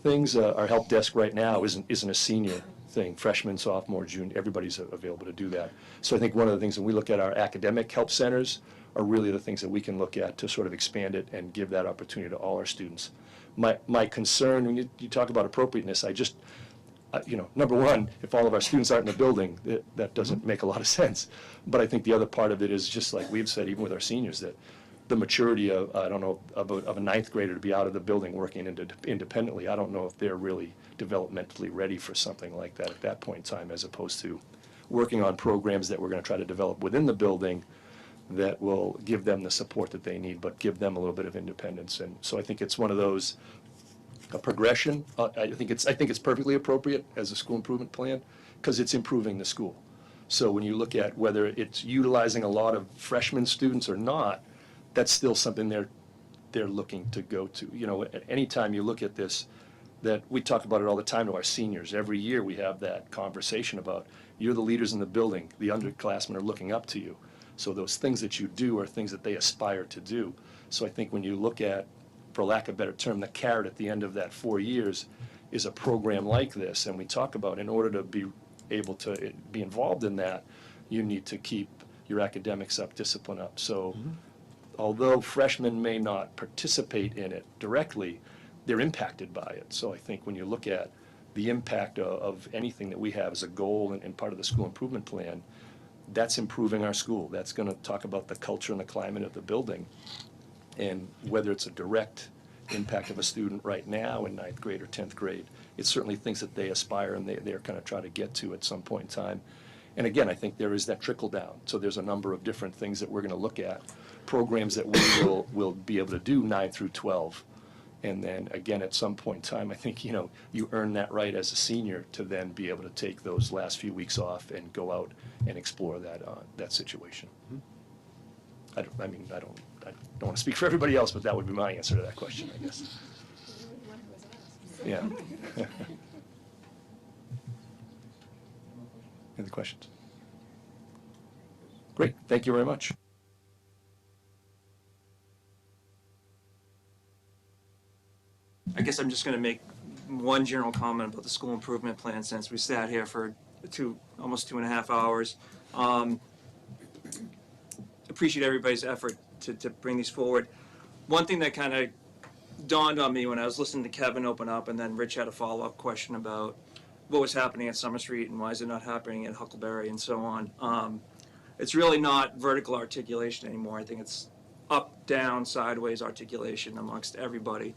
things, our help desk right now isn't a senior thing, freshman, sophomore, junior, everybody's available to do that. So I think one of the things, when we look at our academic help centers, are really the things that we can look at to sort of expand it and give that opportunity to all our students. My concern, when you talk about appropriateness, number one, if all of our students aren't in the building, that doesn't make a lot of sense. But I think the other part of it is, just like we've said, even with our seniors, that the maturity of, of a ninth grader to be out of the building working independently, I don't know if they're really developmentally ready for something like that at that point in time, as opposed to working on programs that we're going to try to develop within the building that will give them the support that they need, but give them a little bit of independence. And so I think it's one of those, a progression. I think it's perfectly appropriate as a school improvement plan, because it's improving the school. So when you look at whether it's utilizing a lot of freshman students or not, that's still something they're looking to go to. Anytime you look at this, that we talk about it all the time to our seniors. Every year we have that conversation about, you're the leaders in the building, the underclassmen are looking up to you. So those things that you do are things that they aspire to do. So I think when you look at, for lack of a better term, the carrot at the end of that 4 years is a program like this. And we talk about, in order to be able to be involved in that, you need to keep your academics up, discipline up. So although freshmen may not participate in it directly, they're impacted by it. So I think when you look at the impact of anything that we have as a goal and part of the school improvement plan, that's improving our school. That's going to talk about the culture and the climate of the building. And whether it's a direct impact of a student right now in ninth grade or 10th grade, it's certainly things that they aspire and they're going to try to get to at some point in time. And again, I think there is that trickle down. So there's a number of different things that we're going to look at, programs that we will be able to do 9 through 12. And then again, at some point in time, I think, you earn that right as a senior to then be able to take those last few weeks off and go out and explore that situation. I don't want to speak for everybody else, but that would be my answer to that question, I guess. Yeah. Any other questions? Great, thank you very much. I guess I'm just going to make one general comment about the school improvement plan, since we sat here for almost 2.5 hours. Appreciate everybody's effort to bring these forward. One thing that kind of dawned on me when I was listening to Kevin open up, and then Rich had a follow-up question about what was happening at Summer Street and why is it not happening at Huckleberry and so on. It's really not vertical articulation anymore. I think it's up, down, sideways articulation amongst everybody.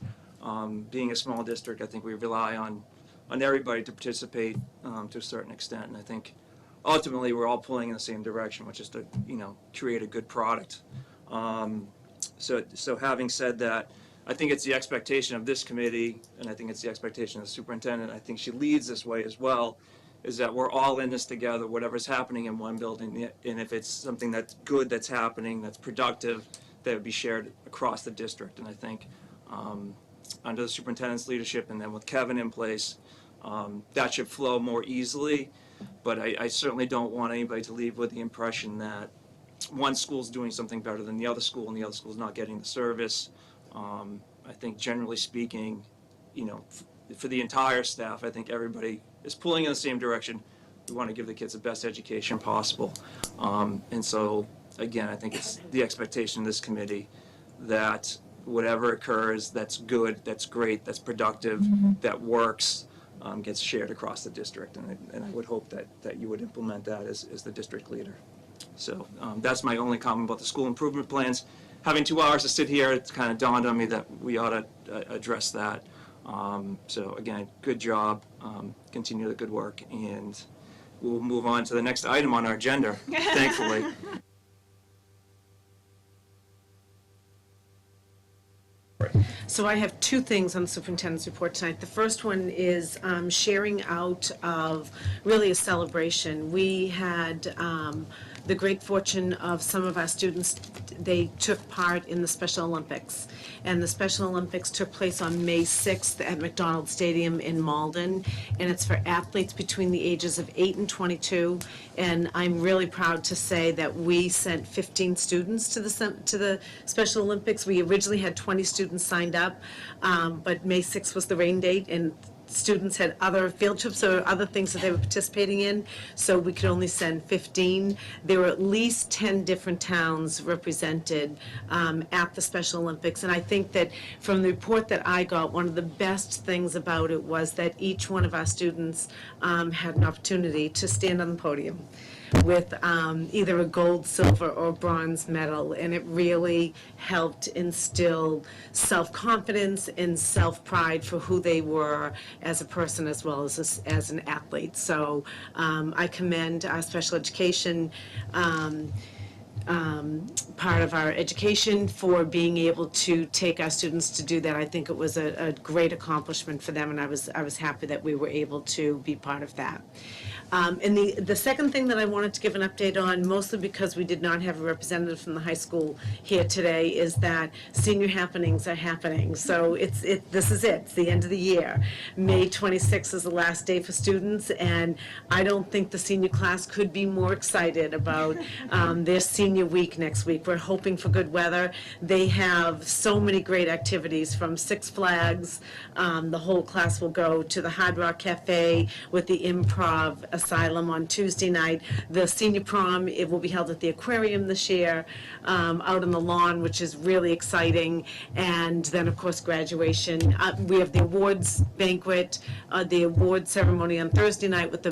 Being a small district, I think we rely on everybody to participate to a certain extent, and I think ultimately we're all pulling in the same direction, which is to create a good product. So having said that, I think it's the expectation of this committee, and I think it's the expectation of the superintendent. I think she leads this way as well, is that we're all in this together, whatever's happening in one building, and if it's something that's good, that's happening, that's productive, that would be shared across the district. And I think under the superintendent's leadership, and then with Kevin in place, that should flow more easily. But I certainly don't want anybody to leave with the impression that one school's doing something better than the other school and the other school's not getting the service. I think generally speaking, for the entire staff, I think everybody is pulling in the same direction. We want to give the kids the best education possible. And so, again, I think it's the expectation of this committee that whatever occurs that's good, that's great, that's productive, that works, gets shared across the district. And I would hope that you would implement that as the district leader. So that's my only comment about the school improvement plans. Having 2 hours to sit here, it's kind of dawned on me that we ought to address that. So again, good job, continue the good work, and we'll move on to the next item on our agenda, thankfully. So I have 2 things on the superintendent's report tonight. The first one is sharing out of really a celebration. We had the great fortune of some of our students, they took part in the Special Olympics. And the Special Olympics took place on May 6th at McDonald Stadium in Malden. And it's for athletes between the ages of 8 and 22. And I'm really proud to say that we sent 15 students to the Special Olympics. We originally had 20 students signed up, but May 6th was the rain date, and students had other field trips or other things that they were participating in, so we could only send 15. There were at least 10 different towns represented at the Special Olympics, and I think that from the report that I got, one of the best things about it was that each one of our students had an opportunity to stand on the podium with either a gold, silver, or bronze medal, and it really helped instill self-confidence and self-pride for who they were as a person as well as an athlete. So I commend our special education part of our education for being able to take our students to do that. I think it was a great accomplishment for them, and I was happy that we were able to be part of that. And the second thing that I wanted to give an update on, mostly because we did not have a representative from the high school here today, is that senior happenings are happening. So this is it. It's the end of the year. May 26th is the last day for students, and I don't think the senior class could be more excited about their senior week next week. We're hoping for good weather. They have so many great activities, from Six Flags. The whole class will go to the Hard Rock Cafe with the Improv Asylum on Tuesday night. The senior prom, it will be held at the aquarium this year, out on the lawn, which is really exciting. And then, of course, graduation. We have the awards banquet, the award ceremony on Thursday night with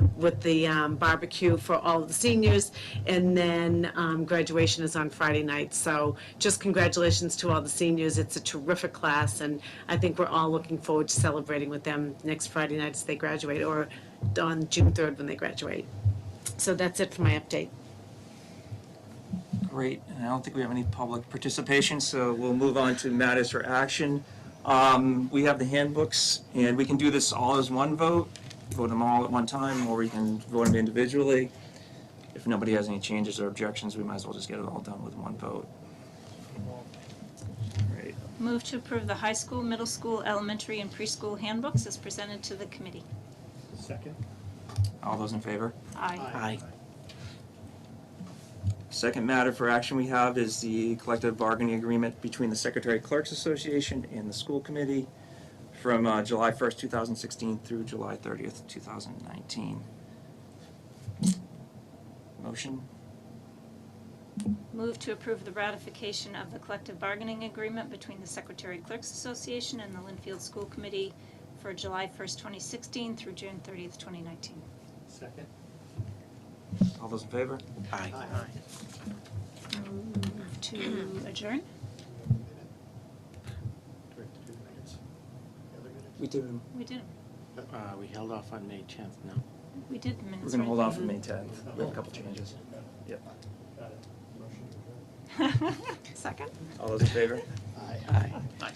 the barbecue for all of the seniors, and then graduation is on Friday night. So just congratulations to all the seniors. It's a terrific class, and I think we're all looking forward to celebrating with them next Friday night as they graduate, or on June 3rd when they graduate. So that's it for my update. Great, and I don't think we have any public participation, so we'll move on to matters for action. We have the handbooks, and we can do this all as one vote, vote them all at one time, or we can vote them individually. If nobody has any changes or objections, we might as well just get it all done with one vote. Great. Move to approve the high school, middle school, elementary, and preschool handbooks as presented to the committee. Second. All those in favor? Aye. Second matter for action we have is the collective bargaining agreement between the Secretary Clerks Association and the school committee from July 1st, 2016 through July 30th, 2019. Motion? Move to approve the ratification of the collective bargaining agreement between the Secretary Clerks Association and the Linfield School Committee for July 1st, 2016 through June 30th, 2019. Second. All those in favor? Aye. Move to adjourn. We did. We did. We held off on May 10th, no? We did the minutes. We're gonna right? hold off for May 10th. We have a couple changes. Yep. Second? All those in favor? Aye. Aye.